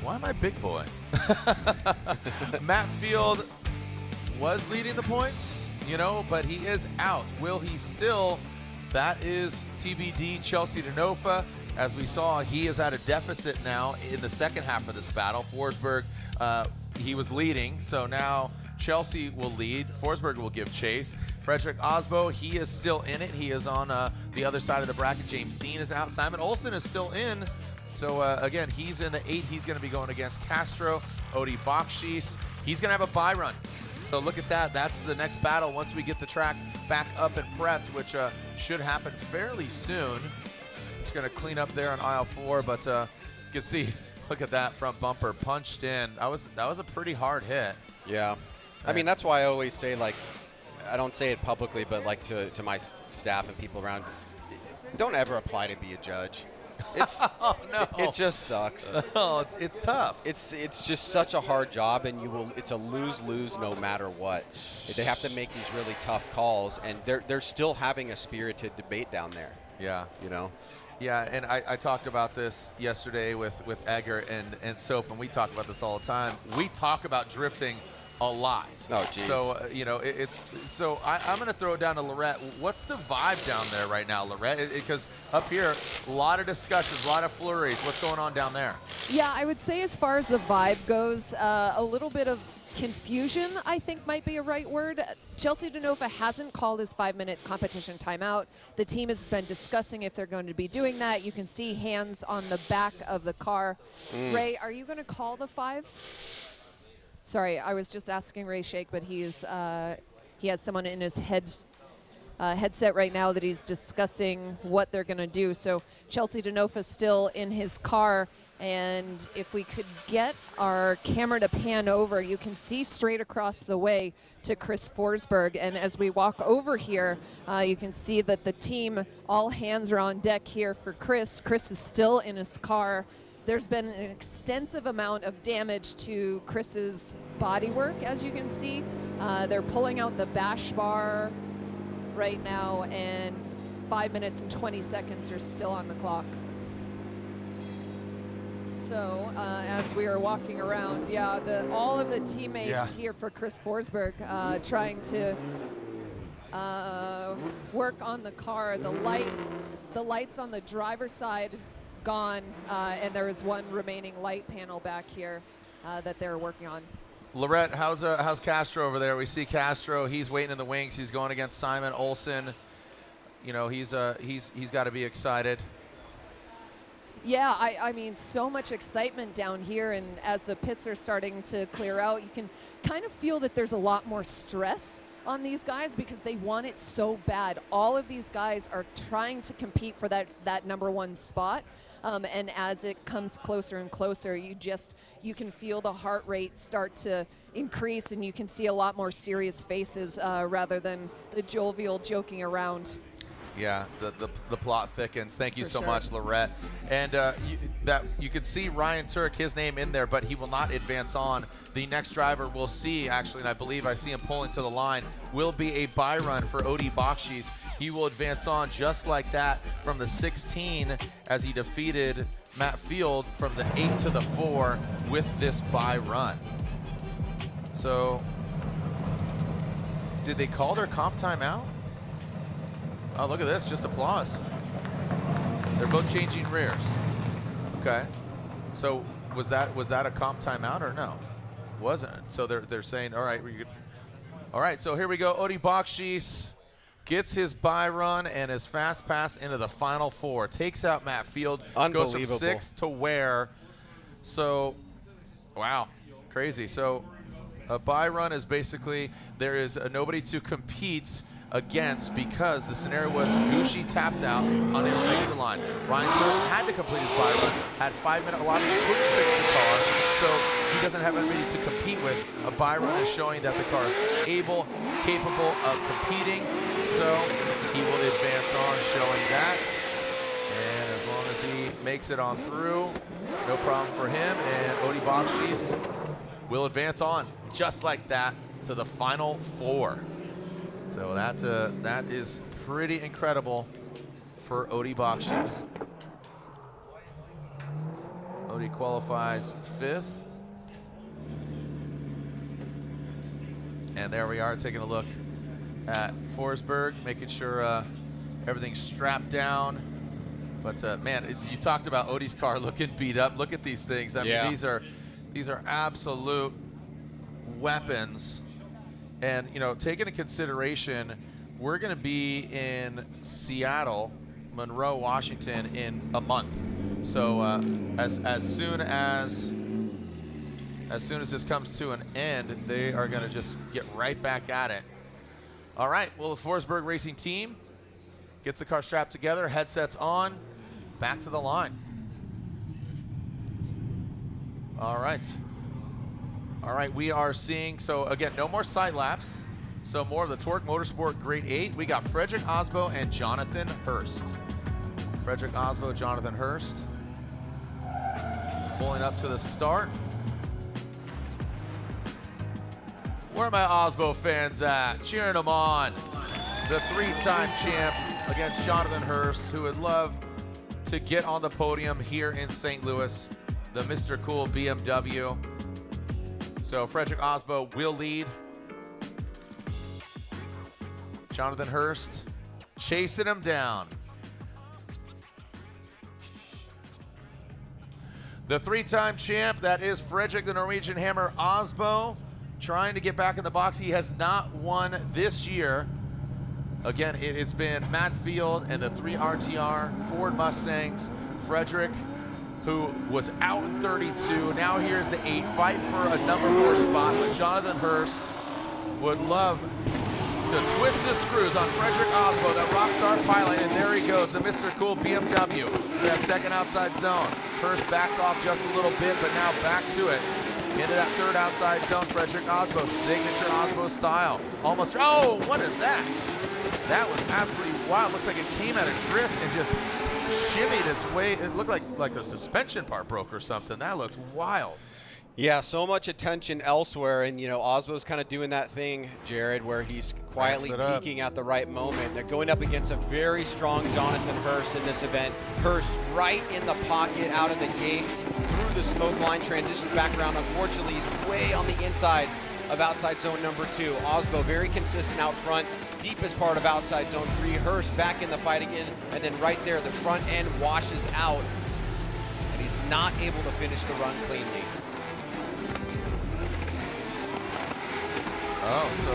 Why am I big boy? Matt Field was leading the points, you know, but he is out. Will he still? That is TBD. Chelsea Denofa, as we saw, he is at a deficit now in the second half of this battle. Forsberg, he was leading, so now Chelsea will lead. Forsberg will give chase. Frederick Aasbo, he is still in it. He is on the other side of the bracket. James Dean is out. Simon Olsen is still in. So again, he's in the 8. He's going to be going against Castro. Odi Bakchis, he's going to have a bye run. So look at that. That's the next battle once we get the track back up and prepped, which should happen fairly soon. Just going to clean up there on aisle 4, but you can see, look at that front bumper punched in. That was a pretty hard hit. Yeah. I mean, that's why I always say, like, I don't say it publicly, but like to my staff and people around, don't ever apply to be a judge. It's oh, no. It just sucks. Oh, it's tough. It's just such a hard job, and it's a lose-lose no matter what. They have to make these really tough calls, and they're still having a spirited debate down there. Yeah. You know. Yeah, and I talked about this yesterday with Edgar and Soap, and we talk about this all the time. We talk about drifting a lot. Oh, geez. So, you know, so I'm going to throw it down to Lorette. What's the vibe down there right now, Lorette? Because up here, a lot of discussions, a lot of flurries. What's going on down there? Yeah, I would say as far as the vibe goes, a little bit of confusion, I think, might be a right word. Chelsea Denofa hasn't called his 5-minute competition timeout. The team has been discussing if they're going to be doing that. You can see hands on the back of the car. Ray, are you going to call the 5? Sorry, I was just asking Ray Shake, but he has someone in his headset right now that he's discussing what they're going to do. So Chelsea Denofa still in his car, and if we could get our camera to pan over, you can see straight across the way to Chris Forsberg. And as we walk over here, you can see that the team, all hands are on deck here for Chris. Chris is still in his car. There's been an extensive amount of damage to Chris's bodywork, as you can see. They're pulling out the bash bar right now, and 5 minutes and 20 seconds are still on the clock. So as we are walking around, yeah, all of the teammates here for Chris Forsberg trying to work on the car. The lights on the driver's side gone, and there is one remaining light panel back here that they're working on. Lorette, how's Castro over there? We see Castro. He's waiting in the wings. He's going against Simon Olsen. You know, he's got to be excited. Yeah, I mean, so much excitement down here, and as the pits are starting to clear out, you can kind of feel that there's a lot more stress on these guys because they want it so bad. All of these guys are trying to compete for that #1 spot, and as it comes closer and closer, you can feel the heart rate start to increase, and you can see a lot more serious faces rather than the jovial joking around. Yeah, the plot thickens. Thank you For so sure. much, Lorette. And you could see Ryan Turk, his name in there, but he will not advance on. The next driver we'll see, actually, and I believe I see him pulling to the line, will be a bye run for Odi Bakchis. He will advance on just like that from the 16 as he defeated Matt Field from the 8 to the 4 with this bye run. So, did they call their comp timeout? Oh, look at this, just applause. They're both changing rears. Okay. So was that a comp timeout or no? Wasn't it? So they're saying, all right, all right, so here we go. Odi Bakchis gets his bye run and his fast pass into the final 4. Takes out Matt Field. Goes from 6th to where. So, wow, crazy. So a bye run is basically there is nobody to compete against because the scenario was Gucci tapped out on his exit line. Ryan Thorne had to complete his bye run, had 5-minute allotment, couldn't fix the car, so he doesn't have anybody to compete with. A bye run is showing that the car is capable of competing, so he will advance on, showing that. And as long as he makes it on through, no problem for him, and Odi Bakchis will advance on, just like that, to the final 4. So that is pretty incredible for Odi Bakchis. Odie qualifies 5th. And there we are, taking a look at Forsberg, making sure everything's strapped down. But man, you talked about Odie's car looking beat up. Look at these things. I mean, these are absolute weapons. And you know, take into consideration, we're going to be in Seattle, Monroe, Washington in a month. So as soon as this comes to an end, they are going to just get right back at it. All right, well, the Forsberg Racing team gets the car strapped together, headsets on, back to the line. All right. All right, we are seeing, so again, no more side laps. So more of the Torque Motorsport Grade 8. We got Frederick Aasbo and Jonathan Hurst. Frederick Aasbo, Jonathan Hurst. Pulling up to the start. Where are my Aasbo fans at? Cheering them on. The 3-time champ against Jonathan Hurst, who would love to get on the podium here in St. Louis. The Mr. Cool BMW. So Frederick Aasbo will lead. Jonathan Hurst chasing him down. The 3-time champ, that is Frederick the Norwegian Hammer Aasbo, trying to get back in the box. He has not won this year. Again, it's been Matt Field and the 3 RTR Ford Mustangs. Frederick, who was out in 32. Now here's the 8, fighting for a number 4 spot, but Jonathan Hurst would love to twist the screws on Frederick Aasbo, that rockstar pilot, and there he goes, the Mr. Cool BMW. That second outside zone. Hurst backs off just a little bit, but now back to it. Into that 3rd outside zone, Frederick Aasbo, signature Aasbo style. Almost, oh, what is that? That was absolutely wild. Looks like it came at a drift and just shimmied its way. It looked like the suspension part broke or something. That looked wild. Yeah, so much attention elsewhere, and you know, Aasbo's kind of doing that thing, Jared, where he's quietly peaking at the right moment. Now, going up against a very strong Jonathan Hurst in this event. Hurst right in the pocket, out of the gate, through the smoke line, transition back around. Unfortunately, he's way on the inside of outside zone number 2. Aasbo very consistent out front, deepest part of outside zone 3. Hurst back in the fight again, and then right there, the front end washes out, and he's not able to finish the run cleanly. Oh, so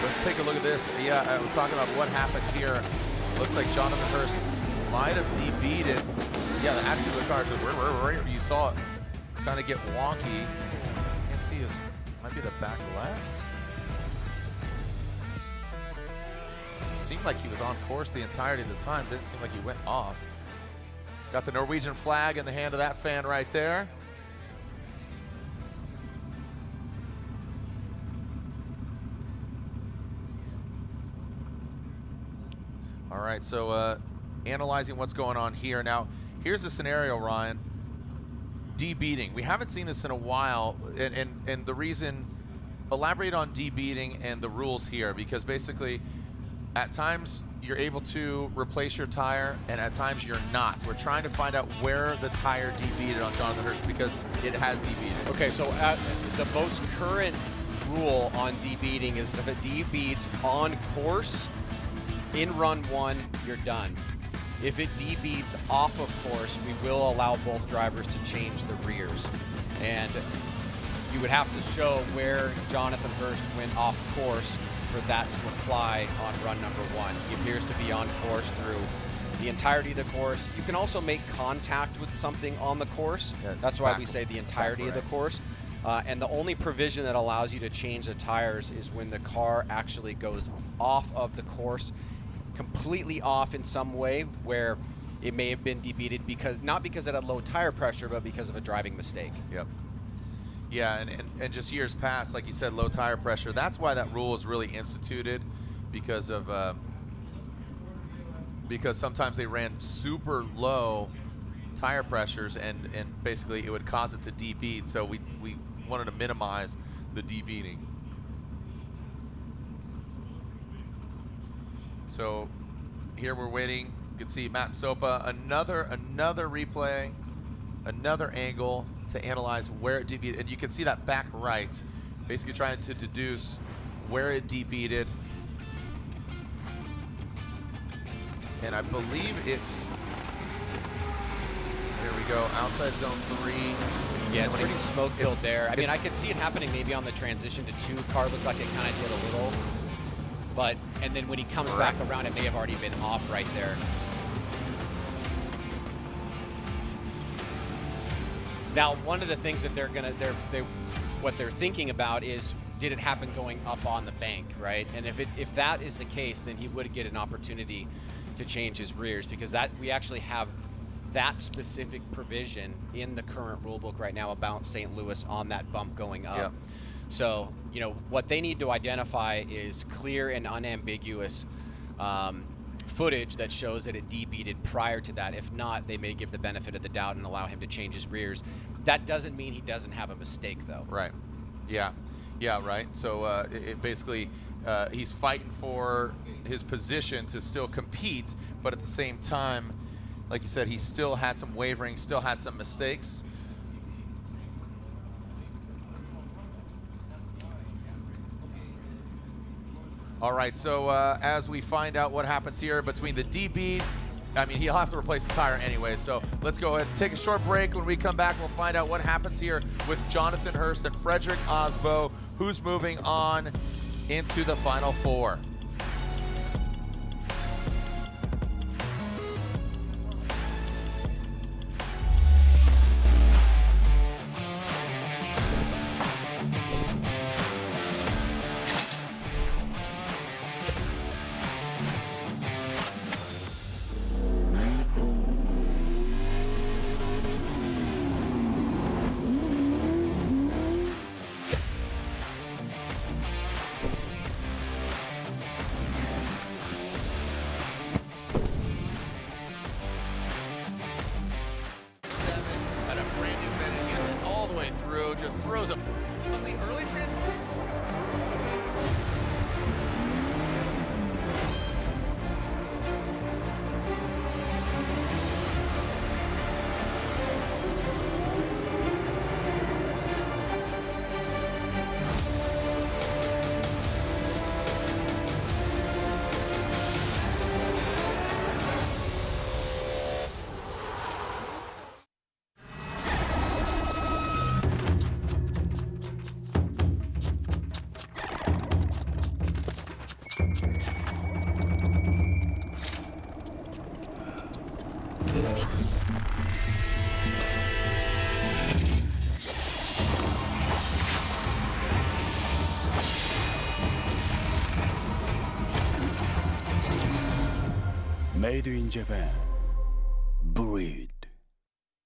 let's take a look at this. Yeah, I was talking about what happened here. Looks like Jonathan Hurst might have DB'd it. Yeah, actually the car just, you saw it kind of get wonky. Can't see his, might be the back left. Seemed like he was on course the entirety of the time. Didn't seem like he went off. Got the Norwegian flag in the hand of that fan right there. All right, so analyzing what's going on here. Now, here's the scenario, Ryan. D-beating. We haven't seen this in a while, and the reason, elaborate on D-beating and the rules here, because basically, at times, you're able to replace your tire, and at times you're not. We're trying to find out where the tire D-beated on Jonathan Hurst, because it has D-beated. Okay, so the most current rule on D-beating is if it D-beats on course, in run 1, you're done. If it D-beats off of course, we will allow both drivers to change the rears. And you would have to show where Jonathan Hurst went off course for that to apply on run number 1. He appears to be on course through the entirety of the course. You can also make contact with something on the course. Yeah, that's why we say the entirety of the course. And the only provision that allows you to change the tires is when the car actually goes off of the course, completely off in some way where it may have been debeated because, not because it had low tire pressure, but because of a driving mistake. Yep. Yeah, and just years past, like you said, low tire pressure. That's why that rule was really instituted, because of because sometimes they ran super low tire pressures, and basically it would cause it to debeat. So we wanted to minimize the debeating. So here we're waiting. You can see Matt Sopa, another replay another angle to analyze where it debeated, and you can see that back right, basically trying to deduce where it debeated. And I believe it's, there we go, outside zone 3. Yeah, it's pretty smoke-filled there. I mean, I could see it happening maybe on the transition to 2. Car looked like it kind of did a little. But, and then when he comes back around, it may have already been off right there. Now, one of the things that what they're thinking about is, did it happen going up on the bank, right? And if that is the case, then he would get an opportunity to change his rears, because we actually have that specific provision in the current rulebook right now about St. Louis on that bump going up. Yep. So, you know, what they need to identify is clear and unambiguous footage that shows that it debeated prior to that. If not, they may give the benefit of the doubt and allow him to change his rears. That doesn't mean he doesn't have a mistake, though. Right. Yeah. Yeah, right. So it basically, he's fighting for his position to still compete, but at the same time, like you said, he still had some wavering, still had some mistakes. All right, so as we find out what happens here between the DB, I mean, he'll have to replace the tire anyway, so let's go ahead and take a short break. When we come back, we'll find out what happens here with Jonathan Hurst and Frederick Aasbo, who's moving on into the Final Four. Made in Japan. Breed.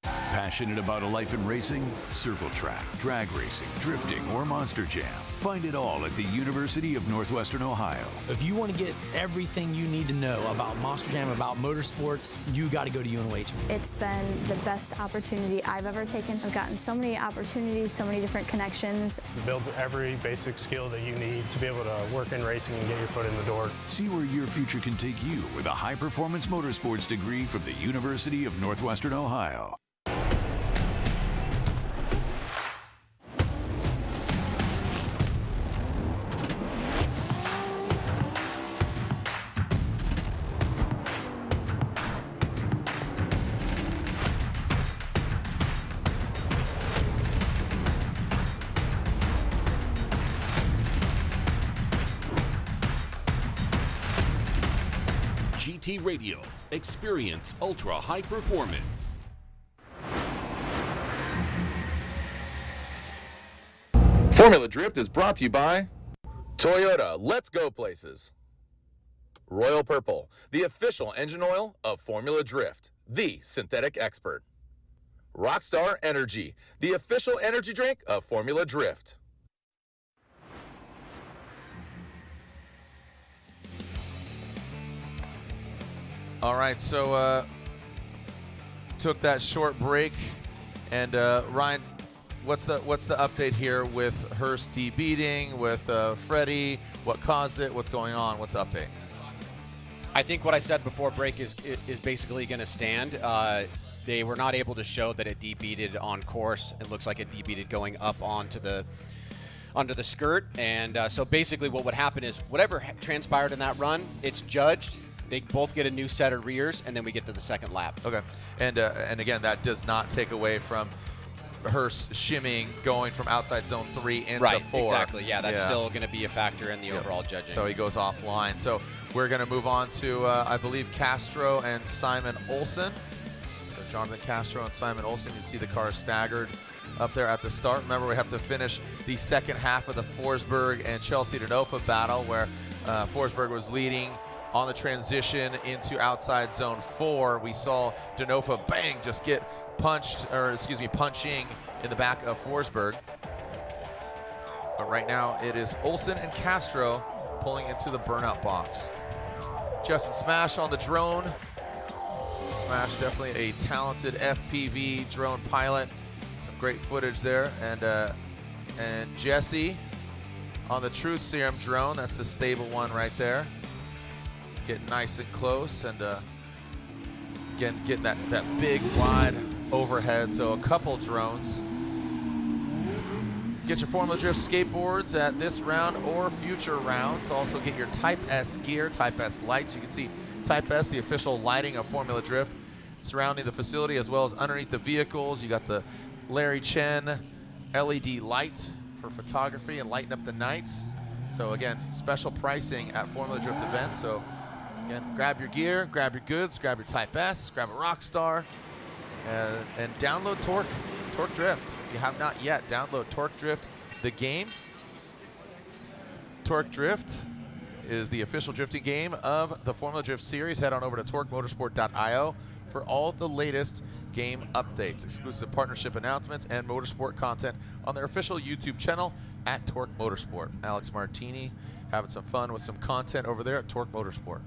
Passionate about a life in racing? Circle track, drag racing, drifting, or monster jam. Find it all at the University of Northwestern Ohio. If you want to get everything you need to know about Monster Jam, about motorsports, you got to go to UNOH. It's been the best opportunity I've ever taken. I've gotten so many opportunities, so many different connections. You build every basic skill that you need to be able to work in racing and get your foot in the door. See where your future can take you with a high-performance motorsports degree from the University of Northwestern Ohio. GT Radio. Experience ultra high performance. Formula Drift is brought to you by Toyota. Let's go places. Royal Purple, the official engine oil of Formula Drift, the synthetic expert. Rockstar Energy, the official energy drink of Formula Drift. All right, so took that short break, and Ryan, what's the update here with Hurst beating, with Freddie? What caused it? What's going on? What's the update? I think what I said before break is basically going to stand. they were not able to show that it debeated on course. It looks like it debeated going up onto the skirt. And so basically what would happen is whatever transpired in that run, it's judged. They both get a new set of rears, and then we get to the second lap. Okay, and again, that does not take away from Hurst shimming going from outside zone 3 into 4. Exactly. Yeah, that's still going to be a factor in the overall judging. So he goes offline. So we're going to move on to, I believe, Castro and Simon Olsen. So Jonathan Castro and Simon Olsen, you see the cars staggered up there at the start. Remember, we have to finish the second half of the Forsberg and Chelsea Denofa battle, where Forsberg was leading on the transition into outside zone 4. We saw Denofa, bang, just get punching in the back of Forsberg. But right now it is Olsen and Castro pulling into the burnout box. Justin Smash on the drone. Smash, definitely a talented FPV drone pilot. Some great footage there. And Jesse on the Truth Serum drone. That's the stable one right there. Getting nice and close, and again, getting that big, wide overhead. So a couple drones. Get your Formula Drift skateboards at this round or future rounds. Also get your Type S gear, Type S lights. You can see Type S, the official lighting of Formula Drift, surrounding the facility as well as underneath the vehicles. You got the Larry Chen LED light for photography and lighting up the night. So again, special pricing at Formula Drift events. So again, grab your gear, grab your goods, grab your Type S, grab a Rockstar, and download Torque Drift. If you have not yet, download Torque Drift, the game. Torque Drift is the official drifting game of the Formula Drift series. Head on over to torquemotorsport.io for all the latest game updates, exclusive partnership announcements, and motorsport content on their official YouTube channel at Torque Motorsport. Alex Martini having some fun with some content over there at Torque Motorsport.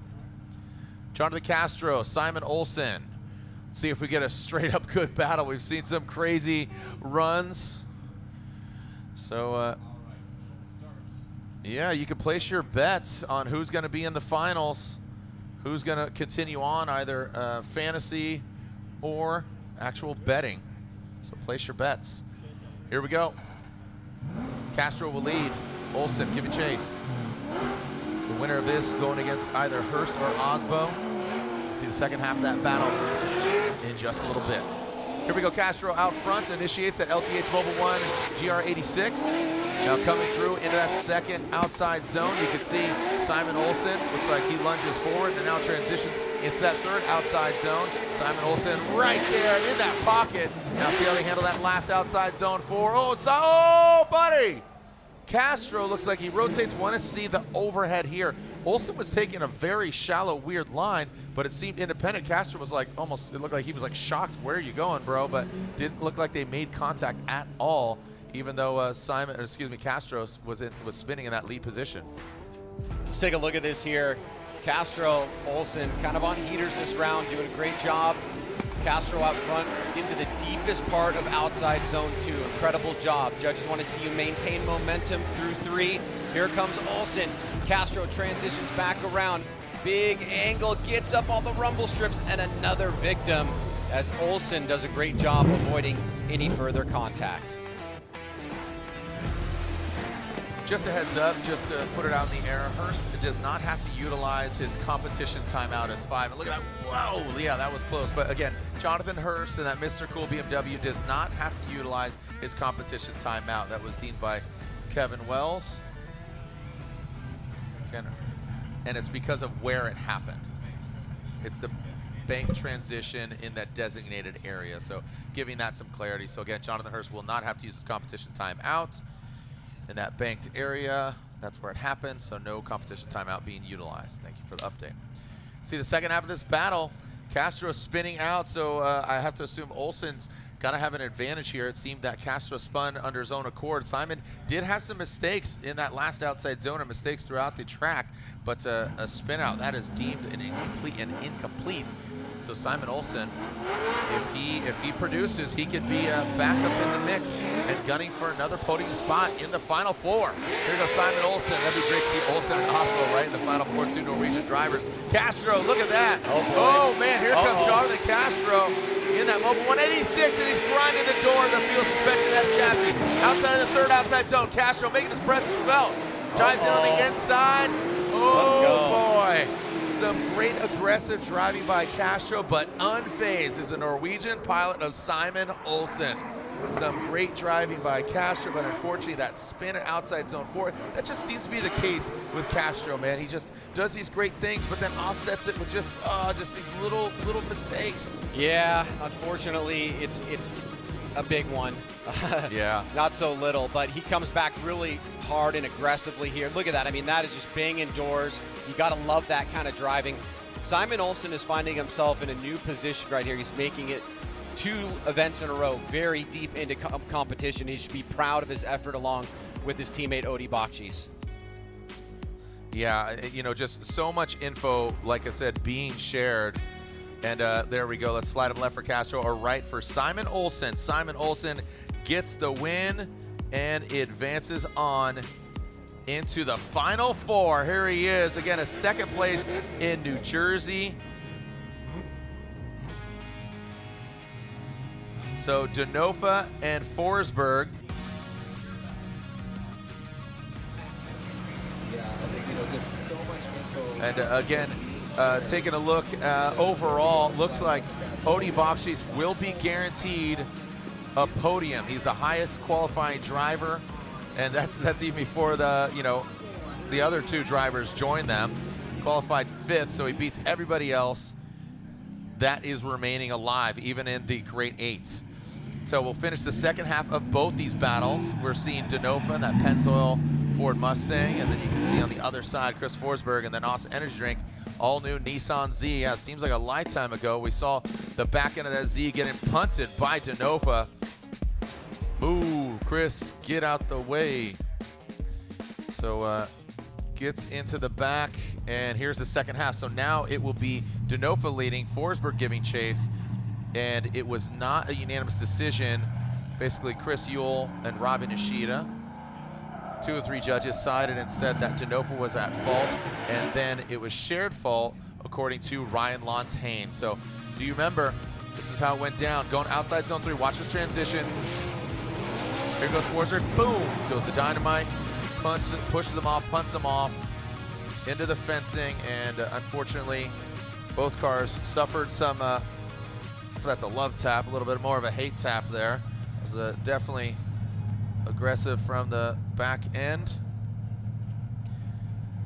Jonathan Castro, Simon Olsen. Let's see if we get a straight up good battle. We've seen some crazy runs. So, yeah, you can place your bets on who's going to be in the finals, who's going to continue on, either fantasy or actual betting. So place your bets. Here we go. Castro will lead. Olsen giving chase. The winner of this going against either Hurst or Aasbo. We'll see the second half of that battle in just a little bit. Here we go. Castro out front, initiates that LTH Mobile 1 GR86. Now coming through into that second outside zone, you can see Simon Olsen, looks like he lunges forward and now transitions into that third outside zone. Simon Olsen right there in that pocket. Now see how they handle that last outside zone 4. Oh, buddy! Castro looks like he rotates. Want to see the overhead here. Olsen was taking a very shallow, weird line, but it seemed independent. Castro was like almost, it looked like he was like shocked, where are you going, bro? But didn't look like they made contact at all, even though Castro was spinning in that lead position. Let's take a look at this here. Castro, Olsen kind of on heaters this round, doing a great job. Castro out front into the deepest part of outside zone 2. Incredible job. Judges want to see you maintain momentum through 3. Here comes Olsen. Castro transitions back around. Big angle, gets up all the rumble strips, and another victim as Olsen does a great job avoiding any further contact. Just a heads up, just to put it out in the air, Hurst does not have to utilize his competition timeout as 5. And look at that, whoa, yeah, that was close. But again, Jonathan Hurst and that Mr. Cool BMW does not have to utilize his competition timeout. That was deemed by Kevin Wells. And it's because of where it happened. It's the bank transition in that designated area. So giving that some clarity. So again, Jonathan Hurst will not have to use his competition timeout in that banked area. That's where it happened, so no competition timeout being utilized. Thank you for the update. See the second half of this battle, Castro spinning out, so I have to assume Olsen's got to have an advantage here. It seemed that Castro spun under his own accord. Simon did have some mistakes in that last outside zone, and mistakes throughout the track, but a spin out, that is deemed an incomplete. So Simon Olsen, if he produces, he could be back up in the mix and gunning for another podium spot in the Final Four. Here goes Simon Olsen. That'd be great to see Olsen and Aasbo right in the Final Four, 2 Norwegian drivers. Castro, look at that. Oh man, here comes Jonathan Castro in that Over 186, and he's grinding the door of the fuel suspension head chassis. Outside of the third outside zone, Castro making his presence felt. Drives in on the inside. Oh boy. Some great aggressive driving by Castro, but unfazed is the Norwegian pilot of Simon Olsen. Some great driving by Castro, but unfortunately that spin at outside zone 4, that just seems to be the case with Castro, man. He just does these great things, but then offsets it with just these little mistakes. Yeah, unfortunately, it's a big one. Yeah. Not so little, but he comes back really hard and aggressively here. Look at that. I mean, that is just banging doors. You got to love that kind of driving. Simon Olsen is finding himself in a new position right here. He's making it 2 events in a row, very deep into competition. He should be proud of his effort along with his teammate Odi Bakchis. Yeah, you know, just so much info, like I said, being shared. And there we go. Let's slide him left for Castro or right for Simon Olsen. Simon Olsen gets the win and advances on into the Final Four. Here he is, again, a second place in New Jersey. So Denofa and Forsberg. And again, taking a look overall, looks like Odi Bakchis will be guaranteed a podium. He's the highest qualifying driver, and that's even before the other 2 drivers join them. Qualified 5th, so he beats everybody else that is remaining alive, even in the Great 8. So we'll finish the second half of both these battles. We're seeing Denofa in that Pennzoil Ford Mustang, and then you can see on the other side Chris Forsberg and then Austin Energy Drink, all new Nissan Z. Yeah, it seems like a lifetime ago. We saw the back end of that Z getting punted by Denofa. Ooh, Chris, get out the way. So gets into the back, and here's the second half. So now it will be Denofa leading, Forsberg giving chase, and it was not a unanimous decision. Basically, Chris Yule and Robin Ishida, 2 of 3 judges sided and said that Denofa was at fault, and then it was shared fault according to Ryan Lontaine. So do you remember, this is how it went down. Going outside zone 3, watch this transition. Here goes Forsberg, boom, goes the dynamite, pushes them off, punts them off into the fencing, and unfortunately, both cars suffered some, that's a love tap, a little bit more of a hate tap there. It was definitely aggressive from the back end.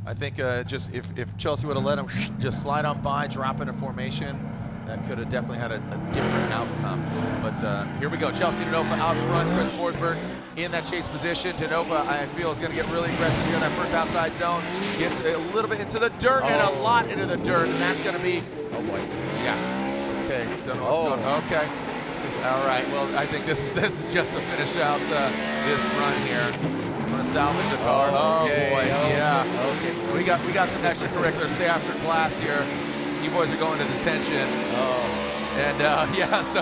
I think just if Chelsea would have let him just slide on by, drop into formation, that could have definitely had a different outcome. But here we go. Chelsea Denofa out front. Chris Forsberg in that chase position. Denofa, I feel, is going to get really aggressive here in that first outside zone. Gets a little bit into the dirt and a lot into the dirt, and that's going to be. Oh boy. Yeah. Okay. Don't know what's going on. Okay. All right. Well, I think this is just to finish out this run here. I'm gonna salvage the car. Okay, oh boy. Yeah. Okay. We got some extracurricular. Stay after class here. You boys are going to detention. Oh. And yeah, so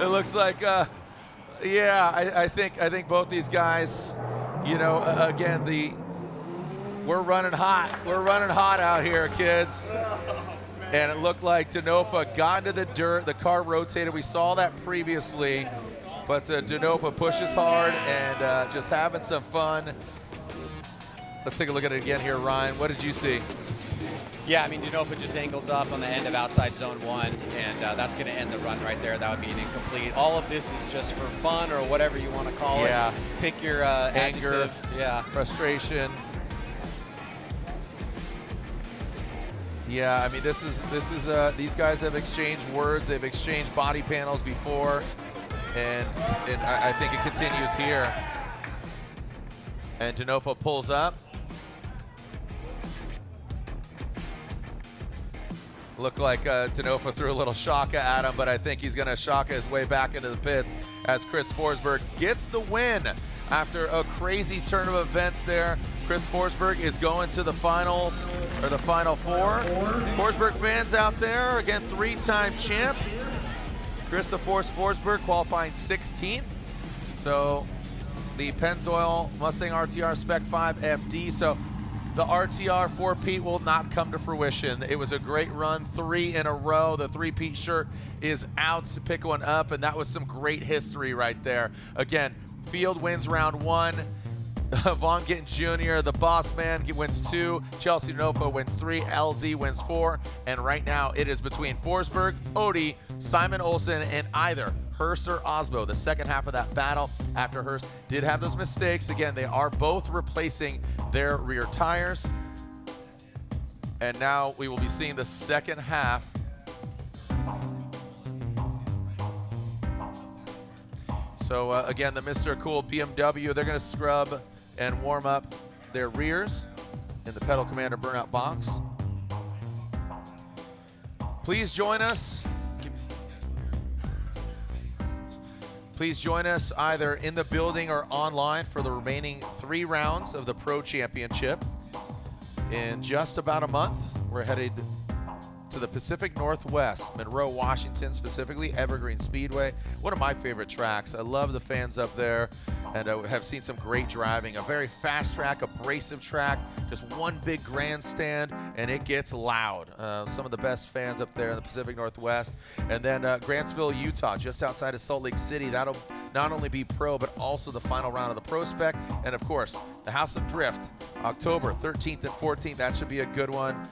it looks like, yeah, I think both these guys, you know, again, we're running hot. We're running hot out here, kids. And it looked like Denofa got into the dirt. The car rotated. We saw that previously, but Denofa pushes hard and just having some fun. Let's take a look at it again here, Ryan. What did you see? Yeah, I mean, Denofa just angles up on the end of outside zone 1, and that's going to end the run right there. That would be an incomplete. All of this is just for fun or whatever you want to call it. Yeah. Pick your anger, adjective. Yeah. Frustration. Yeah, I mean, this is these guys have exchanged words. They've exchanged body panels before, and I think it continues here. And Denofa pulls up. Looked like Denofa threw a little shaka at him, but I think he's going to shaka his way back into the pits as Chris Forsberg gets the win after a crazy turn of events there. Chris Forsberg is going to the finals, or the Final Four. Forsberg fans out there, again, 3-time champ. Chris the Force Forsberg qualifying 16th. So the Pennzoil Mustang RTR Spec 5 FD. So the RTR for Pete will not come to fruition. It was a great run, 3 in a row. The 3-peat shirt is out to pick one up, and that was some great history right there. Again, Field wins round 1. Von Gittin Jr., the boss man, wins 2. Chelsea Denofa wins 3. LZ wins 4. And right now it is between Forsberg, Odie, Simon Olsen, and either Hurst or Aasbo. The second half of that battle after Hurst did have those mistakes. Again, they are both replacing their rear tires. And now we will be seeing the second half. So again, the Mr. Cool BMW, they're gonna scrub and warm up their rears in the Pedal Commander burnout box. Please join us. Please join us either in the building or online for the remaining 3 rounds of the Pro Championship. In just about a month, we're headed to the Pacific Northwest, Monroe, Washington, specifically Evergreen Speedway. One of my favorite tracks. I love the fans up there, and I have seen some great driving. A very fast track, abrasive track, just one big grandstand, and it gets loud. Some of the best fans up there in the Pacific Northwest. And then Grantsville, Utah, just outside of Salt Lake City. That'll not only be pro, but also the final round of the Pro Spec. And of course, the House of Drift, October 13th and 14th. That should be a good one.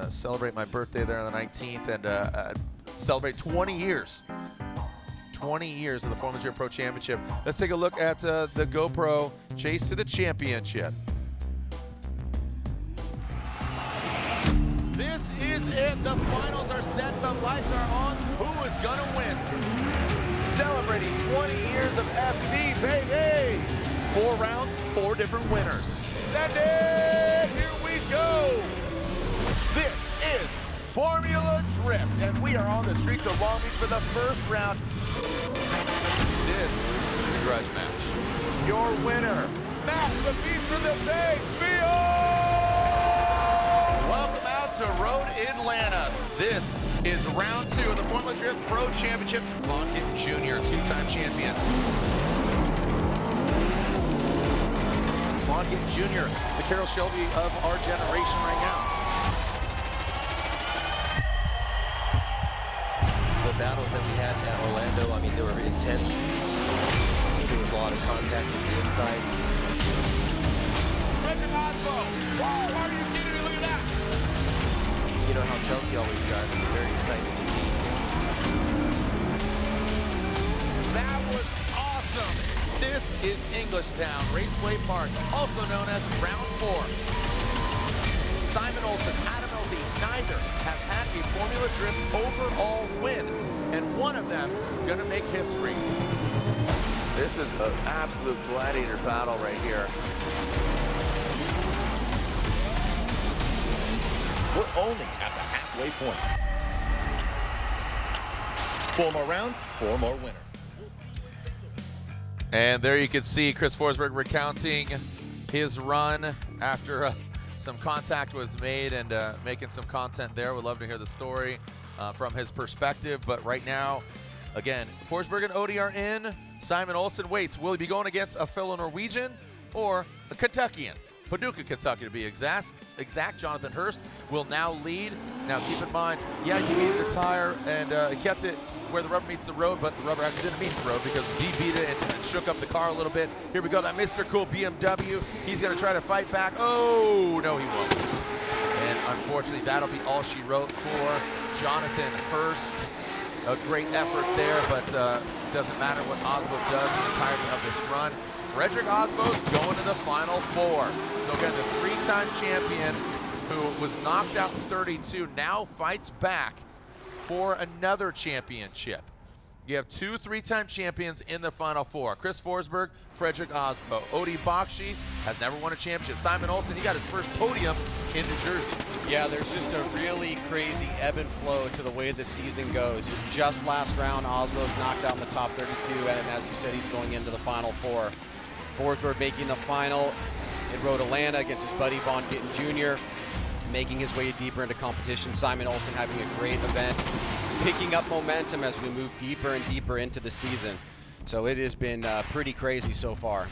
Celebrate my birthday there on the 19th, and celebrate 20 years. 20 years of the Formula Drift Pro Championship. Let's take a look at the GoPro Chase to the Championship. This is it. The finals are set. The lights are on. Who is gonna win? Celebrating 20 years of FD, baby. 4 rounds, 4 different winners. Send it. Here we go. This is Formula Drift, and we are on the streets of Long Beach for the first round. This is a grudge match. Your winner, Matt the Beast from the Bay, Welcome out to Road Atlanta. This is round 2 of the Formula Drift Pro Championship. Von Gittin Jr., 2-time champion. Von Gittin Jr., the Carroll Shelby of our generation right now. The battles that we had at Orlando, I mean, they were intense. There was a lot of contact with the inside. Aasbo! Wow, are you kidding me? Look at that! You know how Chelsea always drives. It's very exciting to see. That was awesome! This is Englishtown Raceway Park, also known as Round 4. Simon Olsen, Adam LZ, neither have had a Formula Drift overall win, and one of them is going to make history. This is an absolute gladiator battle right here. We're only at the halfway point. 4 more rounds, 4 more winners. And there you can see Chris Forsberg recounting his run after some contact was made and making some content there. We'd love to hear the story from his perspective. But right now, again, Forsberg and Odie are in. Simon Olsen waits. Will he be going against a fellow Norwegian or a Kentuckian? Paducah, Kentucky to be exact. Jonathan Hurst will now lead. Now keep in mind, yeah, he beat the tire and he kept it where the rubber meets the road, but the rubber actually didn't meet the road because he beat it and shook up the car a little bit. Here we go, that Mr. Cool BMW. He's gonna try to fight back. Oh, no, he won't. And unfortunately, that'll be all she wrote for Jonathan Hurst. A great effort there, but doesn't matter what Aasbo does in the entirety of this run. Frederick Aasbo's going to the Final 4. So again, the 3-time champion who was knocked out in 32 now fights back for another championship. You have 2 3-time champions in the Final 4. Chris Forsberg, Frederick Aasbo. Odie Bakchis has never won a championship. Simon Olsen, he got his first podium in New Jersey. Yeah, there's just a really crazy ebb and flow to the way the season goes. Just last round, Aasbo's knocked out in the top 32, and as you said, he's going into the Final 4. Forsberg making the final in Road Atlanta against his buddy Von Gittin Jr., making his way deeper into competition. Simon Olsen having a great event, picking up momentum as we move deeper and deeper into the season. So it has been pretty crazy so far.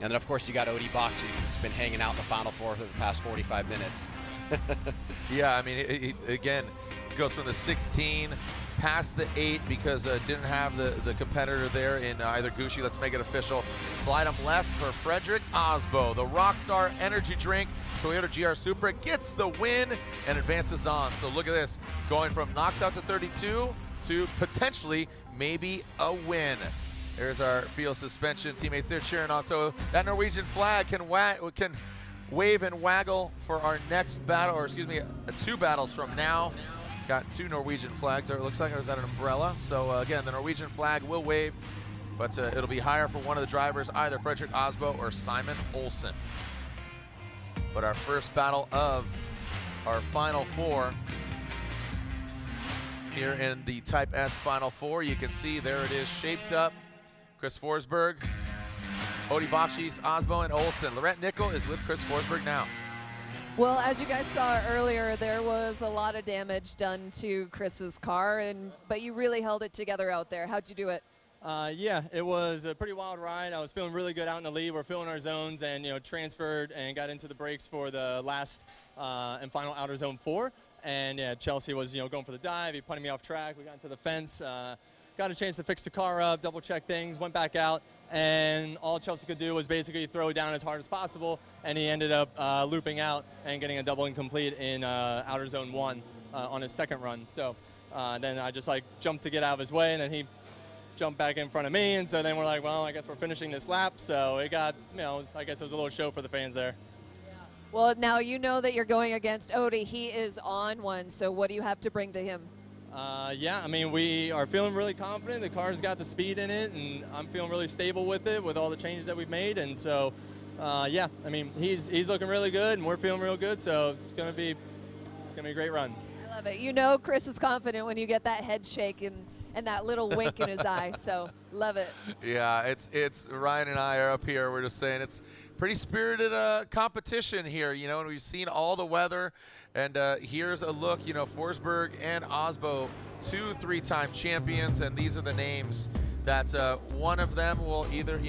And then, of course, you got Bakchis, who's been hanging out in the Final Four for the past 45 minutes. Yeah, I mean, it again, goes from the 16 past the 8 because didn't have the competitor there in either Gucci. Let's make it official. Slide him left for Frederick Aasbo. The Rockstar Energy Drink Toyota GR Supra gets the win and advances on. So look at this, going from knocked out to 32 to potentially maybe a win. There's our field suspension teammates there cheering on. So that Norwegian flag can wave and waggle for our next battle, or excuse me, 2 battles from now. Got 2 Norwegian flags there. It looks like, or is that an umbrella? So again, the Norwegian flag will wave, but it'll be higher for one of the drivers, either Frederick Aasbo or Simon Olsen. But our first battle of our Final Four here in the Type S Final Four, you can see there it is shaped up. Chris Forsberg, Bakchis, Aasbo, and Olsen. Laurent Nickel is with Chris Forsberg now. Well, as you guys saw earlier, there was a lot of damage done to Chris's car, but you really held it together out there. How'd you do it? Yeah, it was a pretty wild ride. I was feeling really good out in the lead. We're filling our zones and, transferred and got into the brakes for the last and final outer zone 4. And yeah, Chelsea was, going for the dive. He punted me off track. We got into the fence. Got a chance to fix the car up, double check things, went back out, and all Chelsea could do was basically throw it down as hard as possible, and he ended up looping out and getting a double incomplete in outer zone 1 on his second run. So then I just jumped to get out of his way, and then he jumped back in front of me, and so then we're like, well, I guess we're finishing this lap. So it got, I guess it was a little show for the fans there. Well, now you know that you're going against Odie. He is on one, so what do you have to bring to him? Yeah, I mean, we are feeling really confident. The car's got the speed in it, and I'm feeling really stable with it with all the changes that we've made. And so, yeah, I mean, he's looking really good, and we're feeling real good. So it's gonna be a great run. I love it. You know, Chris is confident when you get that head shake and that little wink in his eye. So love it. Yeah, it's Ryan and I are up here. We're just saying it's pretty spirited competition here, and we've seen all the weather. And here's a look, Forsberg and Aasbo, 2 3-time champions, and these are the names that one of them will either,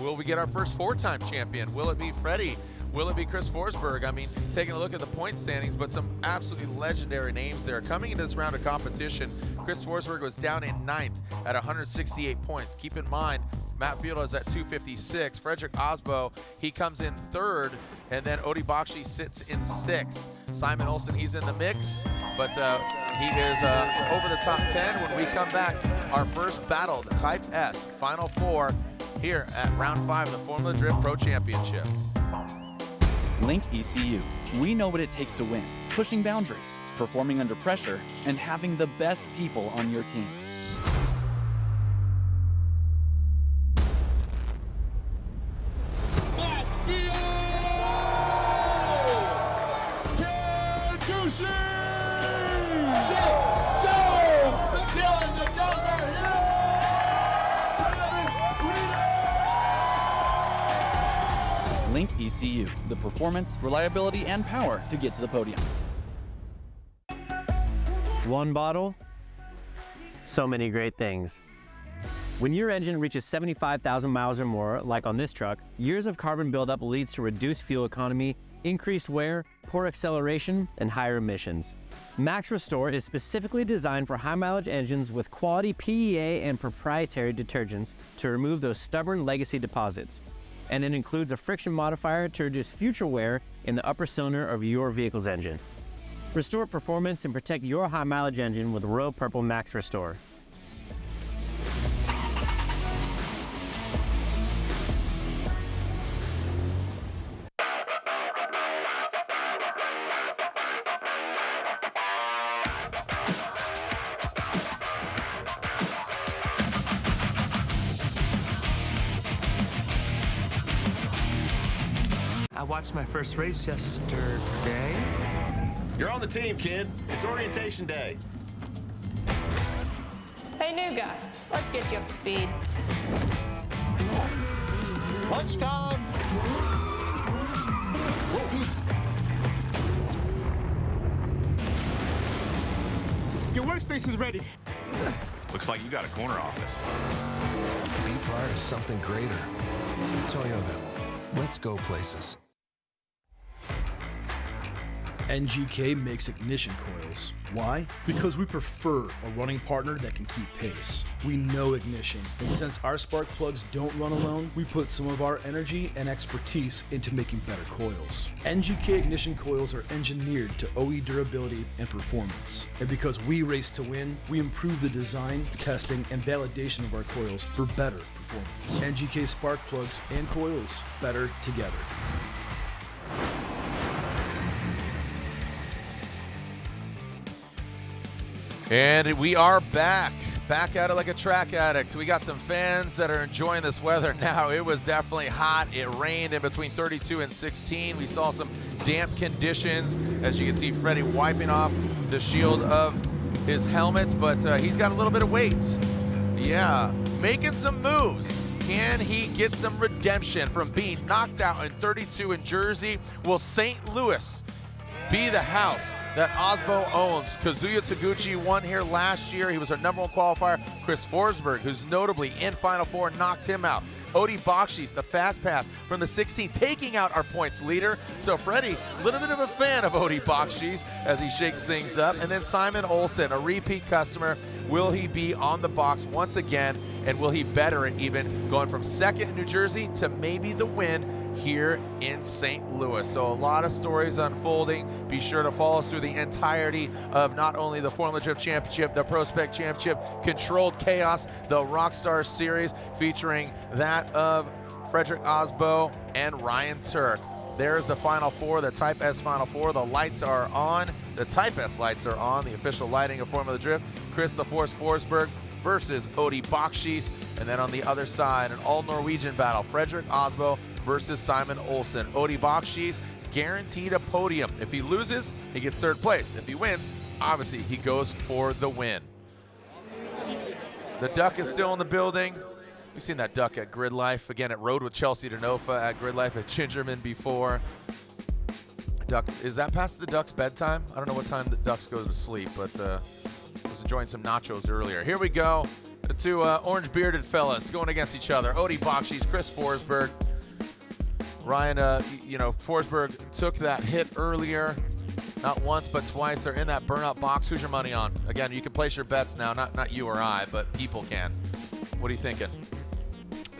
will we get our first 4-time champion? Will it be Freddie? Will it be Chris Forsberg? I mean, taking a look at the point standings, but some absolutely legendary names there. Coming into this round of competition, Chris Forsberg was down in 9th at 168 points. Keep in mind, Matt Field is at 256. Frederick Aasbo, he comes in 3rd, and then Bakchis sits in 6th. Simon Olsen, he's in the mix, but he is over the top 10. When we come back, our first battle, the Type S Final Four, here at round 5 of the Formula Drift Pro Championship. Link ECU. We know what it takes to win. Pushing boundaries, performing under pressure, and having the best people on your team. Link ECU, the performance, reliability, and power to get to the podium. One bottle, so many great things. When your engine reaches 75,000 miles or more, like on this truck, years of carbon buildup leads to reduced fuel economy, increased wear, poor acceleration, and higher emissions. Max Restore is specifically designed for high-mileage engines with quality PEA and proprietary detergents to remove those stubborn legacy deposits. And it includes a friction modifier to reduce future wear in the upper cylinder of your vehicle's engine. Restore performance and protect your high-mileage engine with Royal Purple Max Restore. I watched my first race yesterday. You're on the team, kid. It's orientation day. Hey, new guy. Let's get you up to speed. Lunchtime! Your workspace is ready. Looks like you got a corner office. Be part of something greater. Toyota. Let's go places. NGK makes ignition coils. Why? Because we prefer a running partner that can keep pace. We know ignition, and since our spark plugs don't run alone, we put some of our energy and expertise into making better coils. NGK ignition coils are engineered to OE durability and performance. And because we race to win, we improve the design, testing, and validation of our coils for better performance. NGK spark plugs and coils, better together. And we are back at it like a track addict. We got some fans that are enjoying this weather now. It was definitely hot. It rained in between 32 and 16. We saw some damp conditions. As you can see, Freddie wiping off the shield of his helmet, but he's got a little bit of weight. Yeah, making some moves. Can he get some redemption from being knocked out in 32 in Jersey? Will St. Louis be the house that Aasbo owns? Kazuya Taguchi won here last year. He was our #1 qualifier. Chris Forsberg, who's notably in Final Four, knocked him out. Odi Bakchis, the fast pass from the 16, taking out our points leader. So Freddie, a little bit of a fan of Odi Bakchis as he shakes things up. And then Simon Olsen, a repeat customer. Will he be on the box once again? And will he better it even, going from second in New Jersey to maybe the win here in St. Louis? So a lot of stories unfolding. Be sure to follow us through the entirety of not only the Formula Drift Championship, the Pro Spec Championship, Controlled Chaos, the Rockstar Series, featuring that of Frederick Aasbo and Ryan Turk. There's the Final Four, the Type S Final Four. The lights are on. The Type S lights are on, the official lighting of Formula Drift. Chris the Force Forsberg versus Odi Bakchis. And then on the other side, an all-Norwegian battle, Frederick Aasbo versus Simon Olsen. Odi Bakchis guaranteed a podium. If he loses, he gets third place. If he wins, obviously he goes for the win. The Duck is still in the building. We've seen that Duck at Grid Life. Again, it rode with Chelsea Denofa at Grid Life at Gingerman before. Duck, is that past the Duck's bedtime? I don't know what time the Ducks go to sleep, but I was enjoying some nachos earlier. Here we go. The two orange-bearded fellas going against each other. Odi Bakchis, Chris Forsberg. Ryan, Forsberg took that hit earlier. Not once, but twice. They're in that burnout box. Who's your money on? Again, you can place your bets now. Not you or I, but people can. What are you thinking?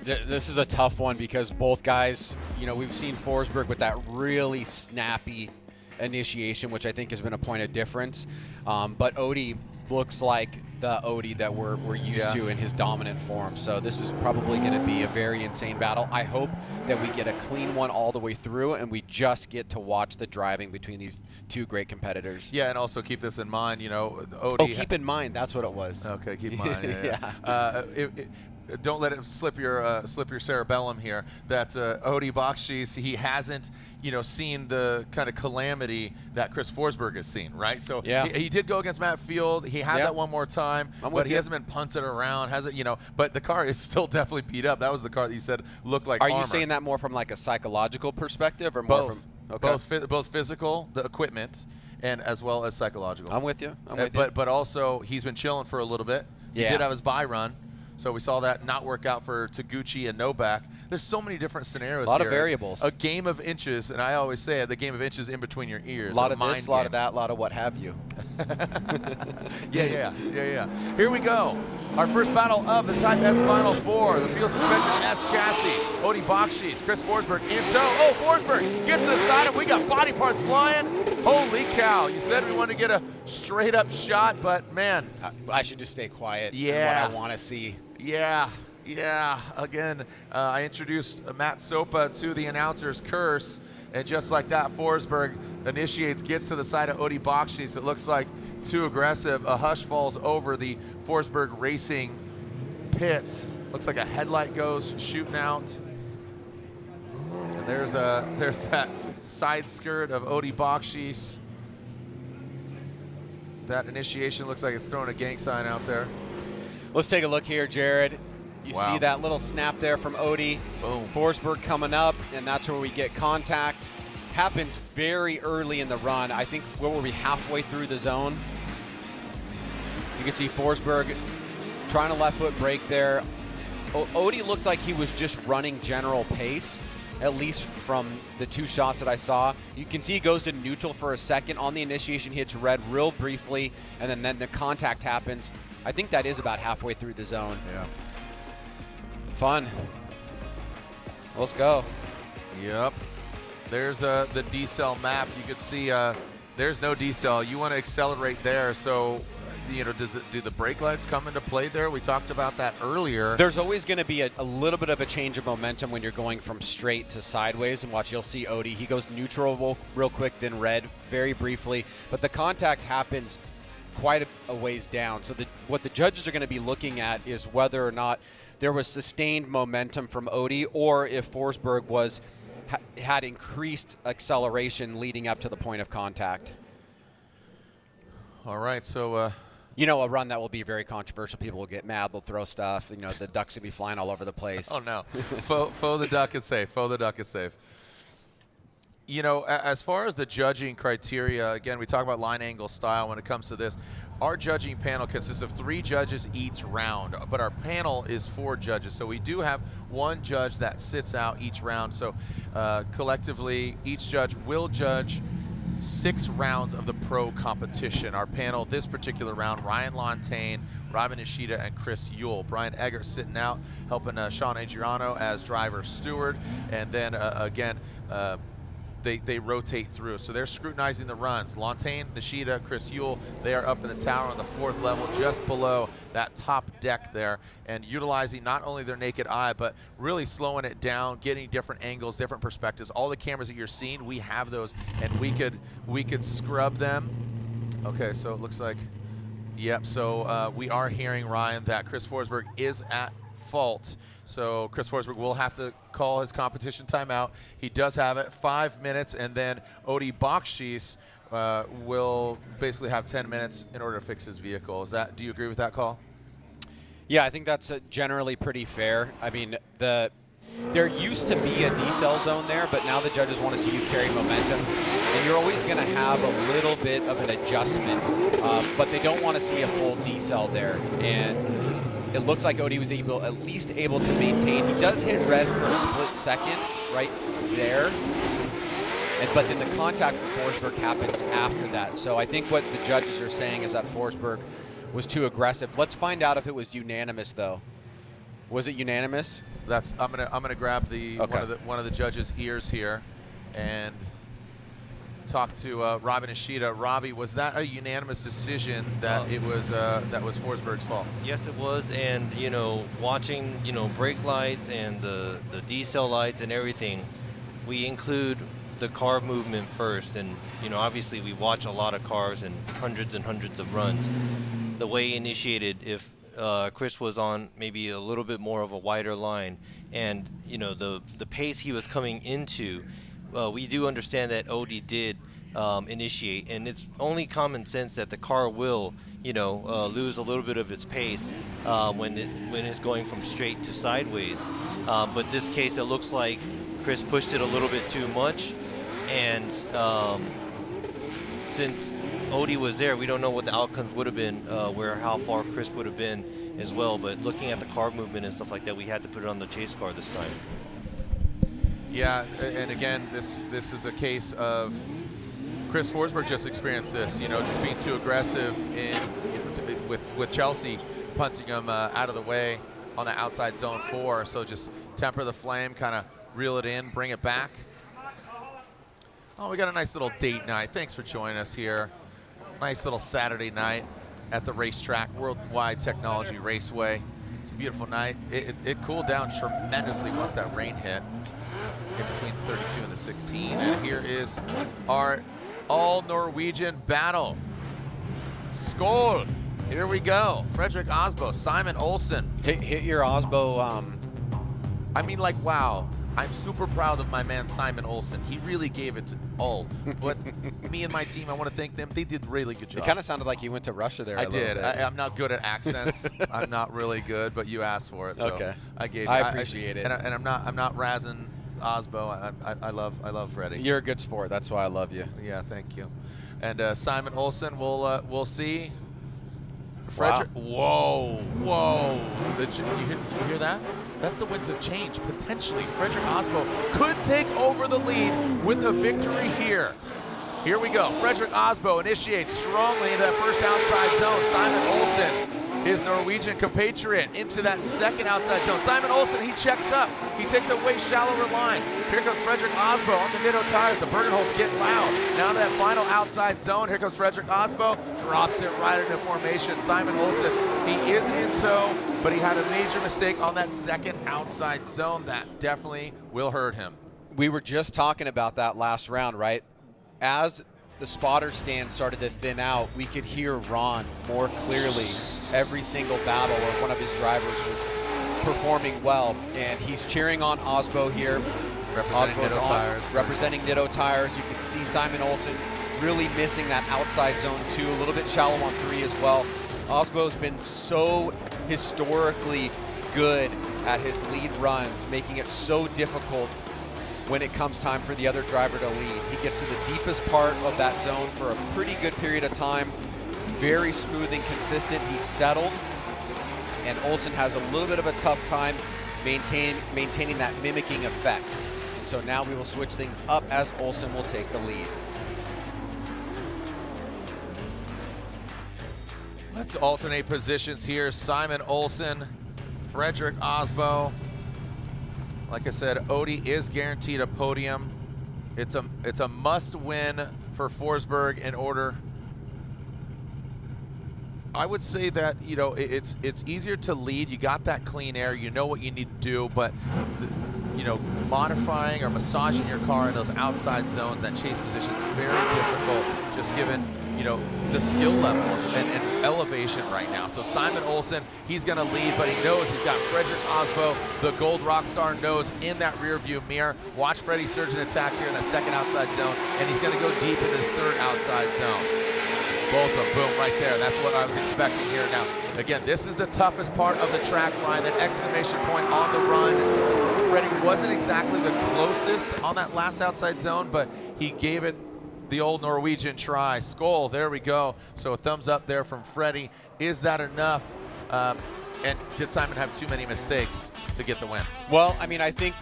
This is a tough one because both guys, we've seen Forsberg with that really snappy initiation, which I think has been a point of difference. But Odi looks like the Odi that we're used to in his dominant form. So this is probably going to be a very insane battle. I hope that we get a clean one all the way through and we just get to watch the driving between these two great competitors. Yeah, and also keep this in mind, Odi. Oh, keep in mind, that's what it was. Okay, keep in mind. Yeah. Don't let it slip your cerebellum here. That Odi Bakchis, he hasn't seen the kind of calamity that Chris Forsberg has seen, right? So he did go against Matt Field. He had that one more time, but he hasn't been punted around, has it? But the car is still definitely beat up. That was the car that you said looked like armor. Are you saying that more from like a psychological perspective, or more from both physical, the equipment, and as well as psychological? I'm with you. But also he's been chilling for a little bit. He did have his bye run. So we saw that not work out for Taguchi and Novak. There's so many different scenarios here. A lot of variables. A game of inches, and I always say it, the game of inches in between your ears. A lot of this, a lot of that, a lot of what have you. Yeah. Here we go. Our first battle of the Type S Final Four. The field suspension S chassis. Odi Bakchis, Chris Forsberg in tow. Oh, Forsberg gets to the side, and we got body parts flying. Holy cow. You said we wanted to get a straight up shot, but man. I should just stay quiet. Yeah. What I want to see. Yeah. Again, I introduced Matt Sopa to the announcer's curse, and just like that, Forsberg initiates, gets to the side of Odi Bakchis. It looks like too aggressive. A hush falls over the Forsberg Racing pit. Looks like a headlight goes shooting out. And there's that side skirt of Odi Bakchis. That initiation looks like it's throwing a gang sign out there. Let's take a look here, Jared. You see that little snap there from Odi. Boom. Forsberg coming up, and that's where we get contact. Happens very early in the run. I think we'll be halfway through the zone. You can see Forsberg trying to left foot brake there. Odie looked like he was just running general pace, at least from the 2 shots that I saw. You can see he goes to neutral for a second. On the initiation, hits red real briefly, and then the contact happens. I think that is about halfway through the zone. Yeah. Fun. Let's go. Yep. There's the decel map. You could see there's no decel. You want to accelerate there, so you know, do the brake lights come into play there? We talked about that earlier. There's always going to be a little bit of a change of momentum when you're going from straight to sideways, and watch, you'll see Odie. He goes neutral real quick, then red very briefly, but the contact happens quite a ways down. So what the judges are going to be looking at is whether or not there was sustained momentum from Odie, or if Forsberg had increased acceleration leading up to the point of contact. All right, so you know, a run that will be very controversial. People will get mad. They'll throw stuff. You know, the ducks will be flying all over the place. Oh, no. Faux the duck is safe. Faux the duck is safe. You know, as far as the judging criteria, again, we talk about line angle style when it comes to this. Our judging panel consists of 3 judges each round, but our panel is 4 judges. So we do have 1 judge that sits out each round. So collectively, each judge will judge 6 rounds of the pro competition. Our panel this particular round: Ryan Lontaine, Robin Ishida, and Chris Yule. Brian Eggert sitting out, helping Sean Adriano as driver steward. And then again, they rotate through. So they're scrutinizing the runs. Lontaine, Nishida, Chris Yule, they are up in the tower on the 4th level, just below that top deck there, and utilizing not only their naked eye, but really slowing it down, getting different angles, different perspectives. All the cameras that you're seeing, we have those, and we could scrub them. Okay, so it looks like, yep, so we are hearing, Ryan, that Chris Forsberg is at fault. So Chris Forsberg will have to call his competition timeout. He does have it, 5 minutes, and then Odie Bakchis will basically have 10 minutes in order to fix his vehicle. Do you agree with that call? Yeah, I think that's generally pretty fair. I mean, there used to be a decel zone there, but now the judges want to see you carry momentum, and you're always going to have a little bit of an adjustment, but they don't want to see a full decel there. And it looks like Odie was at least able to maintain. He does hit red for a split second right there, but then the contact with Forsberg happens after that. So I think what the judges are saying is that Forsberg was too aggressive. Let's find out if it was unanimous, though. Was it unanimous? I'm gonna grab one of the judges' ears here and talk to Robin Ishida. Robbie, was that a unanimous decision that that was Forsberg's fault? Yes, it was. And you know, watching brake lights and the decel lights and everything, we include the car movement first. And obviously we watch a lot of cars and hundreds of runs. The way he initiated, if Chris was on maybe a little bit more of a wider line, and the pace he was coming into, we do understand that Odie did initiate, and it's only common sense that the car will lose a little bit of its pace when it's going from straight to sideways. But this case, it looks like Chris pushed it a little bit too much, and since Odie was there, we don't know what the outcomes would have been, how far Chris would have been as well. But looking at the car movement and stuff like that, we had to put it on the chase car this time. Yeah, and again, this is a case of Chris Forsberg just experienced this, just being too aggressive with Chelsea punching him out of the way on the outside zone 4. So just temper the flame, kind of reel it in, bring it back. Oh, we got a nice little date night. Thanks for joining us here. Nice little Saturday night at the racetrack, Worldwide Technology Raceway. It's a beautiful night. It cooled down tremendously once that rain hit in between the 32 and the 16. And here is our all-Norwegian battle. Skål! Here we go. Fredrik Aasbo, Simon Olsen. Hit your Aasbo. I mean, like, wow. I'm super proud of my man Simon Olsen. He really gave it all. But me and my team, I want to thank them. They did a really good job. It kind of sounded like you went to Russia there. I did. I'm not good at accents. I'm not really good, but you asked for it, so okay. I gave. I appreciate it. And I'm not razzing Aasbo. I love Freddie. You're a good sport. That's why I love you. Yeah, thank you. And Simon Olsen, we'll see Frederick, whoa. You hear that? That's the winds of change. Potentially, Frederick Aasbo could take over the lead with a victory here. Here we go. Frederick Aasbo initiates strongly into that first outside zone. Simon Olsen, his Norwegian compatriot, into that second outside zone. Simon Olsen, he checks up. He takes a way shallower line. Here comes Frederick Aasbo on the Ditto tires. The Bergenholtz get loud. Now to that final outside zone. Here comes Frederick Aasbo. Drops it right into formation. Simon Olsen, he is in tow, but he had a major mistake on that second outside zone. That definitely will hurt him. We were just talking about that last round, right? As the spotter stand started to thin out, we could hear Ron more clearly every single battle where one of his drivers was performing well. And he's cheering on Aasbo here. Representing Ditto tires. You can see Simon Olsen really missing that outside zone 2, a little bit shallow on 3 as well. Aasbo's been so historically good at his lead runs, making it so difficult when it comes time for the other driver to lead. He gets to the deepest part of that zone for a pretty good period of time. Very smooth and consistent. He's settled. And Olsen has a little bit of a tough time maintaining that mimicking effect. And so now we will switch things up as Olsen will take the lead. Let's alternate positions here. Simon Olsen, Frederick Aasbo. Like I said, Odie is guaranteed a podium. It's a must-win for Forsberg in order. I would say that, you know, it's easier to lead. You got that clean air. You know what you need to do, but you know, modifying or massaging your car in those outside zones, that chase position is very difficult, just given, you know, the skill level and elevation right now. So Simon Olsen, he's going to lead, but he knows he's got Frederick Aasbo, the gold rock star, nose in that rear view mirror. Watch Freddie Surgeon attack here in that second outside zone, and he's going to go deep in this third outside zone. Both of them, boom, right there. That's what I was expecting here. Now, again, this is the toughest part of the track, Ryan, that exclamation point on the run. Freddie wasn't exactly the closest on that last outside zone, but he gave it the old Norwegian try. Skål, there we go. So a thumbs up there from Freddie. Is that enough? And did Simon have too many mistakes to get the win? Well, I mean, I think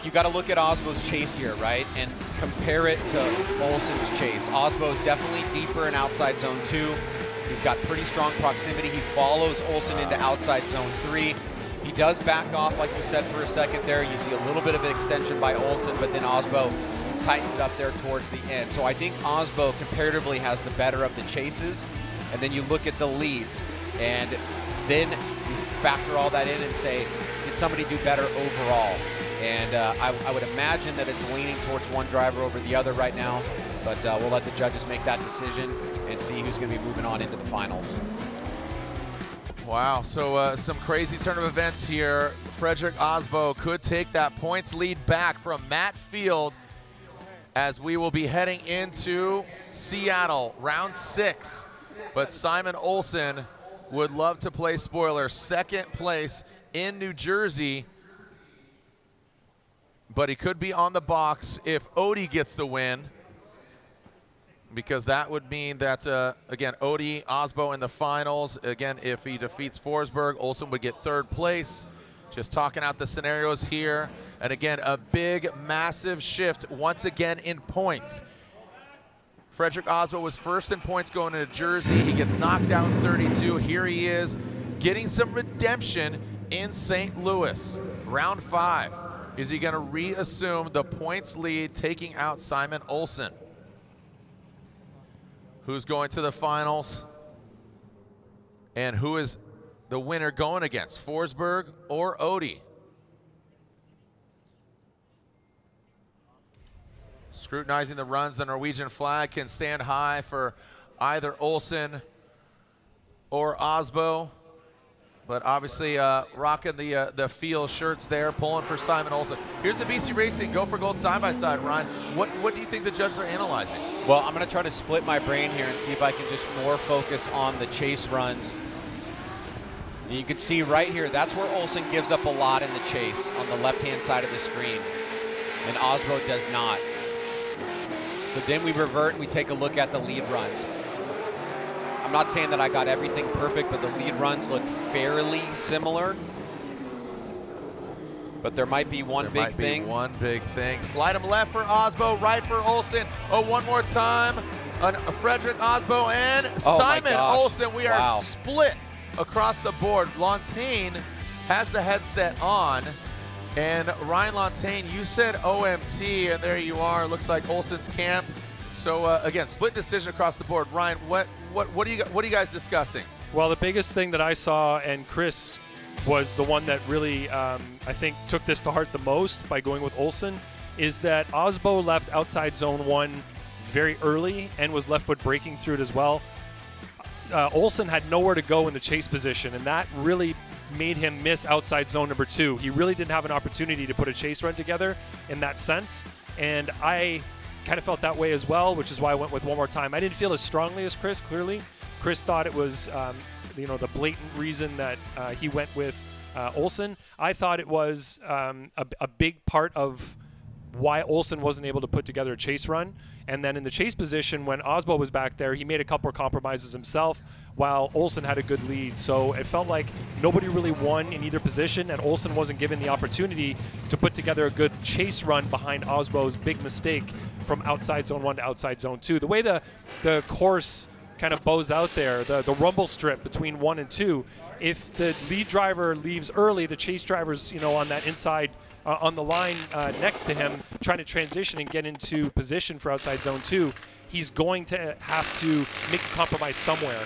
you got to look at Aasbo's chase here, right? And compare it to Olsen's chase. Aasbo's definitely deeper in outside zone 2. He's got pretty strong proximity. He follows Olsen into outside zone 3. He does back off, like you said, for a second there. You see a little bit of an extension by Olsen, but then Aasbo tightens it up there towards the end. So I think Aasbo comparatively has the better of the chases. And then you look at the leads, and then you factor all that in and say, did somebody do better overall? And I would imagine that it's leaning towards one driver over the other right now, but we'll let the judges make that decision and see who's going to be moving on into the finals. Wow, so some crazy turn of events here. Frederick Aasbo could take that points lead back from Matt Field as we will be heading into Seattle, round 6. But Simon Olsen would love to play spoiler. Second place in New Jersey, but he could be on the box if Odie gets the win, because that would mean that, again, Odie, Aasbo in the finals. Again, if he defeats Forsberg, Olsen would get third place. Just talking out the scenarios here. And again, a big, massive shift once again in points. Frederick Aasbo was first in points going into Jersey. He gets knocked down 32. Here he is getting some redemption in St. Louis. Round 5. Is he going to reassume the points lead, taking out Simon Olsen? Who's going to the finals? And who is the winner going against, Forsberg or Odie? Scrutinizing the runs, the Norwegian flag can stand high for either Olsen or Aasbo. But obviously rocking the field shirts there, pulling for Simon Olsen. Here's the BC Racing Go for Gold side-by-side, Ron. What do you think the judges are analyzing? Well, I'm going to try to split my brain here and see if I can just more focus on the chase runs. And you can see right here, that's where Olsen gives up a lot in the chase on the left-hand side of the screen. And Aasbo does not. So then we revert and we take a look at the lead runs. I'm not saying that I got everything perfect, but the lead runs look fairly similar. But there might be one big thing. One big thing. Slide him left for Aasbo, right for Olsen. Oh, one more time. Frederick Aasbo and Simon Olsen. We are split across the board. Lantagne has the headset on. And Ryan Lantagne, you said OMT, and there you are. Looks like Olsen's camp. So again, split decision across the board. Ryan, what are you guys discussing? Well, the biggest thing that I saw, and Chris was the one that really, I think, took this to heart the most by going with Olsen, is that Aasbo left outside zone 1 very early and was left foot braking through it as well. Olsen had nowhere to go in the chase position, and that really made him miss outside zone number 2. He really didn't have an opportunity to put a chase run together in that sense, and I kind of felt that way as well, which is why I went with one more time. I didn't feel as strongly as Chris, clearly. Chris thought it was the blatant reason that he went with Olsen. I thought it was a big part of why Olsen wasn't able to put together a chase run. And then in the chase position, when Aasbo was back there, he made a couple of compromises himself while Olsen had a good lead. So it felt like nobody really won in either position, and Olsen wasn't given the opportunity to put together a good chase run behind Aasbo's big mistake from outside zone 1 to outside zone 2. The way the course kind of bows out there, the rumble strip between 1 and 2, if the lead driver leaves early, the chase driver's on that inside on the line next to him trying to transition and get into position for outside zone 2, he's going to have to make a compromise somewhere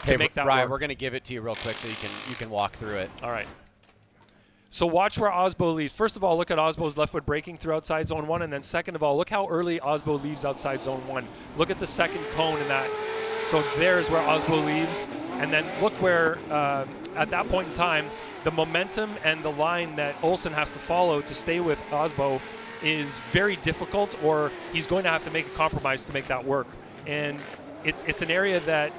to make that Ryan, work. we're going to give it to you real quick so you can walk through it. All right. So watch where Aasbo leaves. First of all, look at Aasbo's left foot braking through outside zone 1, and then second of all, look how early Aasbo leaves outside zone 1. Look at the second cone in that. So there's where Aasbo leaves, and then look where at that point in time, the momentum and the line that Olsen has to follow to stay with Aasbo is very difficult, or he's going to have to make a compromise to make that work. And it's an area that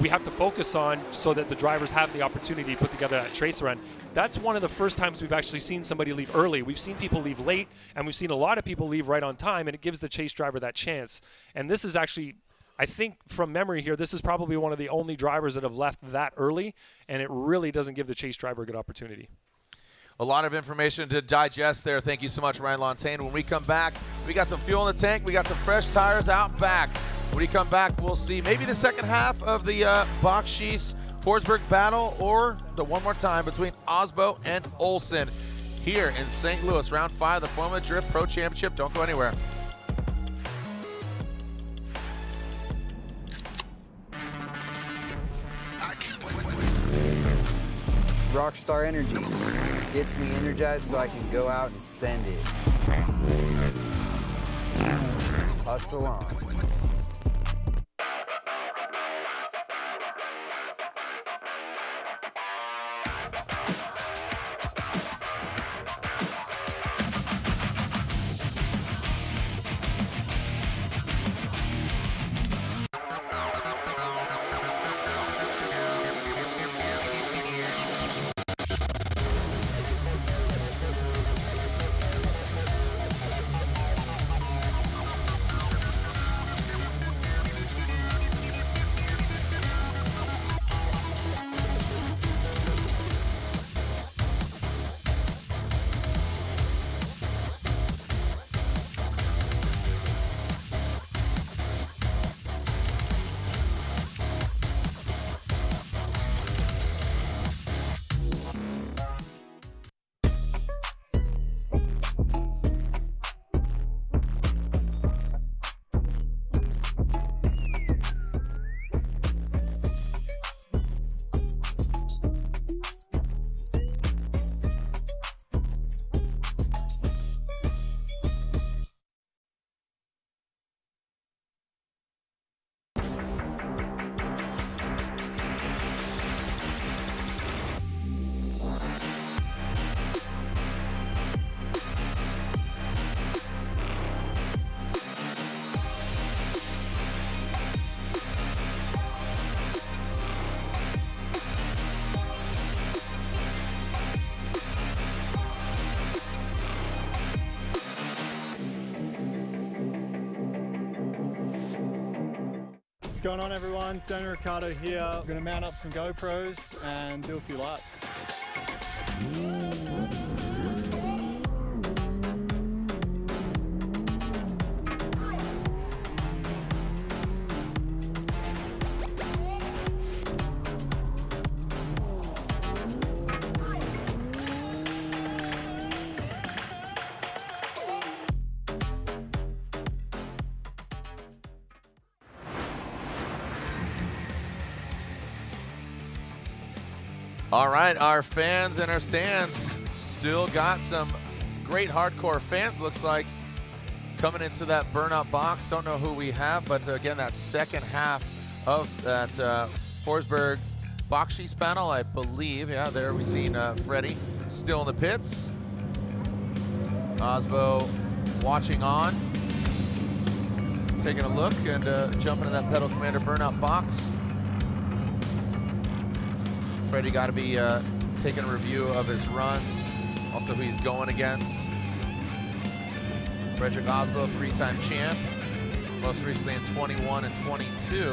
we have to focus on so that the drivers have the opportunity to put together that trace run. That's one of the first times we've actually seen somebody leave early. We've seen people leave late, and we've seen a lot of people leave right on time, and it gives the chase driver that chance. And this is actually, I think from memory here, this is probably one of the only drivers that have left that early, and it really doesn't give the chase driver a good opportunity. A lot of information to digest there. Thank you so much, Ryan Lantagne. When we come back, we got some fuel in the tank. We got some fresh tires out back. When we come back, we'll see maybe the second half of the Bakchis Forsberg battle, or the one more time between Aasbo and Olsen here in St. Louis. Round 5 of the Formula Drift Pro Championship. Don't go anywhere. Rockstar Energy gets me energized so I can go out and send it. Hustle on. What's going on, everyone? Daniel Ricciardo here. I'm going to mount up some GoPros and do a few laps. All right, our fans in our stands still got some great hardcore fans, looks like, coming into that burnout box. Don't know who we have, but again, that second half of that Forsberg Bakchis panel, I believe. Yeah, there we seen Freddie still in the pits. Aasbo watching on, taking a look and jumping in that Pedal Commander burnout box. Freddie got to be taking a review of his runs, also who he's going against. Frederick Aasbo, 3-time champ, most recently in 21 and 22.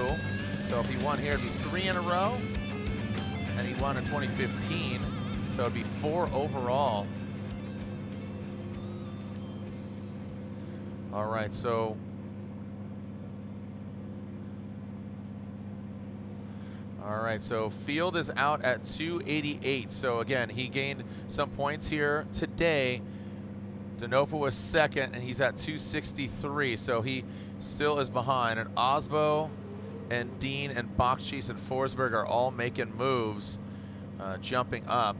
So if he won here, it'd be 3 in a row, and he won in 2015, so it'd be 4 overall. All right, so Field is out at 288. So again, he gained some points here today. Denofa was second, and he's at 263. So he still is behind. And Aasbo and Dean and Bakchis and Forsberg are all making moves, jumping up.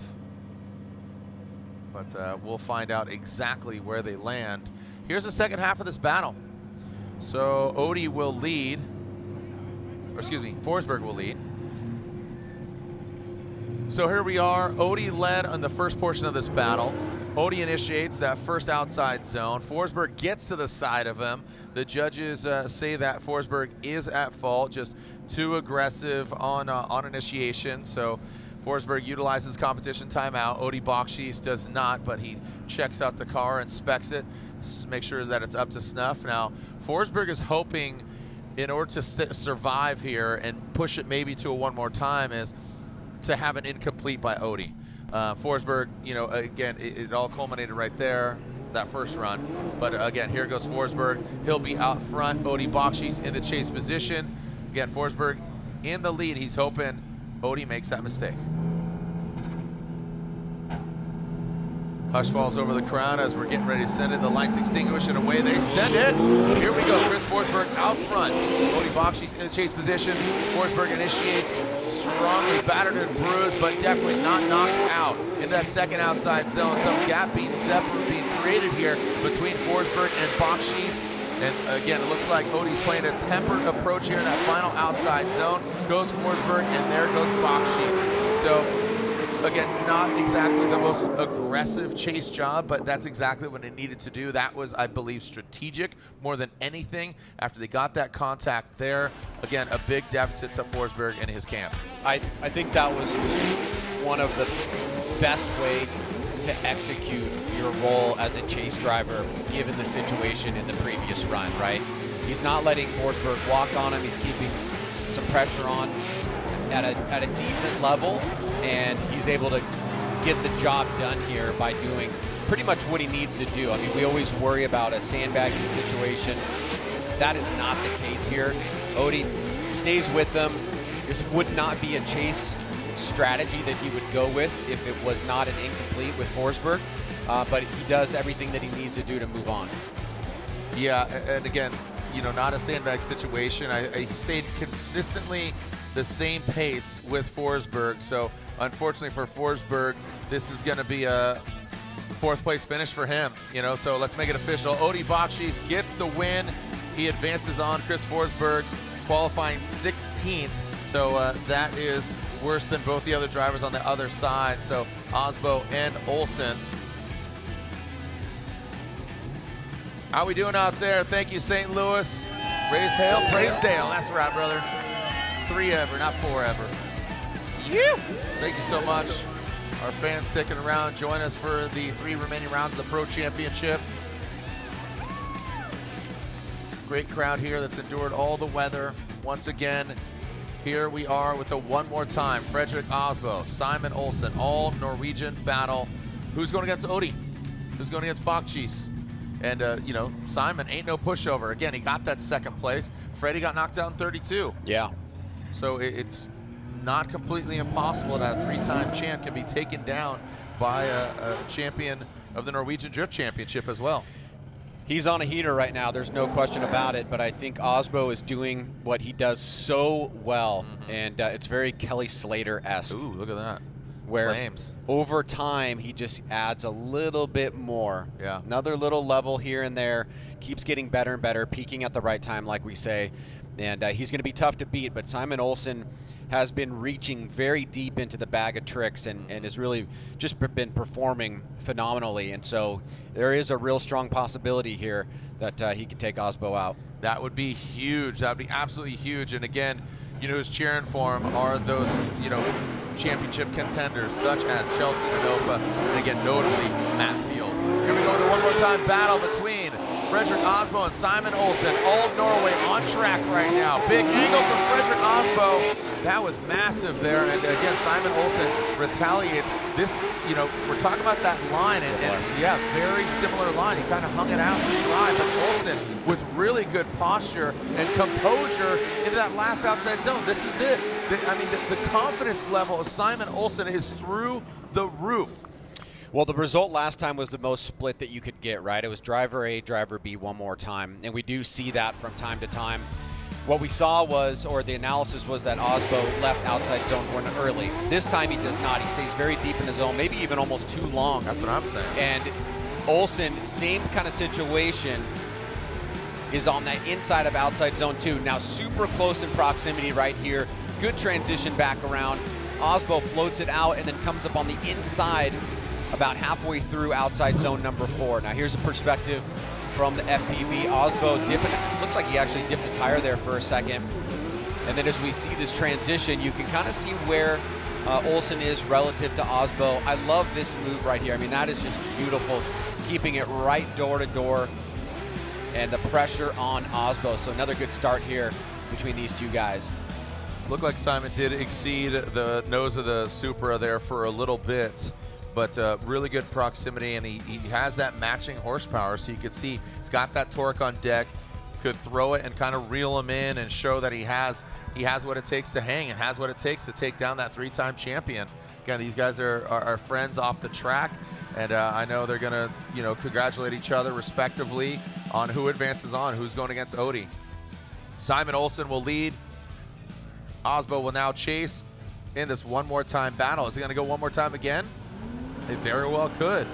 But we'll find out exactly where they land. Here's the second half of this battle. So Odie will lead, or excuse me, Forsberg will lead. So here we are. Odie led on the first portion of this battle. Odie initiates that first outside zone. Forsberg gets to the side of him. The judges say that Forsberg is at fault, just too aggressive on initiation. So Forsberg utilizes competition timeout. Odie Bakchis does not, but he checks out the car, inspects it, make sure that it's up to snuff. Now, Forsberg is hoping, in order to survive here and push it maybe to a one more time, is to have an incomplete by Odie. Forsberg, you know, again, it all culminated right there, that first run. But again, here goes Forsberg. He'll be out front. Odie Bakchis in the chase position. Again, Forsberg in the lead. He's hoping Odie makes that mistake. Hush falls over the crowd as we're getting ready to send it. The lights extinguish and away they send it. Here we go. Chris Forsberg out front. Odie Bakchis in the chase position. Forsberg initiates, strongly battered and bruised, but definitely not knocked out in that second outside zone. Some gap being created here between Forsberg and Bakchis. And again, it looks like Odie's playing a tempered approach here in that final outside zone. Goes Forsberg, and there goes Bakchis. So again, not exactly the most aggressive chase job, but that's exactly what it needed to do. That was, I believe, strategic more than anything. After they got that contact there, again, a big deficit to Forsberg and his camp. I think that was one of the best ways to execute your role as a chase driver, given the situation in the previous run, right? He's not letting Forsberg walk on him. He's keeping some pressure on at a decent level, and he's able to get the job done here by doing pretty much what he needs to do. I mean, we always worry about a sandbagging situation. That is not the case here. Odie stays with them. This would not be a chase strategy that he would go with if it was not an incomplete with Forsberg, but he does everything that he needs to do to move on. Yeah, and again, you know, not a sandbag situation. He stayed consistently the same pace with Forsberg. So unfortunately for Forsberg, this is going to be a fourth place finish for him. You know, so let's make it official. Odie Bakchis gets the win. He advances on. Chris Forsberg qualifying 16th. So that is worse than both the other drivers on the other side. So Aasbo and Olsen. How we doing out there? Thank you, St. Louis. Raise hail, praise Dale. That's right, brother. 3 ever, not 4 ever. Yeah. Thank you so much. Our fans sticking around. Join us for the 3 remaining rounds of the Pro Championship. Great crowd here that's endured all the weather. once again, here we are with the one more time. Fredrik Aasbo, Simon Olsen, all Norwegian battle. Who's going against Odie? Who's going against Bakchis? And, you know, Simon ain't no pushover. Again, he got that second place. Freddie got knocked out in 32. Yeah. So it's not completely impossible that a three-time champ can be taken down by a champion of the Norwegian Drift Championship as well. He's on a heater right now, there's no question about it, but I think Aasbo is doing what he does so well, and it's very Kelly Slater-esque. Ooh, look at that. Where Flames. over time, he just adds a little bit more. Yeah. Another little level here and there, keeps getting better and better, peaking at the right time, like we say, and he's going to be tough to beat, but Simon Olsen has been reaching very deep into the bag of tricks and has really just been performing phenomenally. And so there is a real strong possibility here that he could take Aasbo out. That would be huge. That would be absolutely huge. And again, you know, who's cheering for him are those, you know, championship contenders such as Chelsea Denofa and again, notably Matt Field. Here we go with a one more time battle between Fredrik Aasbo and Simon Olsen. All Norway on track right now. Big angle from Fredrik Aasbo. That was massive there. And again, Simon Olsen retaliates. This, you know, we're talking about that line. And yeah, very similar line. He kind of hung it out and tried. But Olsen with really good posture and composure into that last outside zone. This is it. I mean, the confidence level of Simon Olsen is through the roof. Well, the result last time was the most split that you could get, right? It was driver A, driver B one more time, and we do see that from time to time. What we saw was, or the analysis was, that Aasbo left outside zone 1 early. This time he does not. He stays very deep in the zone, maybe even almost too long. That's what I'm saying. And Olsen, same kind of situation, is on that inside of outside zone 2. Now super close in proximity right here. Good transition back around. Aasbo floats it out and then comes up on the inside about halfway through outside zone number 4. Now here's a perspective from the FPV. Aasbo dipping, looks like he actually dipped a tire there for a second. And then as we see this transition, you can kind of see where Olsen is relative to Aasbo. I love this move right here. I mean, that is just beautiful, keeping it right door to door and the pressure on Aasbo. So another good start here between these two guys. Looked like Simon did exceed the nose of the Supra there for a little bit, but really good proximity, and he has that matching horsepower, so you could see he's got that torque on deck, could throw it and kind of reel him in and show that he has what it takes to hang and has what it takes to take down that three-time champion. Again, these guys are friends off the track, and I know they're gonna, you know, congratulate each other respectively on who advances on, who's going against Odie. Simon Olsen will lead. Aasbo will now chase in this one more time battle. Is he gonna go one more time again? It very well could.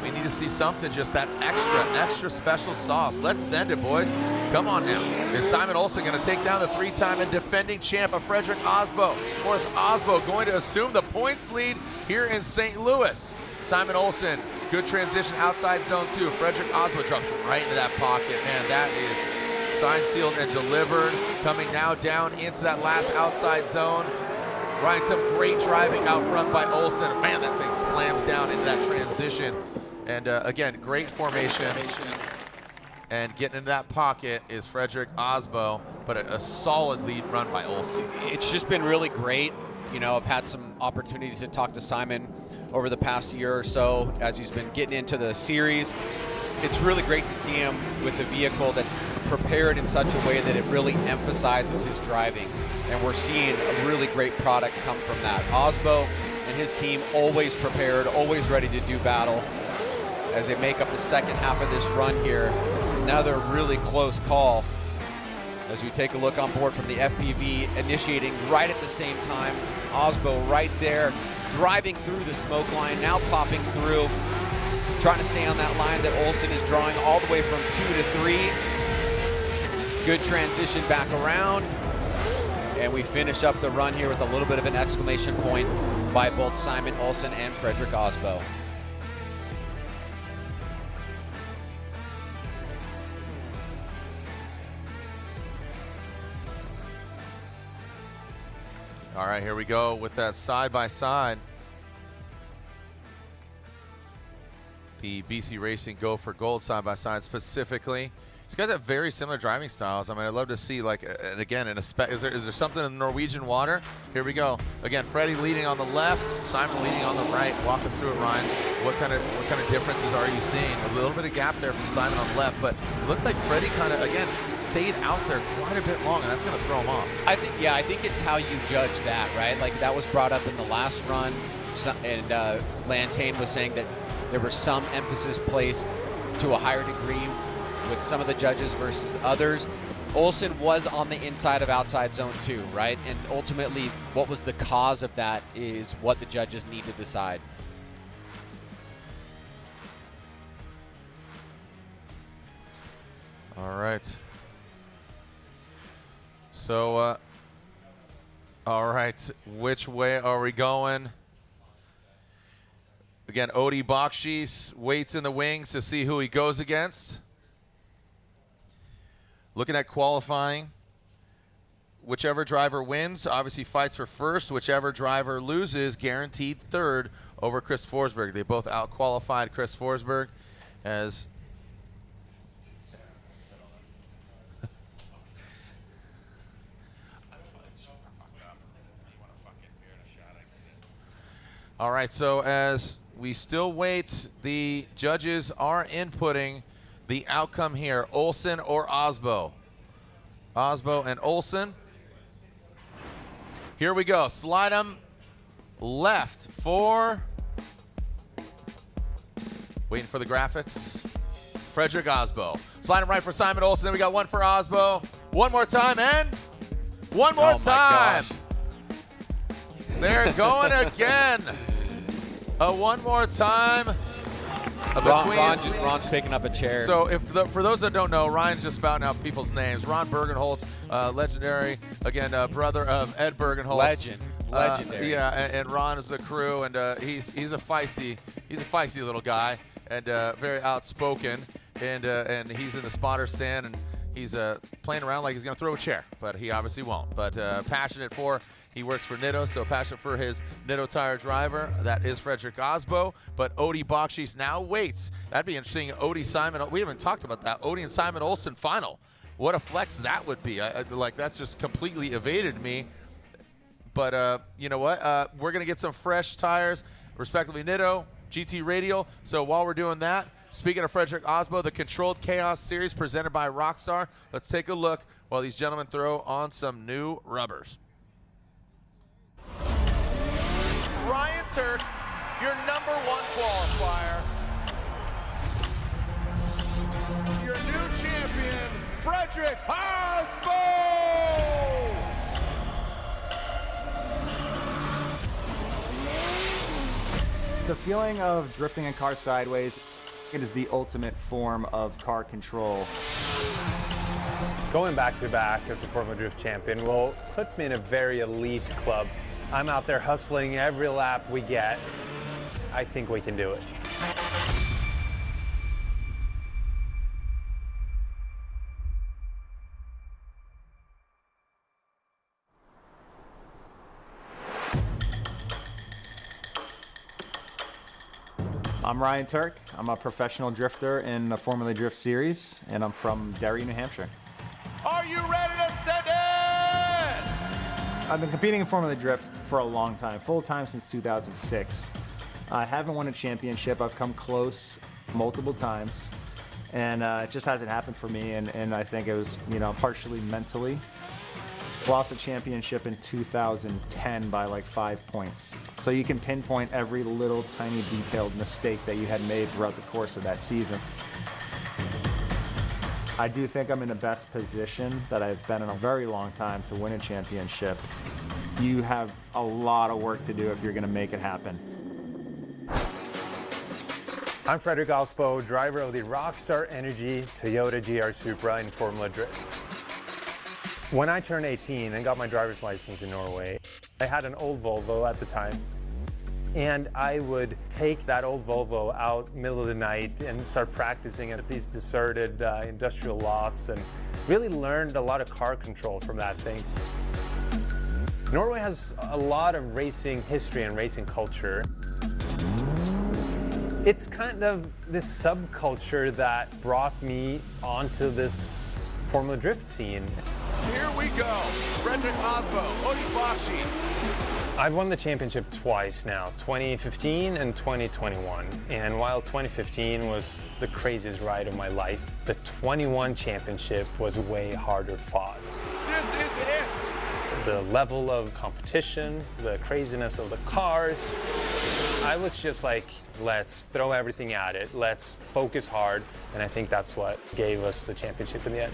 We need to see something, just that extra special sauce. Let's send it, boys. Come on now. Is Simon Olsen gonna take down the three-time and defending champ of Fredrik Aasbo? Or is Aasbo going to assume the points lead here in St. Louis? Simon Olsen, good transition outside zone 2. Fredrik Aasbo jumps right into that pocket. Man, that is signed, sealed, and delivered. Coming now down into that last outside zone. Ryan, some great driving out front by Olsen. Man, that thing slams down into that transition. And again, great formation. And getting into that pocket is Fredrik Aasbo, but a solid lead run by Olsen. It's just been really great. You know, I've had some opportunities to talk to Simon over the past year or so as he's been getting into the series. It's really great to see him with a vehicle that's prepared in such a way that it really emphasizes his driving. And we're seeing a really great product come from that. Aasbo and his team always prepared, always ready to do battle as they make up the second half of this run here. Another really close call as we take a look on board from the FPV, initiating right at the same time. Aasbo right there, driving through the smoke line, now popping through, trying to stay on that line that Olsen is drawing all the way from 2 to 3. Good transition back around. And we finish up the run here with a little bit of an exclamation point by both Simon Olsen and Fredrik Aasbo. All right, here we go with that side-by-side. The BC Racing Go for Gold side-by-side specifically. These guys have very similar driving styles. I mean, I'd love to see, like, and again, is there something in the Norwegian water? Here we go. Again, Freddie leading on the left, Simon leading on the right. Walk us through it, Ryan. What kind of differences are you seeing? A little bit of gap there from Simon on the left, but it looked like Freddie kind of, again, stayed out there quite a bit long, and that's going to throw him off. I think it's how you judge that, right? Like, that was brought up in the last run, and Lantane was saying that there was some emphasis placed to a higher degree with some of the judges versus others. Olsen was on the inside of outside zone 2, right? And ultimately, what was the cause of that is what the judges need to decide. All right. So, all right, which way are we going? Again, Odi Bakchis waits in the wings to see who he goes against. Looking at qualifying, whichever driver wins obviously fights for first. Whichever driver loses, guaranteed third over Chris Forsberg. They both out-qualified Chris Forsberg as all right, so as we still wait, the judges are inputting the outcome here, Olsen or Aasbo. Aasbo and Olsen. Here we go. Slide them left for, waiting for the graphics, Frederick Aasbo. Slide them right for Simon Olsen. Then we got one for Aasbo. One more time, and one more time. Gosh. They're going again. One more time. Ron's picking up a chair. So for those that don't know, Ryan's just spouting out people's names. Ron Bergenholtz, legendary, again, brother of Ed Bergenholtz. Legendary. And Ron is the crew, and he's a feisty little guy, and very outspoken, and he's in the spotter stand, and he's playing around like he's gonna throw a chair, but he obviously won't. But passionate for. He works for Nitto, so passionate for his Nitto tire driver. That is Frederick Aasbo. But Odi Bakchis now waits. That'd be interesting. Odi, Simon, we haven't talked about that. Odi and Simon Olsen final. What a flex that would be. Like, that's just completely evaded me. But you know what? We're going to get some fresh tires, respectively Nitto, GT Radial. So while we're doing that, speaking of Frederick Aasbo, the Controlled Chaos Series presented by Rockstar. Let's take a look while these gentlemen throw on some new rubbers. Ryan Turk, your #1 qualifier. Your new champion, Frederick Aasbo! The feeling of drifting a car sideways, it is the ultimate form of car control. Going back-to-back as a Formula Drift champion will put me in a very elite club. I'm out there hustling every lap we get. I think we can do it. I'm Ryan Turk. I'm a professional drifter in the Formula Drift Series, and I'm from Derry, New Hampshire. Are you ready to send it? I've been competing in Formula Drift for a long time, full time since 2006. I haven't won a championship. I've come close multiple times, and it just hasn't happened for me, and I think it was, partially mentally. Lost a championship in 2010 by like 5 points. So you can pinpoint every little tiny detailed mistake that you had made throughout the course of that season. I do think I'm in the best position that I've been in a very long time to win a championship. You have a lot of work to do if you're going to make it happen. I'm Frederick Aasbo, driver of the Rockstar Energy Toyota GR Supra in Formula Drift. When I turned 18 and got my driver's license in Norway, I had an old Volvo at the time. And I would take that old Volvo out middle of the night and start practicing at these deserted industrial lots, and really learned a lot of car control from that thing. Norway has a lot of racing history and racing culture. It's kind of this subculture that brought me onto this Formula Drift scene. Here we go. Frederick Aasbo, Bakchis. I've won the championship twice now, 2015 and 2021. And while 2015 was the craziest ride of my life, the 21 championship was way harder fought. This is it. The level of competition, the craziness of the cars. I was just like, let's throw everything at it. Let's focus hard. And I think that's what gave us the championship in the end.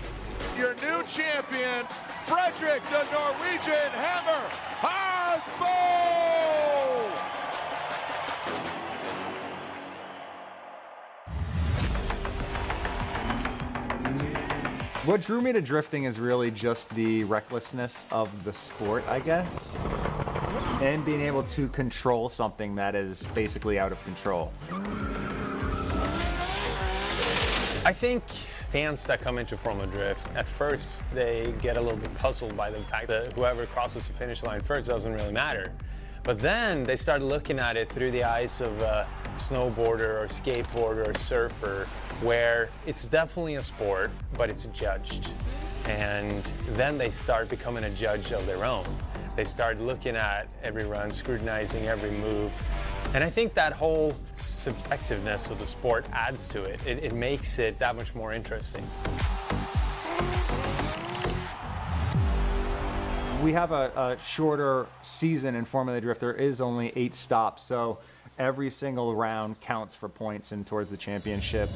Your new champion, Frederick the Norwegian Hammer Aasbo! What drew me to drifting is really just the recklessness of the sport, I guess, and being able to control something that is basically out of control. I think fans that come into Formula Drift, at first they get a little bit puzzled by the fact that whoever crosses the finish line first doesn't really matter. But then they start looking at it through the eyes of a snowboarder or skateboarder or surfer, where it's definitely a sport, but it's judged. And then they start becoming a judge of their own. They start looking at every run, scrutinizing every move. And I think that whole subjectiveness of the sport adds to it. It makes it that much more interesting. We have a shorter season in Formula Drift. There is only 8 stops, so every single round counts for points and towards the championship.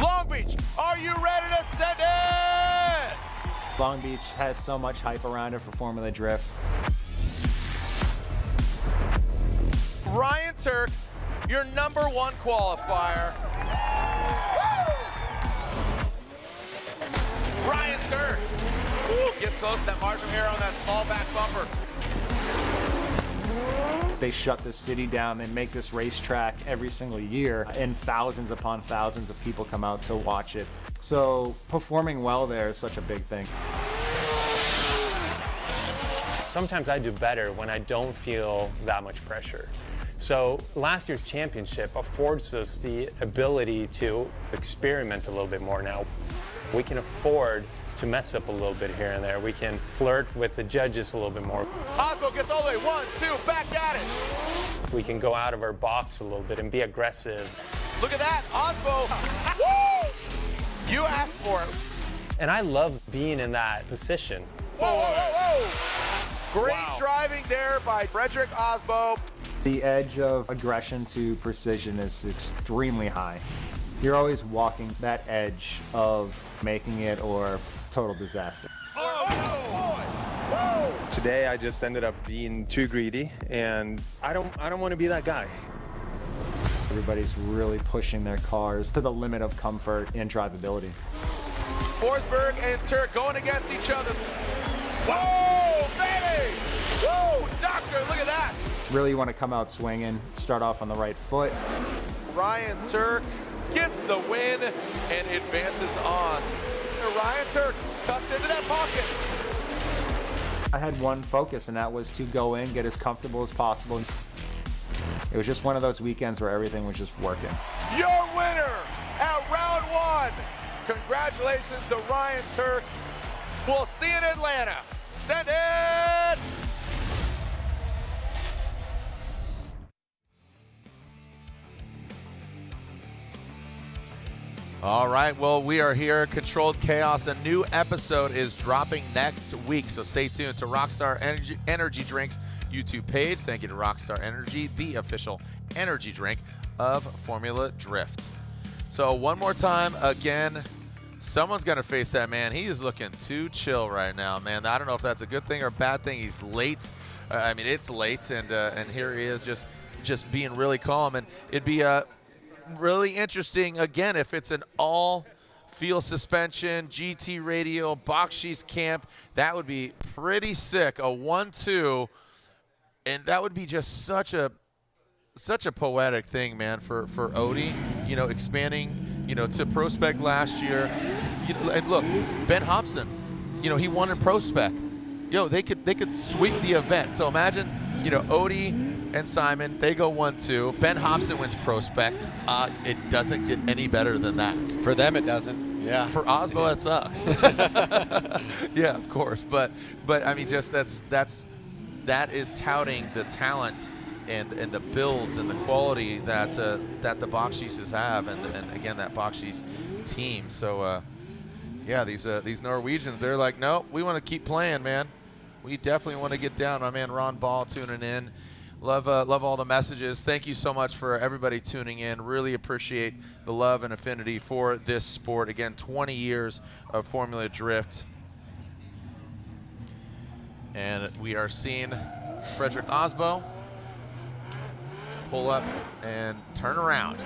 Long Beach, are you ready to send it? Long Beach has so much hype around it for Formula Drift. Ryan Turk, your #1 qualifier. Ryan Turk. Ooh, gets close to that margin here on that small back bumper. They shut the city down. They make this racetrack every single year, and thousands upon thousands of people come out to watch it. So performing well there is such a big thing. Sometimes I do better when I don't feel that much pressure. So last year's championship affords us the ability to experiment a little bit more now. We can afford to mess up a little bit here and there. We can flirt with the judges a little bit more. Aasbo gets all the way, 1, 2, back at it. We can go out of our box a little bit and be aggressive. Look at that, Aasbo. Woo! You asked for it. And I love being in that position. Whoa, whoa, whoa, whoa. Great driving there by Frederick Aasbo. The edge of aggression to precision is extremely high. You're always walking that edge of making it or total disaster. Today I just ended up being too greedy, and I don't want to be that guy. Everybody's really pushing their cars to the limit of comfort and drivability. Forsberg and Turk going against each other. Whoa, baby! Whoa, doctor, look at that! Really you want to come out swinging, start off on the right foot. Ryan Turk gets the win and advances on. Ryan Turk tucked into that pocket. I had one focus, and that was to go in, get as comfortable as possible. It was just one of those weekends where everything was just working. Your winner at round 1. Congratulations to Ryan Turk. We'll see you in Atlanta. Send it! All right, well, we are here, Controlled Chaos. A new episode is dropping next week, so stay tuned to Rockstar Energy Drink's YouTube page. Thank you to Rockstar Energy, the official energy drink of Formula Drift. So one more time, again, someone's going to face that man. He is looking too chill right now, man. I don't know if that's a good thing or a bad thing. He's late. I mean, it's late, and here he is just being really calm. And it'd be really interesting, again, if it's an all-field suspension, GT radio, Bakchis camp. That would be pretty sick, a 1-2. And that would be just such a poetic thing, man, for Odie, you know, expanding, you know, to Pro Spec last year. You know, and look, Ben Hobson, you know, he won in Pro Spec. they could sweep the event. So imagine, Odie and Simon, they go 1-2. Ben Hobson wins Pro Spec. It doesn't get any better than that. For them, it doesn't. Yeah. For Aasbo, it sucks. Yeah, of course. But I mean, just that is touting the talent and the builds and the quality that the Bakchis have, and again that Bakchis team. So yeah, these Norwegians, they're like, no, we want to keep playing, man. We definitely want to get down. My man Ron Ball tuning in. Love all the messages. Thank you so much for everybody tuning in. Really appreciate the love and affinity for this sport. Again, 20 years of Formula Drift. And we are seeing Frederick Aasbo pull up and turn around.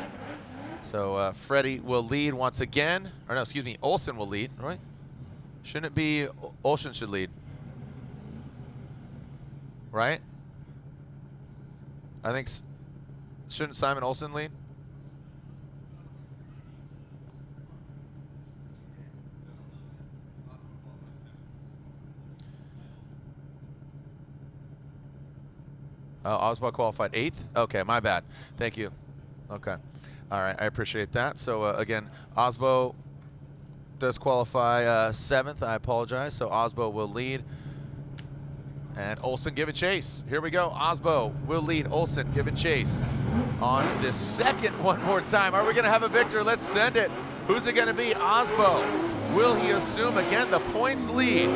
So Freddie will lead once again. Or no, excuse me, Olsen will lead, right? Shouldn't it be Olsen should lead? Right? I think, shouldn't Simon Olsen lead? Aasbo qualified 8th? Okay, my bad. Thank you. Okay. All right, I appreciate that. So again, Aasbo does qualify 7th. I apologize. So Aasbo will lead. And Olsen giving chase. Here we go. Aasbo will lead. Olsen giving chase on this second one more time. Are we going to have a victor? Let's send it. Who's it going to be? Aasbo. Will he assume again the points lead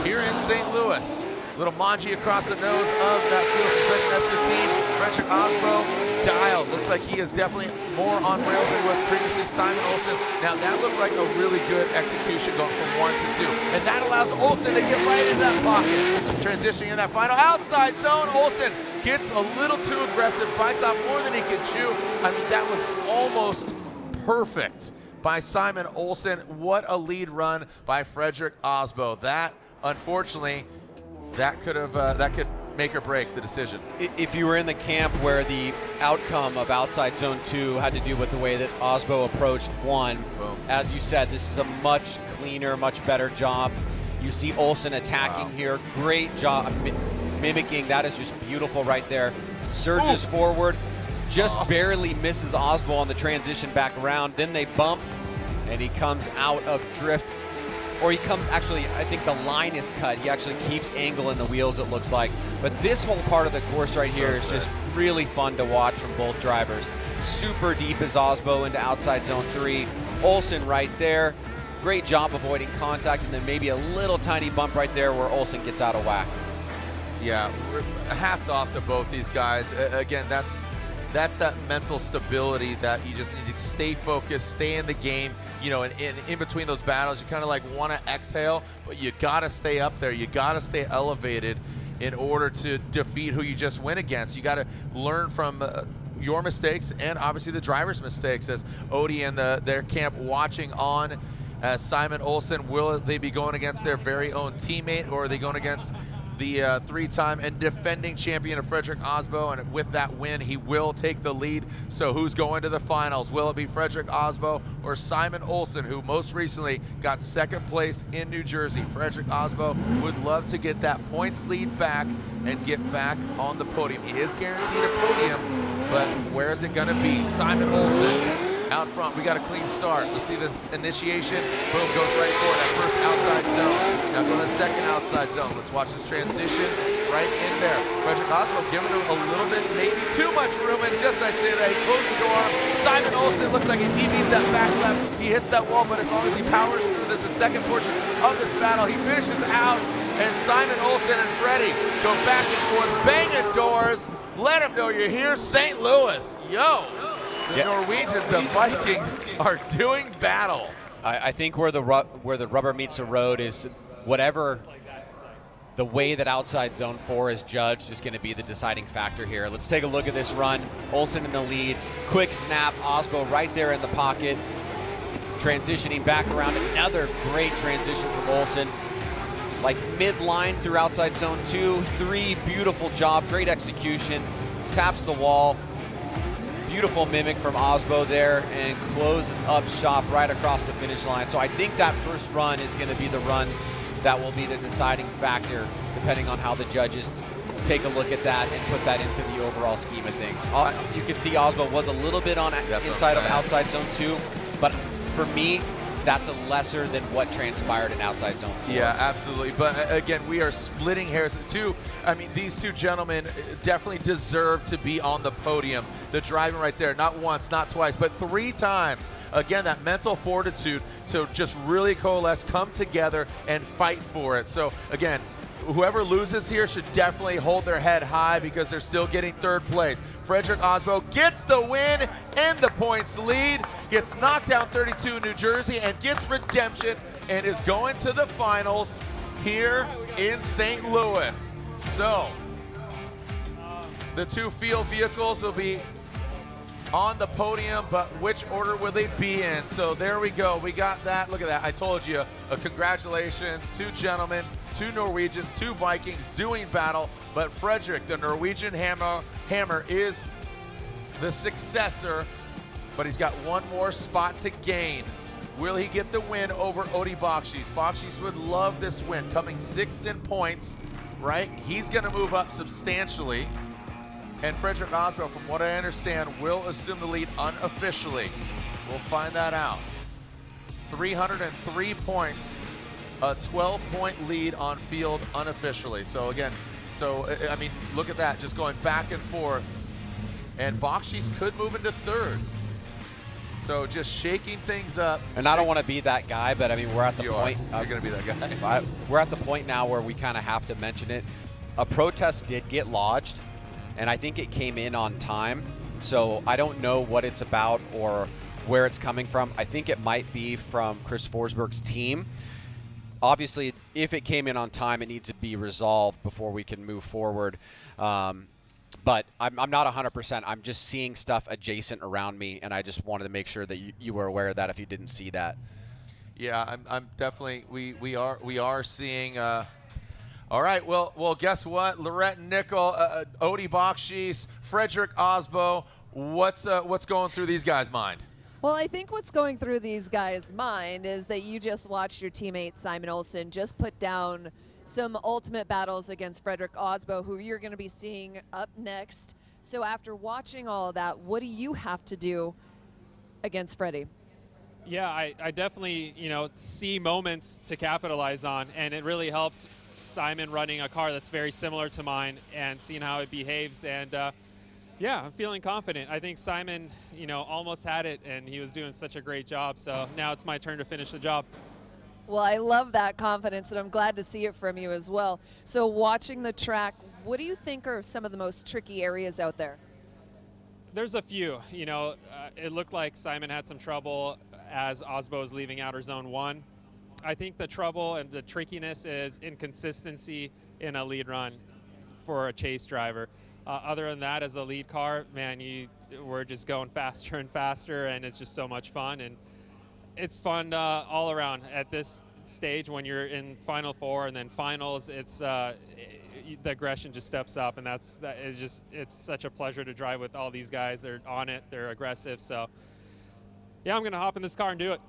here in St. Louis? Little Manji across the nose of that field suspension S15. Frederick Aasbo dialed. Looks like he is definitely more on rails than he was previously. Simon Olsen. Now that looked like a really good execution going from 1 to 2. And that allows Olsen to get right in that pocket. Transitioning in that final outside zone. Olsen gets a little too aggressive, bites off more than he can chew. I mean, that was almost perfect by Simon Olsen. What a lead run by Frederick Aasbo. That, unfortunately, that could make or break the decision. If you were in the camp where the outcome of outside zone 2 had to do with the way that Aasbo approached 1, boom. As you said, this is a much cleaner, much better job. You see Olsen attacking here. Great job mimicking. That is just beautiful right there. Surges forward, just barely misses Aasbo on the transition back around. Then they bump, and he comes out of drift. Or he comes, actually, I think the line is cut. He actually keeps angle in the wheels, it looks like. But this whole part of the course right here is just really fun to watch from both drivers. Super deep is Aasbo into outside zone 3. Olsen right there. Great job avoiding contact, and then maybe a little tiny bump right there where Olsen gets out of whack. Yeah, hats off to both these guys. Again, that's that mental stability that you just need to stay focused, stay in the game. You know, and in between those battles, you kind of like want to exhale, but you got to stay up there. You got to stay elevated in order to defeat who you just went against. You got to learn from your mistakes and obviously the driver's mistakes. As Odie and their camp watching on, as Simon Olsen, will they be going against their very own teammate, or are they going against the three-time and defending champion of Frederick Aasbo? And with that win, he will take the lead. So who's going to the finals? Will it be Frederick Aasbo or Simon Olsen, who most recently got 2nd place in New Jersey? Frederick Aasbo would love to get that points lead back and get back on the podium. He is guaranteed a podium, but where is it going to be? Simon Olsen out front. We got a clean start. Let's see this initiation. Boom, goes right for that first outside zone. Now go to the second outside zone. Let's watch this transition right in there. Frederick Aasbo giving him a little bit, maybe too much room, and just as I say that, he closed the door. Simon Olsen looks like he DBs that back left. He hits that wall, but as long as he powers through this, the second portion of this battle, he finishes out, and Simon Olsen and Freddie go back and forth, banging doors. Let them know you're here, St. Louis. Yo! The Norwegians, the Vikings, are doing battle. I think where the rubber meets the road is whatever the way that outside zone 4 is judged is going to be the deciding factor here. Let's take a look at this run. Olsen in the lead. Quick snap. Aasbo right there in the pocket. Transitioning back around. Another great transition from Olsen. Like mid-line through outside zone 2. 3, beautiful job. Great execution. Taps the wall. Beautiful mimic from Aasbo there, and closes up shop right across the finish line. So I think that first run is going to be the run that will be the deciding factor, depending on how the judges take a look at that and put that into the overall scheme of things. You can see Aasbo was a little bit on inside of outside zone 2, but for me, that's a lesser than what transpired in outside zone 4. Yeah, absolutely. But again, we are splitting hairs. These two gentlemen definitely deserve to be on the podium. The driving right there, not once, not twice, but 3 times. Again, that mental fortitude to just really coalesce, come together, and fight for it. So again, whoever loses here should definitely hold their head high because they're still getting 3rd place. Frederick Aasbo gets the win and the points lead, gets knocked down 32 in New Jersey, and gets redemption and is going to the finals here in St. Louis. So the 2 field vehicles will be on the podium, but which order will they be in? So there we go. We got that. Look at that. I told you. Congratulations. 2 gentlemen, 2 Norwegians, 2 Vikings doing battle. But Frederick, the Norwegian hammer, is the successor, but he's got 1 more spot to gain. Will he get the win over Odi Bakchis? Bakchis would love this win, coming 6th in points, right? He's going to move up substantially. And Frederick Aasbo, from what I understand, will assume the lead unofficially. We'll find that out. 303 points, a 12-point lead on field unofficially. So again, I mean, look at that, just going back and forth. And Bakchis could move into 3rd. So just shaking things up. And I don't want to be that guy, but I mean, we're at the point. You're going to be that guy. We're at the point now where we kind of have to mention it. A protest did get lodged, and I think it came in on time. So I don't know what it's about or where it's coming from. I think it might be from Chris Forsberg's team. Obviously, if it came in on time, it needs to be resolved before we can move forward. But I'm not 100%. I'm just seeing stuff adjacent around me, and I just wanted to make sure that you were aware of that if you didn't see that. Yeah, I'm definitely. We are seeing. All right, well, guess what? Lorette Nickel, Odi Bakchis, Frederick Aasbo. What's going through these guys' mind? Well, I think what's going through these guys' mind is that you just watched your teammate Simon Olsen just put down some ultimate battles against Frederick Aasbo, who you're going to be seeing up next. So after watching all of that, what do you have to do against Freddie? Yeah, I definitely, see moments to capitalize on, and it really helps Simon running a car that's very similar to mine and seeing how it behaves. And yeah, I'm feeling confident. I think Simon, almost had it, and he was doing such a great job. So now it's my turn to finish the job. Well, I love that confidence, and I'm glad to see it from you as well. So watching the track, what do you think are some of the most tricky areas out there? There's a few. It looked like Simon had some trouble as Aasbo was leaving outer zone 1. I think the trouble and the trickiness is inconsistency in a lead run for a chase driver. Other than that, as a lead car, man, we're just going faster and faster, and it's just so much fun. And it's fun all around at this stage when you're in Final Four and then finals. It's the aggression just steps up, and it's such a pleasure to drive with all these guys. They're on it, they're aggressive. So yeah, I'm gonna hop in this car and do it.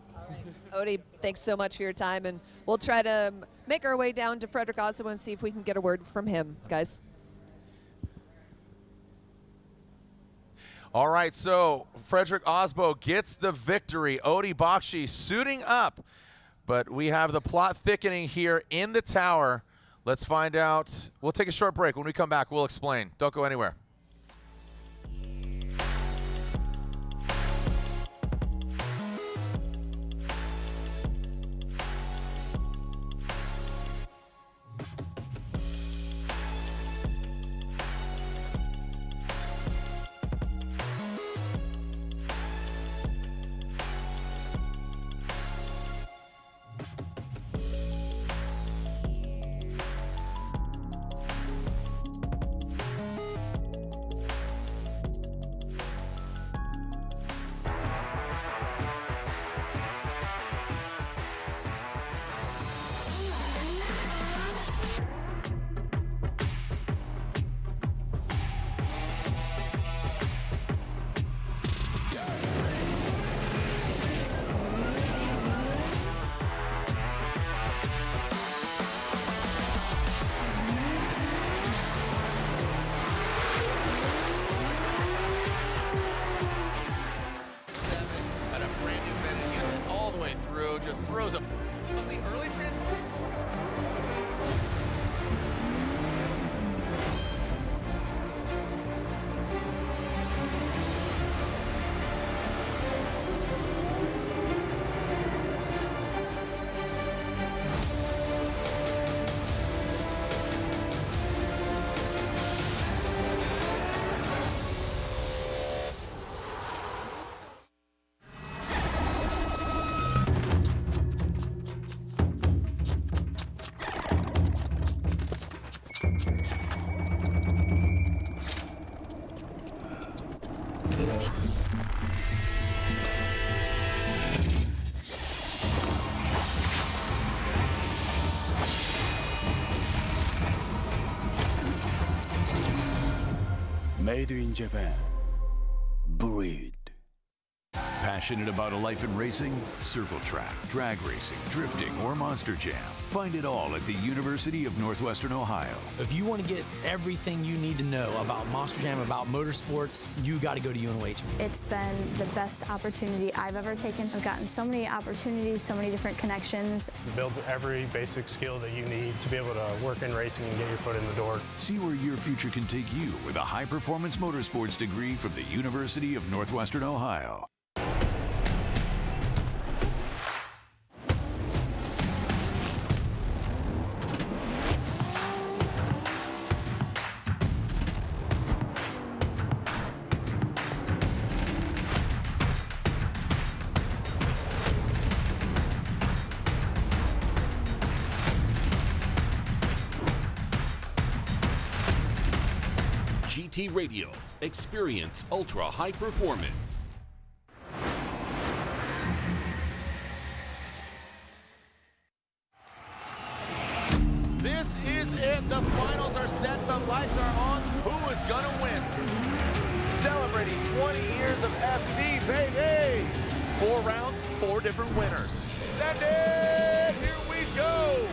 Odi, thanks so much for your time, and we'll try to make our way down to Frederick Aasbo and see if we can get a word from him, guys. All right, so Frederick Aasbo gets the victory. Odi Bakchis suiting up, but we have the plot thickening here in the tower. Let's find out. We'll take a short break. When we come back, we'll explain. Don't go anywhere. Made in Japan. Breed. Passionate about a life in racing? Circle track, drag racing, drifting, or Monster Jam. Find it all at the University of Northwestern Ohio. If you want to get everything you need to know about Monster Jam, about motorsports, you got to go to UNOH. It's been the best opportunity I've ever taken. I've gotten so many opportunities, so many different connections. You build every basic skill that you need to be able to work in racing and get your foot in the door. See where your future can take you with a high-performance motorsports degree from the University of Northwestern Ohio. GT Radio. Experience ultra high performance. This is it. The finals are set. The lights are on. Who is going to win? Celebrating 20 years of FD, baby. 4 rounds, 4 different winners. Send it. Here we go.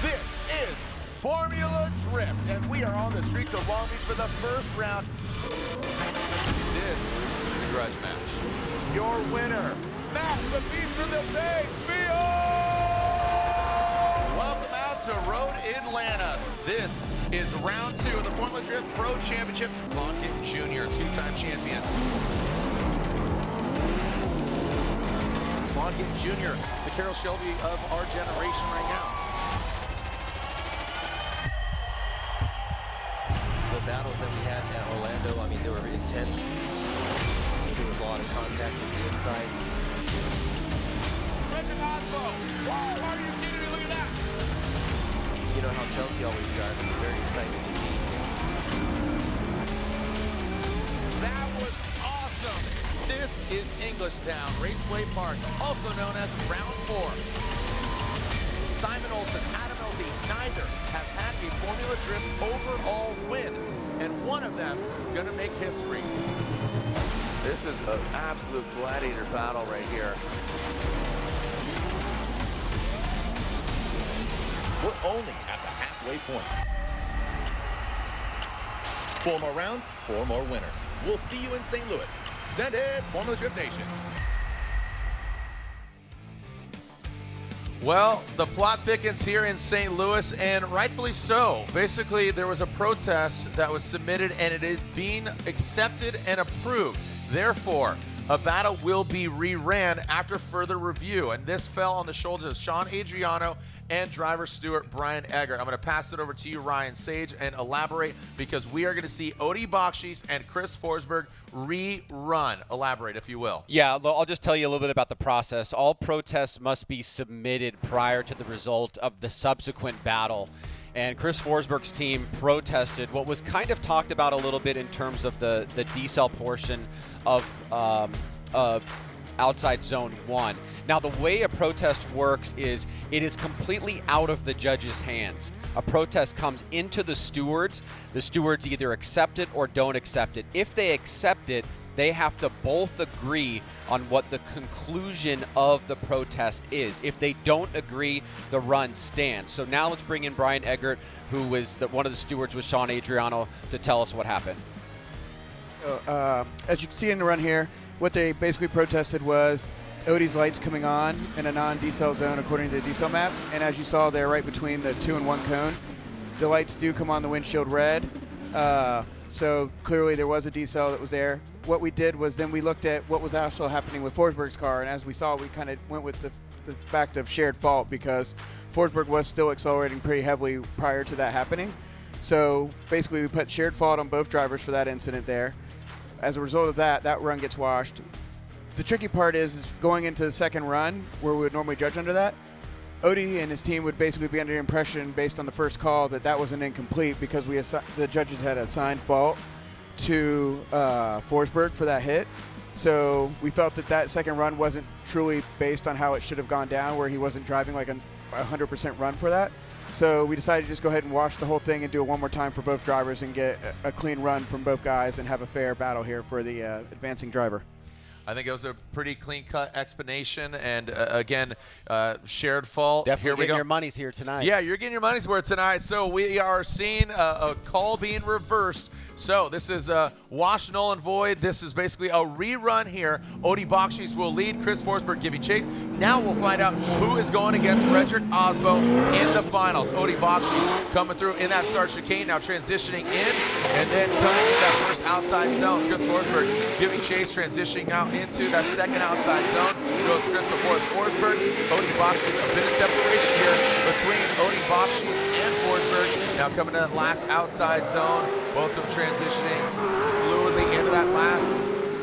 This is Formula Drift, and we are on the streets of Long Beach for the first round. This is a grudge match. Your winner, Matt the Beast of the Bay, Welcome out to Road Atlanta. This is round 2 of the Formula Drift Pro Championship. Bakchis Jr., 2-time champion. Bakchis Jr., the Carroll Shelby of our generation right now. The battles that we had at Orlando, I mean, they were intense. There was a lot of contact from the inside. Aasbo. Whoa, are you kidding me? Look at that. You know how Chelsea always drives. It's very exciting to see. That was awesome. This is Englishtown Raceway Park, also known as Round 4. Simon Olsen, Adam Elsey, neither have had a Formula Drift overall win, and one of them is going to make history. This is an absolute gladiator battle right here. We're only at the halfway point. 4 more rounds, 4 more winners. We'll see you in St. Louis. Send it, Formula Drift Nation. Well, the plot thickens here in St. Louis, and rightfully so. Basically, there was a protest that was submitted, and it is being accepted and approved. Therefore, a battle will be reran after further review, and this fell on the shoulders of Sean Adriano and driver steward Brian Eggert. I'm going to pass it over to you, Ryan Sage, and elaborate, because we are going to see Odi Bakchis and Chris Forsberg rerun. Elaborate, if you will. Yeah, I'll just tell you a little bit about the process. All protests must be submitted prior to the result of the subsequent battle. And Chris Forsberg's team protested what was kind of talked about a little bit in terms of the decel portion of outside zone 1. Now, the way a protest works is it is completely out of the judge's hands. A protest comes into the stewards either accept it or don't accept it. If they accept it, they have to both agree on what the conclusion of the protest is. If they don't agree, the run stands. So now let's bring in Brian Eggert, who was one of the stewards with Sean Adriano, to tell us what happened. As you can see in the run here, what they basically protested was Odi's lights coming on in a non-decel zone according to the decel map. And as you saw there, right between the 2 and 1 cone, the lights do come on the windshield red. So clearly there was a decel that was there. What we did was then we looked at what was also happening with Forsberg's car, and as we saw, we kind of went with the fact of shared fault, because Forsberg was still accelerating pretty heavily prior to that happening. So basically we put shared fault on both drivers for that incident there. As a result of that, that run gets washed. The tricky part is going into the second run, where we would normally judge under that. Odi and his team would basically be under the impression, based on the first call, that that was an incomplete because the judges had assigned fault to Forsberg for that hit. So we felt that that second run wasn't truly based on how it should have gone down, where he wasn't driving like a 100% run for that. So we decided to just go ahead and wash the whole thing and do it one more time for both drivers and get a clean run from both guys and have a fair battle here for the advancing driver. I think it was a pretty clean-cut explanation, and again, shared fault. Definitely here we getting go. your money's here tonight. Yeah, you're getting your money's worth tonight. So we are seeing a call being reversed. So this is wash, null, and void. This is basically a rerun here. Bakchis will lead, Chris Forsberg giving chase. Now we'll find out who is going against Frederick Aasbo in the finals. Bakchis coming through in that start chicane, now transitioning in, and then coming into that first outside zone. Chris Forsberg giving chase, transitioning now into that second outside zone. Goes Chris before it's Forsberg. Bakchis, a bit of separation here between Bakchis and Forsberg. Now coming to that last outside zone. Both of them transitioning fluidly into that last,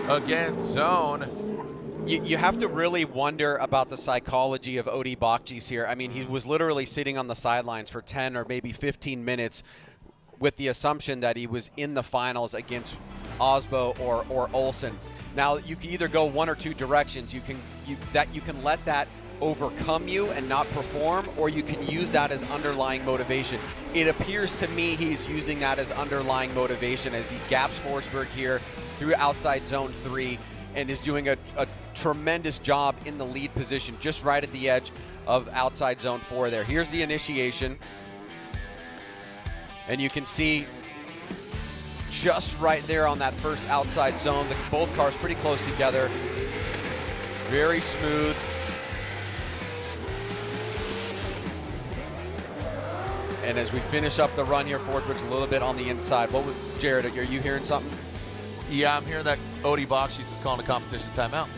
again, zone. You have to really wonder about the psychology of Bakchis here. I mean, he was literally sitting on the sidelines for 10 or maybe 15 minutes with the assumption that he was in the finals against Aasbo or Olsen. Now, you can either go one or two directions. You can let that overcome you and not perform, or you can use that as underlying motivation. It appears to me he's using that as underlying motivation as he gaps Forsberg here through outside zone 3 and is doing a tremendous job in the lead position just right at the edge of outside zone 4 there. Here's the initiation, and you can see just right there on that first outside zone, both cars pretty close together, very smooth. And as we finish up the run here, Forsberg's a little bit on the inside. Jared, are you hearing something? Yeah, I'm hearing that Bakchis is calling a competition timeout.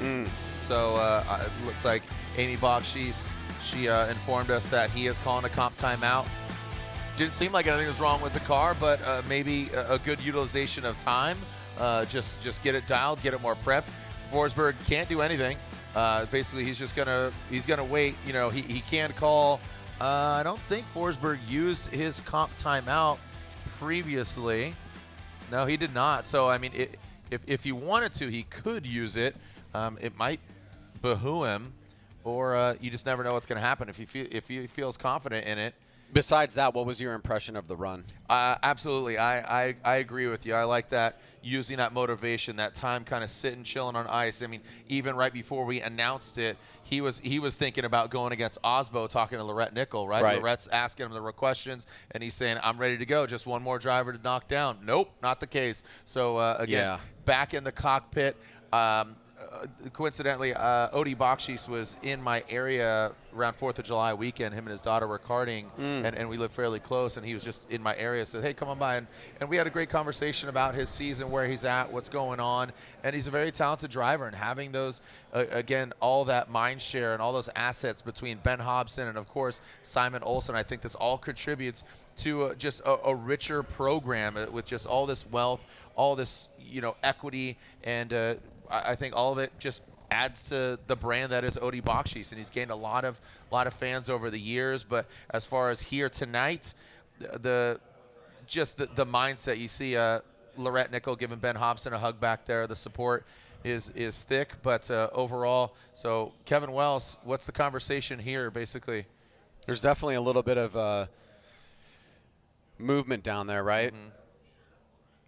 So it looks like Amy Bakchis, she informed us that he is calling a comp timeout. Didn't seem like anything was wrong with the car, but maybe a good utilization of time. Just get it dialed, get it more prepped. Forsberg can't do anything. Basically, he's gonna wait. You know, he can call. I don't think Forsberg used his comp timeout previously. No, he did not. So, I mean, if he wanted to, he could use it. It might behoove him, or you just never know what's going to happen if he feels confident in it. Besides that, what was your impression of the run? Absolutely. I agree with you. I like that, using that motivation, that time kind of sitting, chilling on ice. I mean, even right before we announced it, he was thinking about going against Aasbo, talking to Lorette Nickel, right? Lorette's asking him the questions, and he's saying, I'm ready to go. Just one more driver to knock down. Nope, not the case. So, again, back in the cockpit. Coincidentally, Bakchis was in my area around 4th of July weekend. Him and his daughter were karting, and we live fairly close, and he was just in my area. Said, hey, come on by. And we had a great conversation about his season, where he's at, what's going on. And he's a very talented driver, and having those, again, all that mind share and all those assets between Ben Hobson and, of course, Simon Olsen, I think this all contributes to just a richer program with just all this wealth, all this, equity, and I think all of it just adds to the brand that is Bakchis, and he's gained a lot of fans over the years. But as far as here tonight, the mindset, you see Lorette Nickel giving Ben Hobson a hug back there. The support is thick, but overall, so Kevin Wells, what's the conversation here basically? There's definitely a little bit of movement down there, right?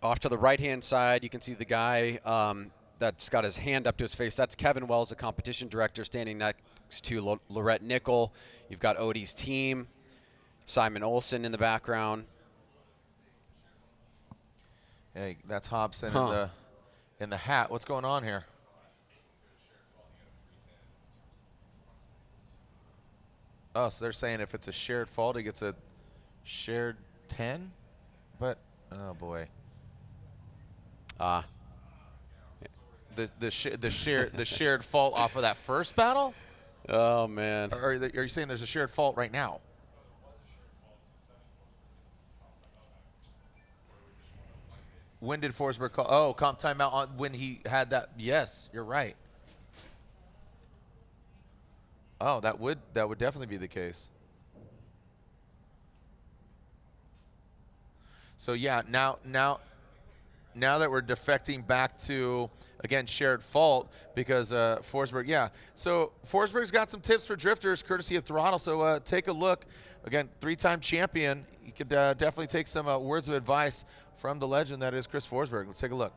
Off to the right-hand side, you can see the guy that's got his hand up to his face. That's Kevin Wells, the competition director, standing next to Lorette Nickel. You've got Odie's team, Simon Olsen in the background. Hey, that's Hobson in the hat. What's going on here? Oh, so they're saying if it's a shared fault, he gets a shared 10? But, oh boy. The shared fault off of that first battle? Oh man! Or are you saying there's a shared fault right now? When did Forsberg call? Oh, comp timeout on when he had that. Yes, you're right. Oh, that would definitely be the case. So yeah, now now that we're defecting back to, again, shared fault because Forsberg, yeah. So Forsberg's got some tips for drifters courtesy of Throttle, so take a look. Again, 3-time champion. You could definitely take some words of advice from the legend that is Chris Forsberg. Let's take a look.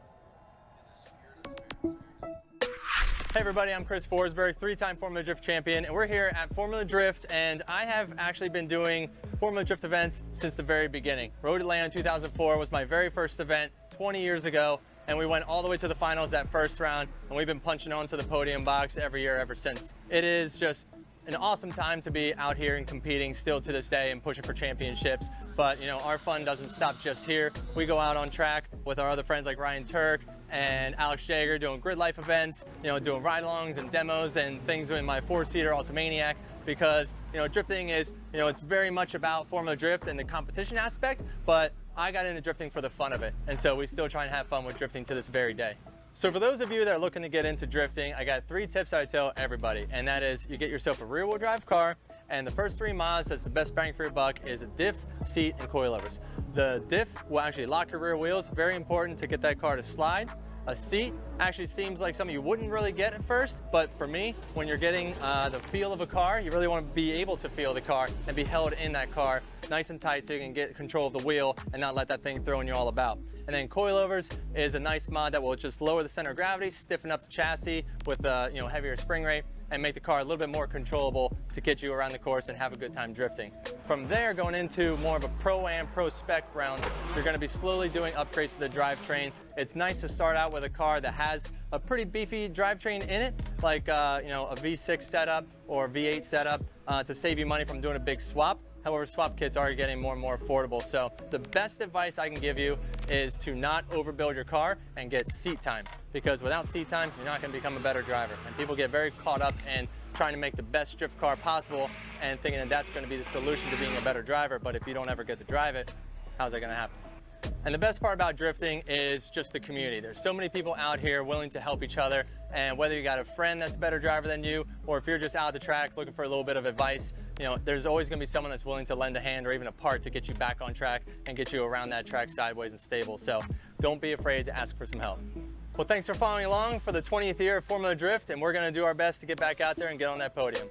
Hey everybody, I'm Chris Forsberg, 3-time Formula Drift champion, and we're here at Formula Drift, and I have actually been doing Formula Drift events since the very beginning. Road Atlanta 2004 was my very first event 20 years ago, and we went all the way to the finals that first round, and we've been punching on to the podium box every year ever since. It is just an awesome time to be out here and competing still to this day and pushing for championships. But you know, our fun doesn't stop just here. We go out on track with our other friends like Ryan Turk and Alex Jager doing grid life events, you know, doing ride-alongs and demos and things in my 4-seater Ultimaniac, because you know, drifting is, you know, it's very much about Formula Drift and the competition aspect, but I got into drifting for the fun of it, and so we still try and have fun with drifting to this very day. So for those of you that are looking to get into drifting, I got 3 tips I tell everybody, and that is you get yourself a rear-wheel drive car, and the first 3 miles, that's the best bang for your buck, is a diff, seat, and coilovers. The diff will actually lock your rear wheels, very important to get that car to slide. A seat actually seems like something you wouldn't really get at first, but for me, when you're getting the feel of a car, you really want to be able to feel the car and be held in that car nice and tight so you can get control of the wheel and not let that thing throwing you all about. And then coilovers is a nice mod that will just lower the center of gravity, stiffen up the chassis with a heavier spring rate, and make the car a little bit more controllable to get you around the course and have a good time drifting. From there, going into more of a pro-am, pro-spec round, you're gonna be slowly doing upgrades to the drivetrain. It's nice to start out with a car that has a pretty beefy drivetrain in it, like a V6 setup or V8 setup to save you money from doing a big swap. However, swap kits are getting more and more affordable. So the best advice I can give you is to not overbuild your car and get seat time, because without seat time, you're not gonna become a better driver. And people get very caught up in trying to make the best drift car possible and thinking that that's gonna be the solution to being a better driver. But if you don't ever get to drive it, how's that gonna happen? And the best part about drifting is just the community. There's so many people out here willing to help each other, and whether you got a friend that's a better driver than you, or if you're just out of the track looking for a little bit of advice, you know, there's always gonna be someone that's willing to lend a hand or even a part to get you back on track and get you around that track sideways and stable. So don't be afraid to ask for some help. Well, thanks for following along for the 20th year of Formula Drift, and we're gonna do our best to get back out there and get on that podium.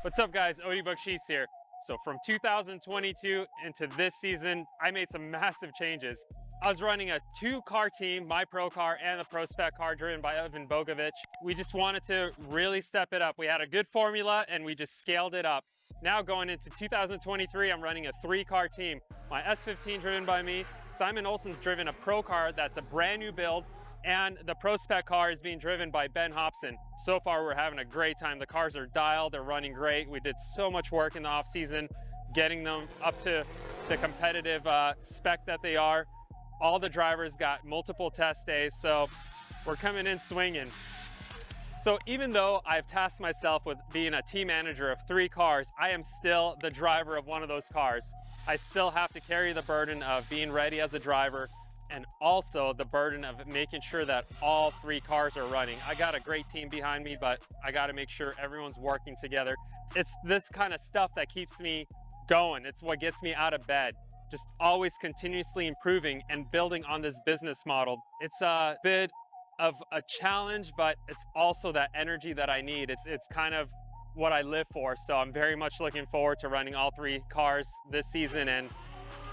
What's up guys, Bakchis here. So from 2022 into this season, I made some massive changes. I was running a 2-car team, my pro car and a pro spec car driven by Ivan Bogovic. We just wanted to really step it up. We had a good formula and we just scaled it up. Now going into 2023, I'm running a 3-car team. My S15 driven by me, Simon Olsen's driven a pro car that's a brand new build, and the pro spec car is being driven by Ben Hobson. So far, we're having a great time. The cars are dialed, they're running great. We did so much work in the off season, getting them up to the competitive spec that they are. All the drivers got multiple test days, so we're coming in swinging. So even though I've tasked myself with being a team manager of 3 cars, I am still the driver of one of those cars. I still have to carry the burden of being ready as a driver, and also the burden of making sure that all 3 cars are running. I got a great team behind me, but I got to make sure everyone's working together. It's this kind of stuff that keeps me going. It's what gets me out of bed. Just always continuously improving and building on this business model. It's a bit of a challenge, but it's also that energy that I need. It's kind of what I live for. So I'm very much looking forward to running all 3 cars this season, and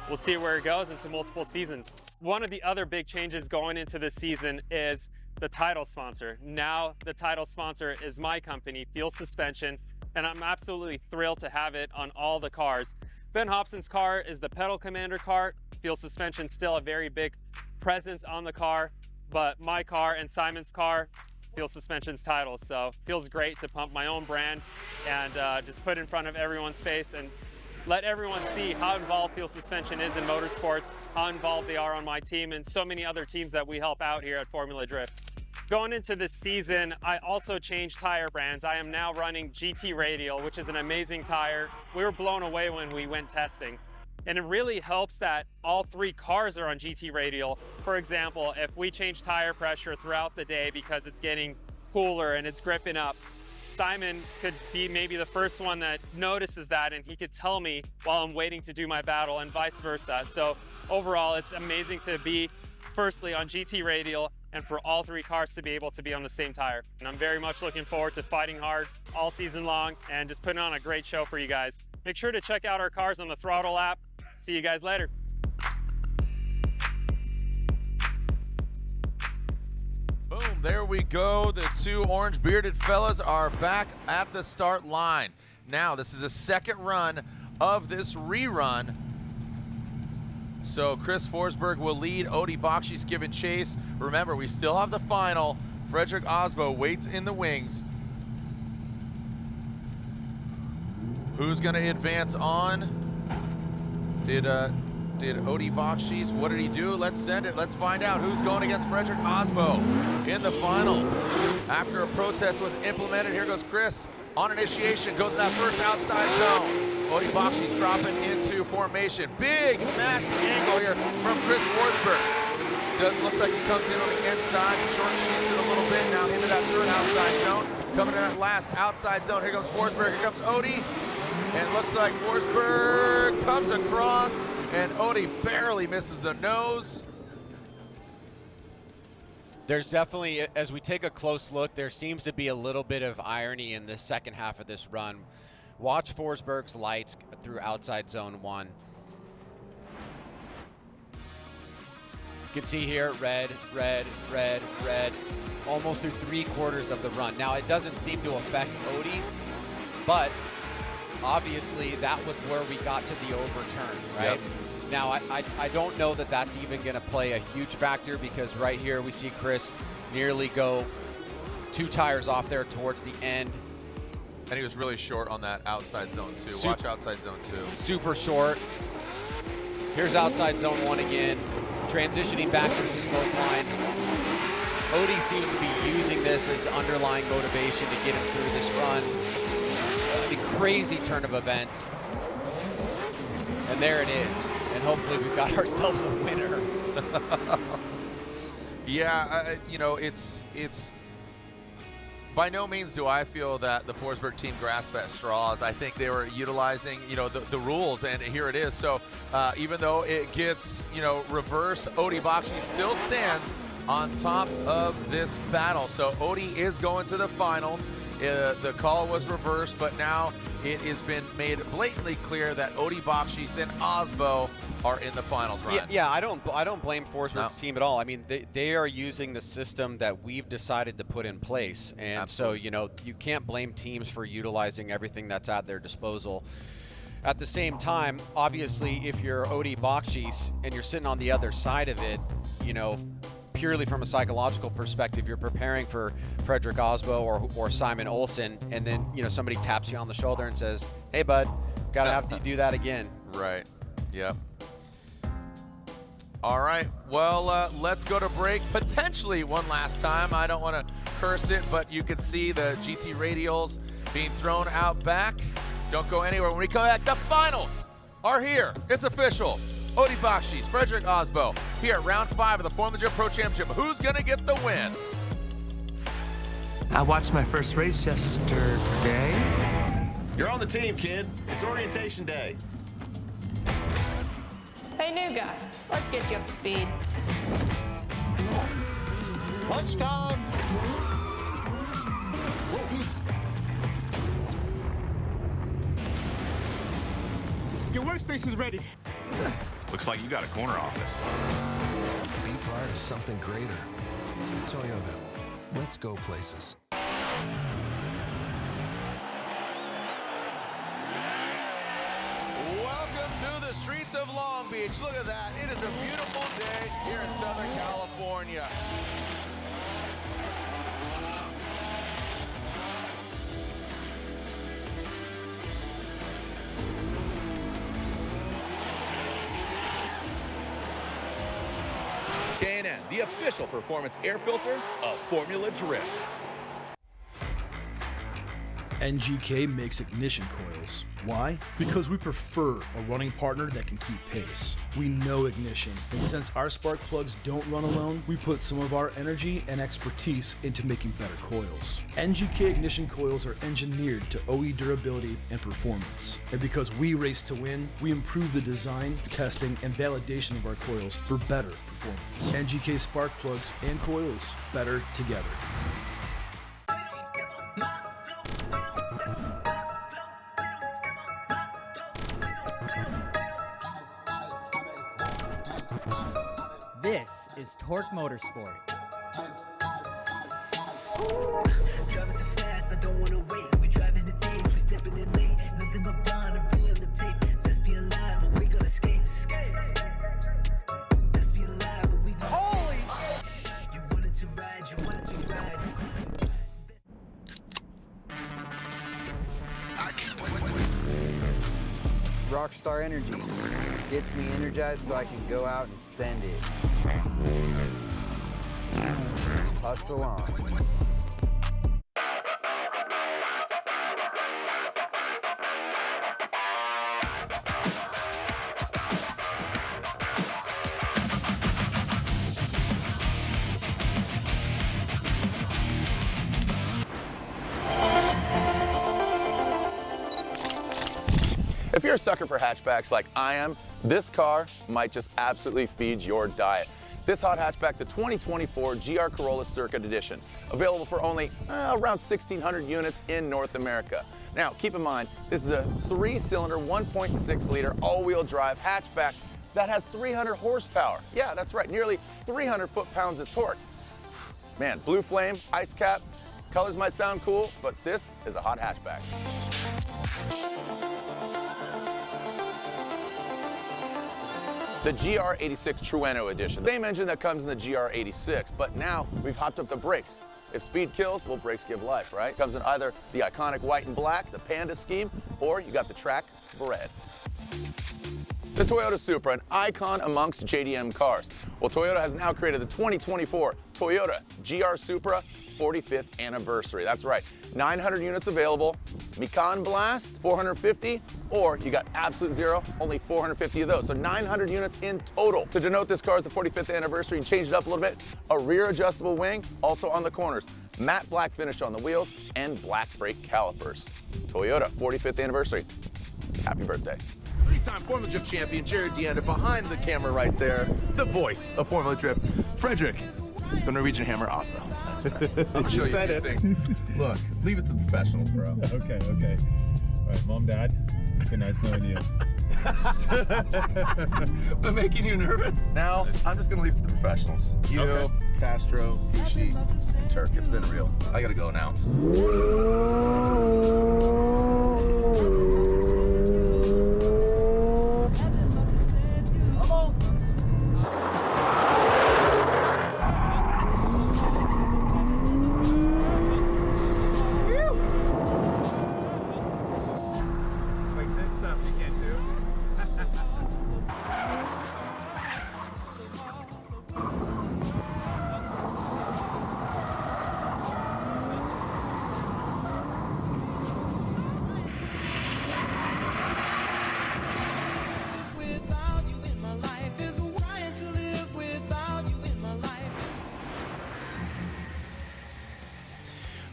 we'll see where it goes into multiple seasons. One of the other big changes going into this season is the title sponsor. Now the title sponsor is my company, Fuel Suspension, and I'm absolutely thrilled to have it on all the cars. Ben Hobson's car is the pedal commander car. Fuel Suspension still a very big presence on the car, but my car and Simon's car, Fuel Suspension's title. So feels great to pump my own brand and just put it in front of everyone's face and let everyone see how involved Fuel Suspension is in motorsports, how involved they are on my team and so many other teams that we help out here at Formula Drift. Going into this season, I also changed tire brands. I am now running GT Radial, which is an amazing tire. We were blown away when we went testing. And it really helps that all 3 cars are on GT Radial. For example, if we change tire pressure throughout the day because it's getting cooler and it's gripping up, Simon could be maybe the first one that notices that, and he could tell me while I'm waiting to do my battle, and vice versa. So overall, it's amazing to be firstly on GT Radial and for all 3 cars to be able to be on the same tire. And I'm very much looking forward to fighting hard all season long and just putting on a great show for you guys. Make sure to check out our cars on the Throttle app. See you guys later. Boom, there we go. The 2 orange bearded fellas are back at the start line. Now, this is the second run of this rerun. So Chris Forsberg will lead. Odi Bakchis giving chase. Remember, we still have the final. Frederick Aasbo waits in the wings. Who's going to advance on? Did Odi Bakchis, what did he do? Let's send it. Let's find out who's going against Frederick Aasbo in the finals. After a protest was implemented, here goes Chris on initiation, goes to that first outside zone. Odi Bakchis dropping into formation. Big, massive angle here from Chris Forsberg. Looks like he comes in on the inside, short sheets it a little bit, now into that third outside zone. Coming to that last outside zone, here comes Forsberg, here comes Odi. And it looks like Forsberg comes across, and Odi barely misses the nose. There's definitely, as we take a close look, there seems to be a little bit of irony in the second half of this run. Watch Forsberg's lights through outside zone 1. You can see here, red, red, red, red, almost through 3/4 of the run. Now, it doesn't seem to affect Odi, but obviously that was where we got to the overturn, right? Yep. Now, I don't know that that's even going to play a huge factor, because right here we see Chris nearly go 2 tires off there towards the end. And he was really short on that outside zone 2. Watch outside zone 2. Super short. Here's outside zone 1 again. Transitioning back to the smoke line. Odi seems to be using this as underlying motivation to get him through this run. A crazy turn of events. And there it is. And hopefully we've got ourselves a winner. Yeah, you know, it's by no means do I feel that the Forsberg team grasped at straws. I think they were utilizing, you know, the rules, and here it is. So even though it gets, you know, reversed, Odi Bakchis still stands on top of this battle. So Odi is going to the finals. The call was reversed, but now it has been made blatantly clear that Odi Bakchis and Aasbo are in the finals, Ryan. Yeah, I don't blame Forsberg's team at all. I mean, they are using the system that we've decided to put in place, and Absolutely. so, you know, you can't blame teams for utilizing everything that's at their disposal. At the same time, obviously, if you're Odi Bakchis and you're sitting on the other side of it, you know, purely from a psychological perspective, you're preparing for Frederick Aasbo or Simon Olsen, and then, you know, somebody taps you on the shoulder and says, "Hey, bud, gotta have to do that again." Right. Yep. All right. Well, let's go to break. Potentially one last time. I don't want to curse it, but you can see the GT radials being thrown out back. Don't go anywhere. When we come back, the finals are here. It's official. Odi Bakchis, Frederick Aasbo, here at round 5 of the Formula Drift Pro Championship. Who's going to get the win? I watched my first race yesterday. You're on the team, kid. It's orientation day. Hey, new guy, let's get you up to speed. Lunchtime! Your workspace is ready. Looks like you got a corner office. Be part of something greater. Toyota. Let's go places. Welcome to the streets of Long Beach. Look at that. It is a beautiful day here in Southern California. K&N, the official performance air filter of Formula Drift. NGK makes ignition coils. Why? Because we prefer a running partner that can keep pace. We know ignition, and since our spark plugs don't run alone, we put some of our energy and expertise into making better coils. NGK ignition coils are engineered to OE durability and performance. And because we race to win, we improve the design, testing, and validation of our coils for better performance. NGK spark plugs and coils, better together. This is Torque Motorsport. Driving too fast, I don't wanna wait. We driving the days, we stepping in late. Nothing but blind, I'm feeling the tape. Let's be alive, but we gonna skate. Let's be alive, but we gonna skate. You wanted to ride, you wanted to ride. Rockstar energy gets me energized so I can go out and send it. Hustle on. If you're a sucker for hatchbacks like I am, this car might just absolutely feed your diet. This hot hatchback, the 2024 GR Corolla Circuit Edition, available for only around 1,600 units in North America. Now, keep in mind, this is a 3-cylinder, 1.6-liter all-wheel drive hatchback that has 300 horsepower. Yeah, that's right, nearly 300 foot-pounds of torque. Man, blue flame, ice cap, colors might sound cool, but this is a hot hatchback. The GR86 Trueno Edition. Same engine that comes in the GR86, but now we've hopped up the brakes. If speed kills, well, brakes give life, right? Comes in either the iconic white and black, the Panda scheme, or you got the track red. The Toyota Supra, an icon amongst JDM cars. Well, Toyota has now created the 2024 Toyota GR Supra 45th anniversary. That's right, 900 units available. Mikan Blast, 450, or you got Absolute Zero, only 450 of those. So 900 units in total. To denote this car as the 45th anniversary and change it up a little bit, a rear adjustable wing, also on the corners. Matte black finish on the wheels and black brake calipers. Toyota, 45th anniversary. Happy birthday. Three-time Formula Drift champion Jared Deanda behind the camera right there, the voice of Formula Drift, Frederick, the Norwegian Hammer Aasbo. I'll show you a few things. Look, leave it to the professionals, bro. Okay. All right, Mom, Dad, it's been nice knowing you. Am I making you nervous? Now, I'm just going to leave it to the professionals. You, okay. Castro, Taguchi, and Turk. It's been real. I got to go announce.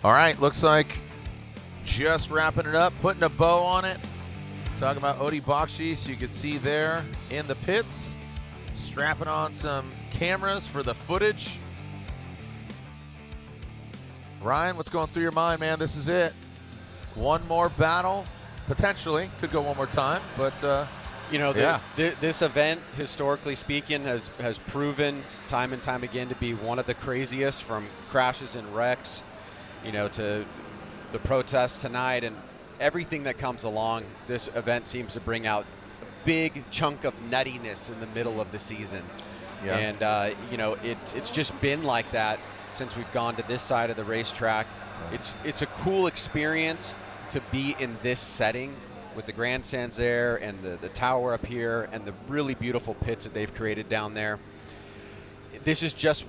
All right, looks like just wrapping it up, putting a bow on it. Talking about Odi Bakchis, you can see there in the pits, strapping on some cameras for the footage. Ryan, what's going through your mind, man? This is it. One more battle, potentially. Could go one more time, but you know, this event, historically speaking, has proven time and time again to be one of the craziest, from crashes and wrecks, you know, to the protests tonight and everything that comes along. This event seems to bring out a big chunk of nuttiness in the middle of the season. Yeah. And, you know, it's just been like that since we've gone to this side of the racetrack. It's a cool experience to be in this setting with the grandstands there and the tower up here and the really beautiful pits that they've created down there. this is just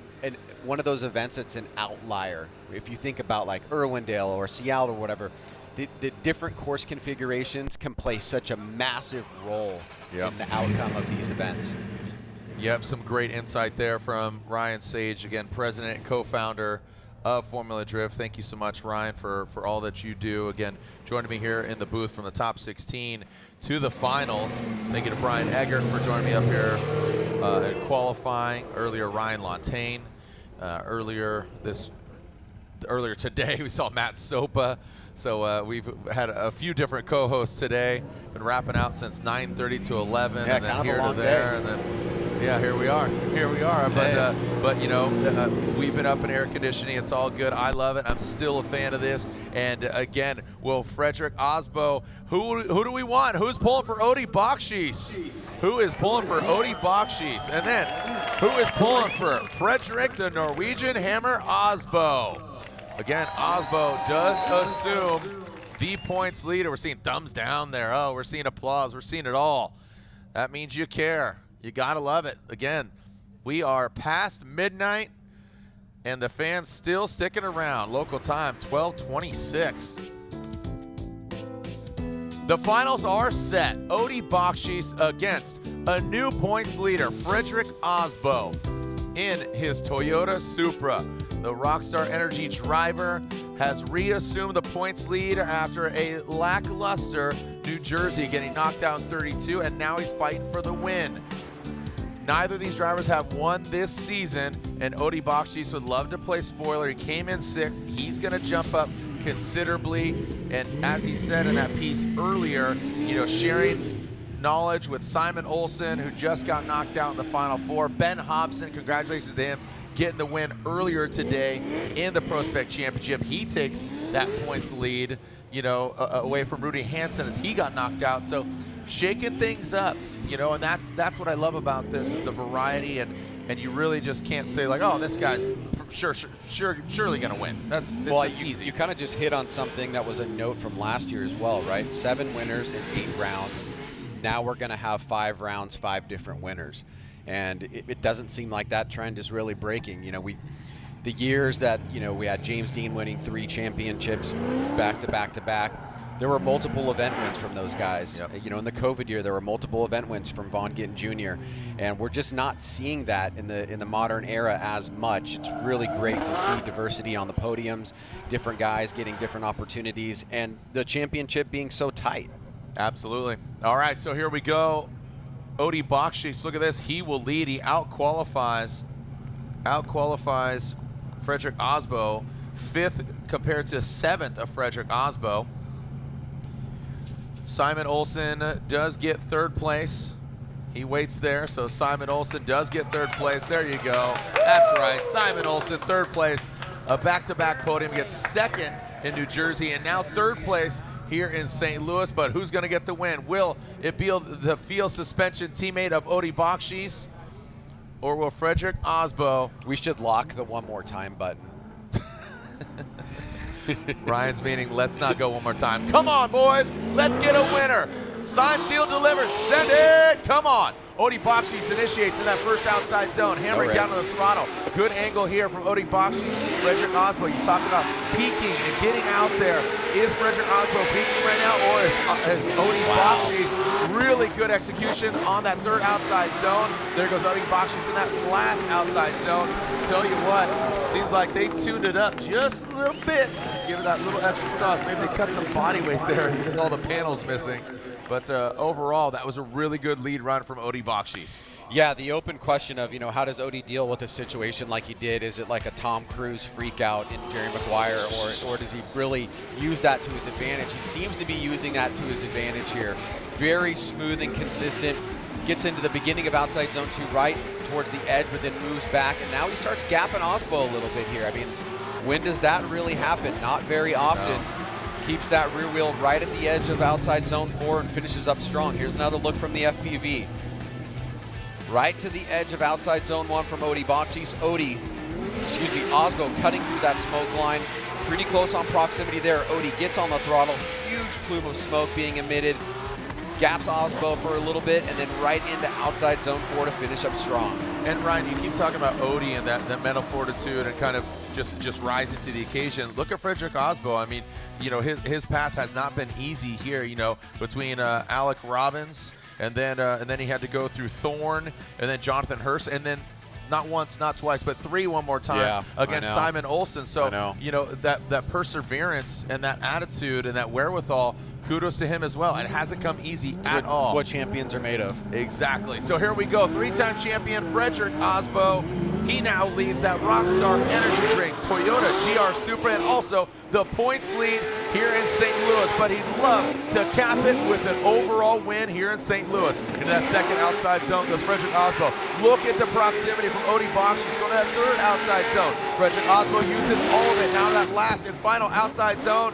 one of those events that's an outlier. If you think about like Irwindale or Seattle or whatever, the different course configurations can play such a massive role in the outcome of these events. Yep, some great insight there from Ryan Sage, again, president and co-founder of Formula Drift. Thank you so much, Ryan, for all that you do. Again, joining me here in the booth from the top 16 to the finals. Thank you to Brian Eggert for joining me up here in qualifying. Earlier, Ryan Lontaine. Earlier today, we saw Matt Sopa. So we've had a few different co-hosts today. Been wrapping out since 9:30 to 11, yeah, and then kind of here a long to there, day. and then yeah, here we are. But you know, we've been up in air conditioning. It's all good. I love it. I'm still a fan of this. And again, will Frederick Aasbo, who do we want? Who's pulling for Odie Bakchis? Who is pulling for Odie Bakchis? And then who is pulling for Frederick, the Norwegian Hammer Aasbo? Again, Aasbo does assume the points leader. We're seeing thumbs down there. Oh, we're seeing applause. We're seeing it all. That means you care. You gotta love it. Again, we are past midnight, and the fans still sticking around. Local time, 12:26. The finals are set. Odie Bakchis against a new points leader, Frederick Aasbo, in his Toyota Supra. The Rockstar Energy driver has reassumed the points lead after a lackluster New Jersey, getting knocked out in 32, and now he's fighting for the win. Neither of these drivers have won this season, and Odie Bakchis would love to play spoiler. He came in 6th. He's going to jump up considerably, and as he said in that piece earlier, you know, sharing knowledge with Simon Olsen, who just got knocked out in the Final Four. Ben Hobson, congratulations to him, getting the win earlier today in the Prospect Championship. He takes that points lead, you know, away from Rudy Hansen as he got knocked out. So shaking things up, you know, and that's what I love about this, is the variety, and you really just can't say like, oh, this guy's surely gonna win. It's just easy. You kind of just hit on something that was a note from last year as well, right? 7 winners in 8 rounds. Now we're gonna have 5 rounds, 5 different winners. And it doesn't seem like that trend is really breaking. You know, the years that, you know, we had James Dean winning 3 championships back to back to back, there were multiple event wins from those guys. Yep. You know, in the COVID year, there were multiple event wins from Vaughn Gittin Jr. And we're just not seeing that in the modern era as much. It's really great to see diversity on the podiums, different guys getting different opportunities, and the championship being so tight. Absolutely. All right, so here we go. Odie Bakchis, look at this. He will lead. He outqualifies Frederick Aasbo, 5th compared to 7th of Frederick Aasbo. Simon Olsen does get 3rd place. He waits there, so Simon Olsen does get 3rd place. There you go. That's right. Simon Olsen, 3rd place. A back-to-back podium, gets 2nd in New Jersey, and now 3rd place here in St. Louis. But who's going to get the win? Will it be the field suspension teammate of Odie Bakchis, or will Frederick Aasbo? We should lock the one more time button. Ryan's meaning, let's not go one more time. Come on, boys. Let's get a winner. Signed, sealed, delivered. Send it. Come on. Odie Bakchis initiates in that first outside zone, hammering down to the throttle. Good angle here from Odie Bakchis. Frederick Aasbo, you talk about peaking and getting out there. Is Frederick Aasbo peaking right now, or is Odie Bakchis really good execution on that 3rd outside zone? There goes Odie Bakchis in that last outside zone. Tell you what, seems like they tuned it up just a little bit. Give it that little extra sauce. Maybe they cut some body weight there with all the panels missing. But overall, that was a really good lead run from Odie Bakchis. Yeah, the open question of, you know, how does Odie deal with a situation like he did? Is it like a Tom Cruise freak out in Jerry Maguire, or does he really use that to his advantage? He seems to be using that to his advantage here. Very smooth and consistent. Gets into the beginning of outside zone 2 right towards the edge, but then moves back, and now he starts gapping Aasbo a little bit here. I mean, when does that really happen? Not very often. No. Keeps that rear wheel right at the edge of outside zone 4 and finishes up strong. Here's another look from the FPV. Right to the edge of outside zone 1 from Odie Bakchis. Aasbo cutting through that smoke line. Pretty close on proximity there. Odie gets on the throttle. Huge plume of smoke being emitted. gaps Aasbo for a little bit, and then right into outside zone 4 to finish up strong. And Ryan, you keep talking about Odie and that mental fortitude and kind of just rising to the occasion. Look at Frederick Aasbo. I mean, you know, his path has not been easy here, you know, between Alec Robbins and then he had to go through Thorne and then Jonathan Hurst, and then not once, not twice, but 3 one more times against Simon Olsen. So, you know, that perseverance and that attitude and that wherewithal, kudos to him as well. It hasn't come easy at all. What champions are made of. Exactly. So here we go. 3-time champion Frederick Aasbo. He now leads that Rockstar Energy Drink, Toyota GR Supra, and also the points lead here in St. Louis. But he'd love to cap it with an overall win here in St. Louis. Into that second outside zone goes Frederick Aasbo. Look at the proximity from Odie Bakchis. He's going to that third outside zone. Frederick Aasbo uses all of it. Now that last and final outside zone,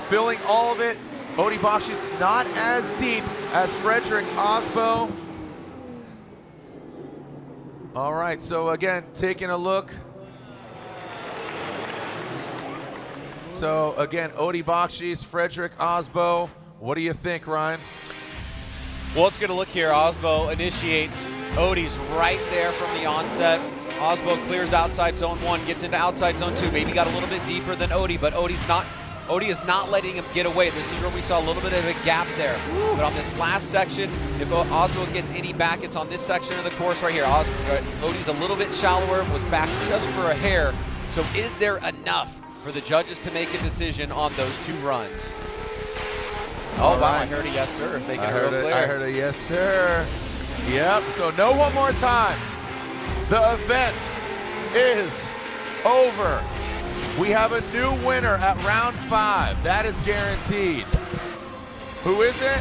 filling all of it. Odie Bakchis not as deep as Frederick Aasbo. All right, so again, taking a look. So again, Odie Bakchis, Frederick Aasbo. What do you think, Ryan? Well, let's get a look here. Aasbo initiates. Odie's right there from the onset. Aasbo clears outside zone 1, gets into outside zone 2. Maybe got a little bit deeper than Odie, but Odie is not letting him get away. This is where we saw a little bit of a gap there. But on this last section, if Aasbo gets any back, it's on this section of the course right here. Odie's a little bit shallower, was back just for a hair. So is there enough for the judges to make a decision on those 2 runs? Oh, wow, I heard a yes, sir. They can I heard a yes, sir. Yep, so no one more times. The event is over. We have a new winner at round 5. That is guaranteed. Who is it?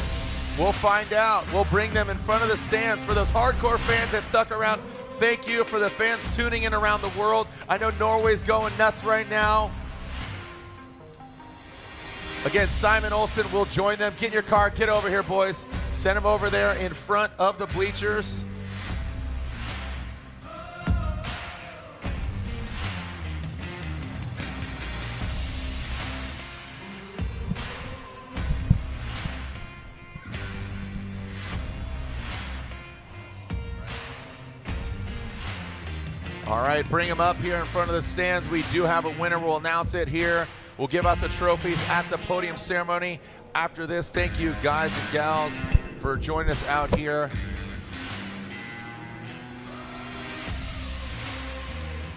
We'll find out. We'll bring them in front of the stands. For those hardcore fans that stuck around, thank you. For the fans tuning in around the world, I know Norway's going nuts right now. Again, Simon Olsen will join them. Get in your car, get over here, boys. Send them over there in front of the bleachers. All right, bring them up here in front of the stands. We do have a winner. We'll announce it here. We'll give out the trophies at the podium ceremony after this. Thank you, guys and gals, for joining us out here.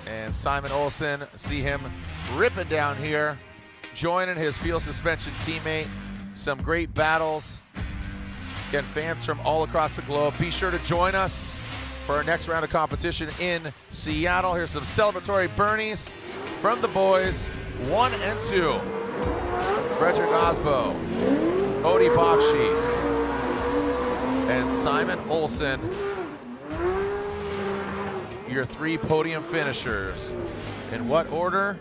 And Simon Olsen, see him ripping down here, joining his field suspension teammate. Some great battles. Again, fans from all across the globe, be sure to join us for our next round of competition in Seattle. Here's some celebratory Bernies from the boys. 1 and 2. Frederick Aasbo, Odie Bakchis, and Simon Olsen. Your 3 podium finishers. In what order?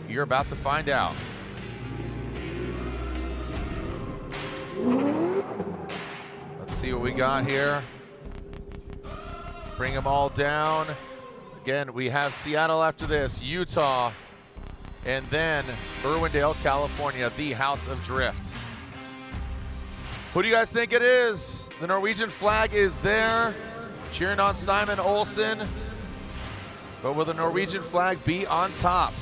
You're about to find out. Let's see what we got here. Bring them all down. Again, we have Seattle after this, Utah, and then Irwindale, California, the House of Drift. Who do you guys think it is? The Norwegian flag is there, cheering on Simon Olsen. But will the Norwegian flag be on top?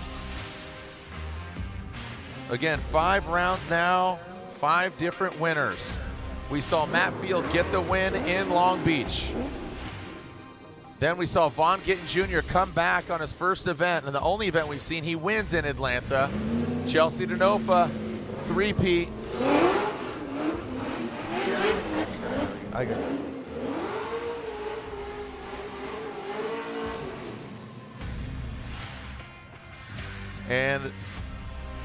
Again, 5 rounds now, 5 different winners. We saw Matt Field get the win in Long Beach. Then we saw Vaughn Gittin Jr. come back on his first event, and the only event we've seen he wins in Atlanta. Chelsea Denofa, 3-peat. I got it. And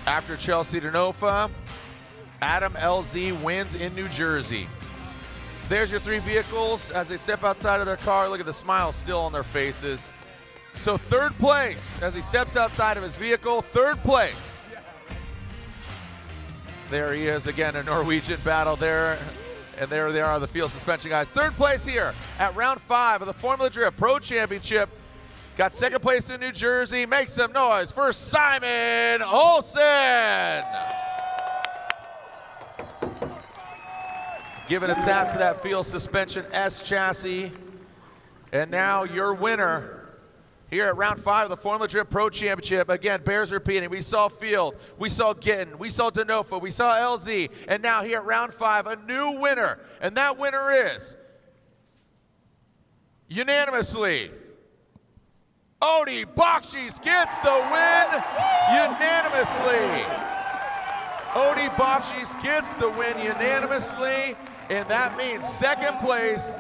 after Chelsea Denofa, Adam LZ wins in New Jersey. There's your 3 vehicles as they step outside of their car. Look at the smile still on their faces. So 3rd place as he steps outside of his vehicle, 3rd place. There he is again, a Norwegian battle there. And there they are, the field suspension guys. 3rd place here at round 5 of the Formula Drift Pro Championship. Got 2nd place in New Jersey. Make some noise for Simon Olsen. Giving a tap to that Field Suspension S chassis. And now your winner here at round 5 of the Formula Drift Pro Championship. Again, bears repeating. We saw Field, we saw Gittin, we saw Denofa, we saw LZ, and now here at round 5, a new winner. And that winner is, unanimously, Odie Bakchis gets the win unanimously. Odie Bakchis gets the win unanimously, and that means second place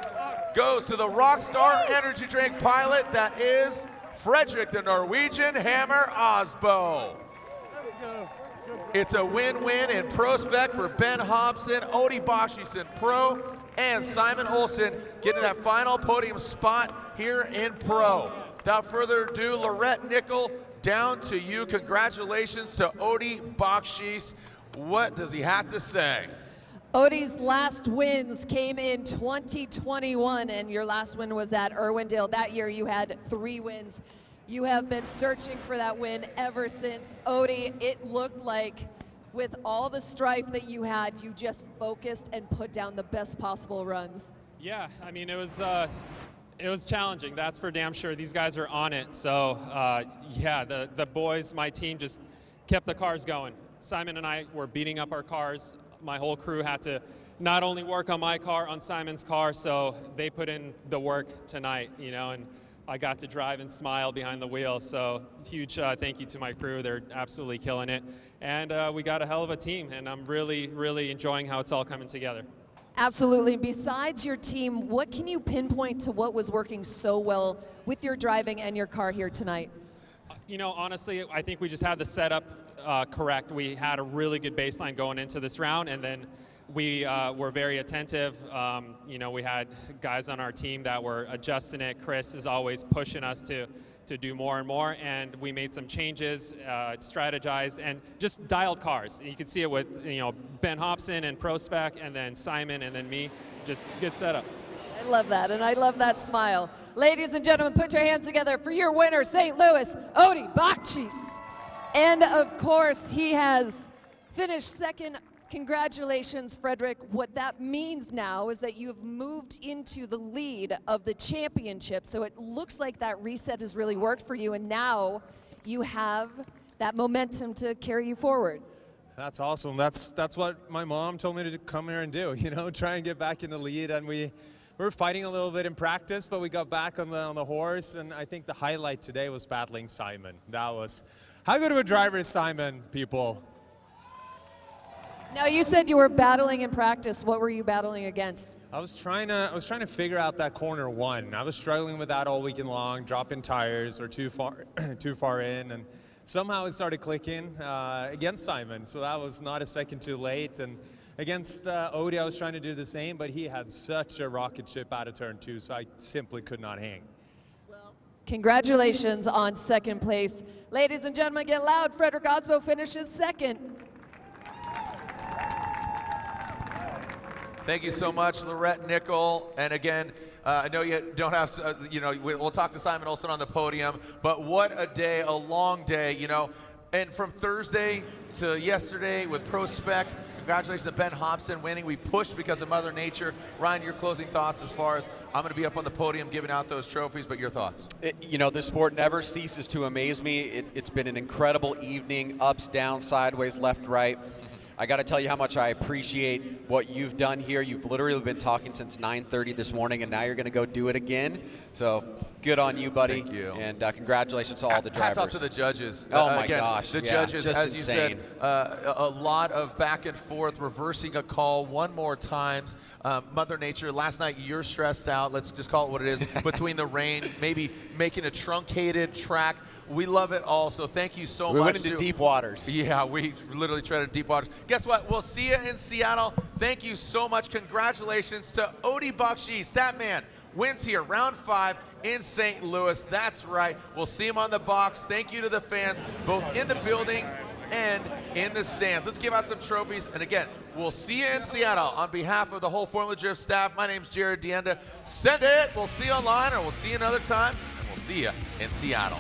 goes to the Rockstar Energy Drink pilot that is Frederick the Norwegian Hammer Aasbo. It's a win-win in pro spec for Ben Hobson, Odie Bakchis in pro, and Simon Olsen getting that final podium spot here in pro. Without further ado, Lorette Nickel, down to you. Congratulations to Odie Bakchis. What does he have to say? Odie's last wins came in 2021, and your last win was at Irwindale. That year you had 3 wins. You have been searching for that win ever since. Odie, it looked like with all the strife that you had, you just focused and put down the best possible runs. Yeah, I mean, it was challenging, that's for damn sure. These guys are on it. So yeah, the boys, my team, just kept the cars going. Simon and I were beating up our cars. My whole crew had to not only work on my car, on Simon's car, so they put in the work tonight, you know, and I got to drive and smile behind the wheel. So huge thank you to my crew. They're absolutely killing it. And we got a hell of a team, and I'm really, really enjoying how it's all coming together. Absolutely. Besides your team, what can you pinpoint to what was working so well with your driving and your car here tonight? You know, honestly, I think we just had the setup correct. We had a really good baseline going into this round, and then we were very attentive. You know, we had guys on our team that were adjusting it. Chris is always pushing us to do more and more, and we made some changes, strategized, and just dialed cars. And you can see it with, you know, Ben Hobson and Pro Spec, and then Simon, and then me. Just good setup. I love that, and I love that smile. Ladies and gentlemen, put your hands together for your winner, St. Louis, Odie Bakchis. And of course, he has finished second. Congratulations, Frederick. What that means now is that you've moved into the lead of the championship. So it looks like that reset has really worked for you, and now you have that momentum to carry you forward. That's awesome. That's what my mom told me to come here and do, you know, try and get back in the lead. And we were fighting a little bit in practice, but we got back on the horse, and I think the highlight today was battling Simon. That was, how good of a driver is Simon, people? Now, you said you were battling in practice. What were you battling against? I was trying to figure out that corner 1. I was struggling with that all weekend long, dropping tires or too far in, and somehow it started clicking against Simon. So that was not a second too late. And against Odie, I was trying to do the same, but he had such a rocket ship out of turn 2, so I simply could not hang. Congratulations on second place. Ladies and gentlemen, get loud. Frederick Aasbo finishes second. Thank you so much, Lorette Nickel. And again, I know you don't have, you know, we'll talk to Simon Olsen on the podium, but what a day, a long day, you know. And from Thursday to yesterday with Pro Spec, congratulations to Ben Hobson winning. We pushed because of Mother Nature. Ryan, your closing thoughts as far as, I'm going to be up on the podium giving out those trophies, but your thoughts? You know, this sport never ceases to amaze me. It's been an incredible evening, ups, downs, sideways, left, right. I got to tell you how much I appreciate what you've done here. You've literally been talking since 9:30 this morning, and now you're going to go do it again. So good on you, buddy. Thank you. And congratulations to all the drivers. Hats off to the judges. Oh, my again, gosh. The yeah, judges, just as insane. you said, a lot of back and forth, reversing a call one more times. Mother Nature, last night you're stressed out. Let's just call it what it is. Between the rain, maybe making a truncated track. We love it all, so thank you so much. We went into deep waters. Yeah, we literally treaded deep waters. Guess what? We'll see you in Seattle. Thank you so much. Congratulations to Odie Bakchis. That man wins here, round 5 in St. Louis. That's right. We'll see him on the box. Thank you to the fans, both in the building and in the stands. Let's give out some trophies. And again, we'll see you in Seattle. On behalf of the whole Formula Drift staff, my name's Jared Dienda. Send it. We'll see you online, or we'll see you another time, and we'll see you in Seattle.